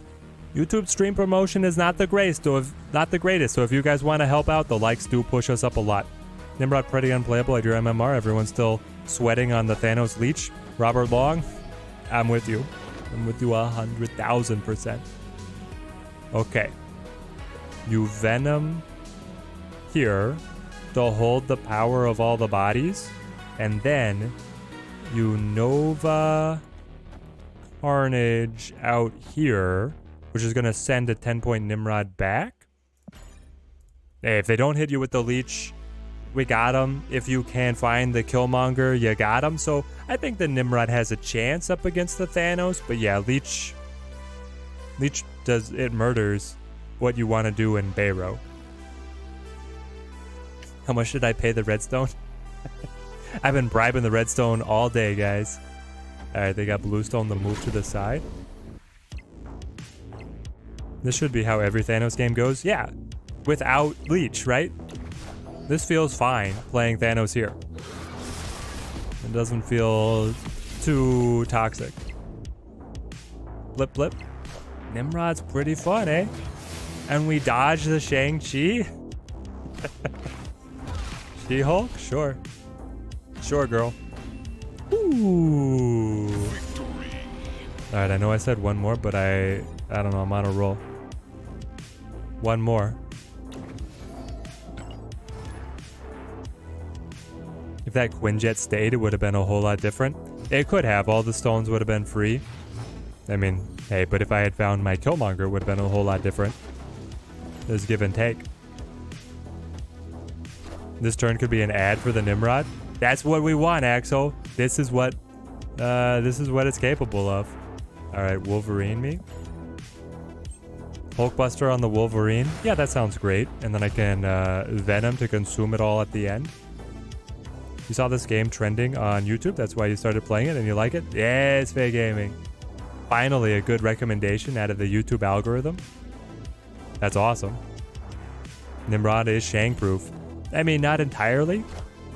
stream promotion is not the greatest, so if you guys want to help out, the likes do push us up a lot. Nimrod pretty unplayable at your MMR. Everyone's still sweating on the Thanos leech. Robert Long, I'm with you. I'm with you 100,000%. Okay. You Venom here to hold the power of all the bodies, and then you Nova Carnage out here, which is going to send a 10-point Nimrod back. Hey, if they don't hit you with the leech, we got them. If you can find the Killmonger, you got them. So I think the Nimrod has a chance up against the Thanos, but yeah, Leech murders what you want to do in Bayro. How much did I pay the redstone? I've been bribing the redstone all day, guys. Alright, they got bluestone to move to the side. This should be how every Thanos game goes. Yeah, without Leech, right? This feels fine, playing Thanos here. It doesn't feel too toxic. Blip, blip. Nimrod's pretty fun, eh? And we dodge the Shang-Chi? She-Hulk? Sure. Sure, girl. Ooh. Alright, I know I said one more, but I don't know, I'm on a roll. One more. If that Quinjet stayed, it would have been a whole lot different. It could have. All the stones would have been free. I mean, hey, but if I had found my Killmonger, it would have been a whole lot different. There's give and take. This turn could be an ad for the Nimrod. That's what we want, Axel. This is what it's capable of. All right, Wolverine me. Hulkbuster on the Wolverine. Yeah, that sounds great. And then I can Venom to consume it all at the end. You saw this game trending on YouTube. That's why you started playing it and you like it? Yes, Faye Gaming. Finally, a good recommendation out of the YouTube algorithm. That's awesome. Nimrod is Shang-proof. I mean, not entirely.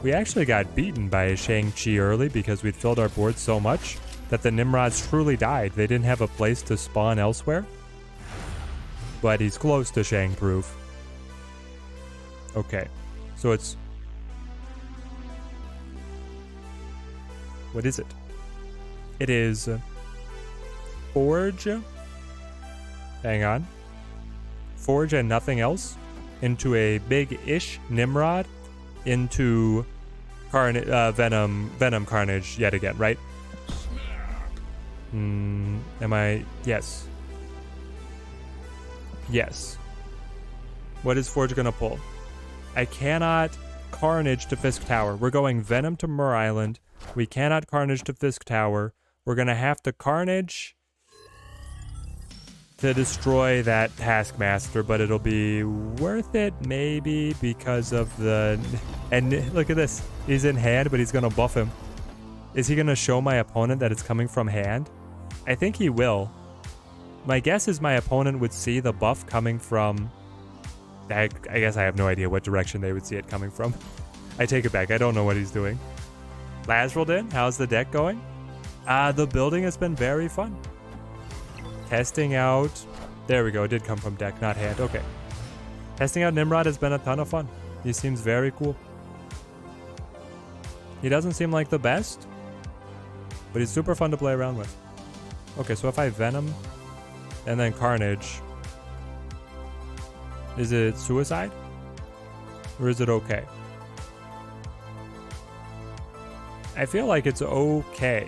We actually got beaten by Shang-Chi early because we'd filled our board so much that the Nimrods truly died. They didn't have a place to spawn elsewhere. But he's close to Shang-proof. Okay. So it's... What is it? It is... Forge... Hang on. Forge and nothing else into a big-ish Nimrod into Venom Carnage yet again, right? Am I... Yes. Yes. What is Forge gonna pull? I cannot Carnage to Fisk Tower. We're going Venom to Mur Island. We cannot Carnage to Fisk Tower. We're gonna have to Carnage to destroy that Taskmaster, but it'll be worth it maybe because of the... And look at this. He's in hand, but he's gonna buff him. Is he gonna show my opponent that it's coming from hand? I think he will. My guess is my opponent would see the buff coming from... I guess I have no idea what direction they would see it coming from. I take it back. I don't know what he's doing. Laz rolled in. How's the deck going? The building has been very fun. Testing out... There we go. It did come from deck, not hand. Okay. Testing out Nimrod has been a ton of fun. He seems very cool. He doesn't seem like the best, but he's super fun to play around with. Okay, so if I Venom and then Carnage, is it suicide? Or is it okay? I feel like it's okay.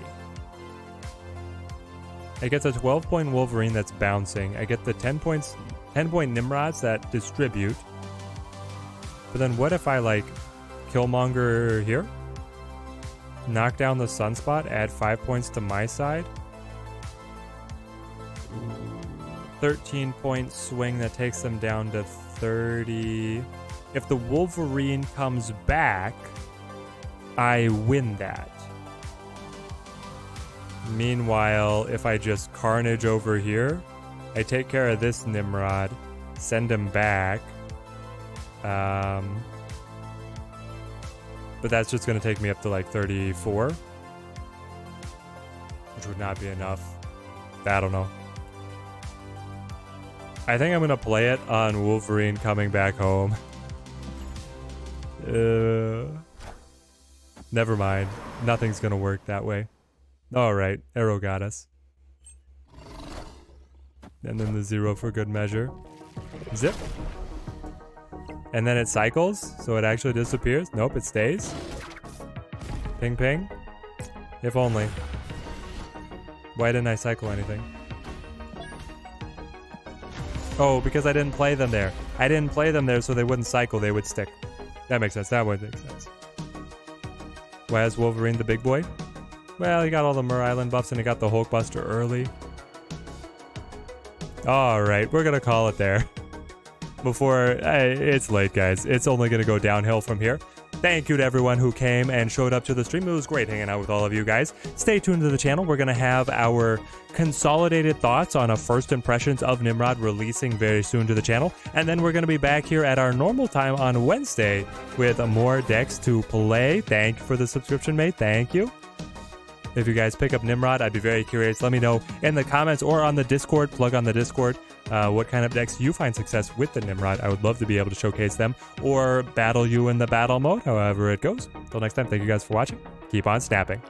I get the 12-point Wolverine that's bouncing. I get the 10-point Nimrods that distribute. But then what if I, like, Killmonger here? Knock down the Sunspot, add 5 points to my side. 13-point swing that takes them down to 30. If the Wolverine comes back, I win that. Meanwhile, if I just Carnage over here, I take care of this Nimrod, send him back. But that's just going to take me up to like 34, which would not be enough. I don't know. I think I'm going to play it on Wolverine coming back home. Never mind. Nothing's going to work that way. Alright, Arrow got us. And then the 0 for good measure. Zip. And then it cycles, so it actually disappears. Nope, it stays. Ping ping. If only. Why didn't I cycle anything? Oh, because I didn't play them there. I didn't play them there so they wouldn't cycle, they would stick. That makes sense, that would make sense. Why is Wolverine the big boy? Well, he got all the Mer Island buffs and he got the Hulkbuster early. Alright, we're gonna call it there. It's late, guys. It's only gonna go downhill from here. Thank you to everyone who came and showed up to the stream. It was great hanging out with all of you guys. Stay tuned to the channel. We're going to have our consolidated thoughts on a first impressions of Nimrod releasing very soon to the channel. And then we're going to be back here at our normal time on Wednesday with more decks to play. Thank you for the subscription, mate. Thank you. If you guys pick up Nimrod, I'd be very curious. Let me know in the comments or on the Discord, plug on the Discord, what kind of decks you find success with the Nimrod. I would love to be able to showcase them or battle you in the battle mode, however it goes. Until next time, thank you guys for watching. Keep on snapping.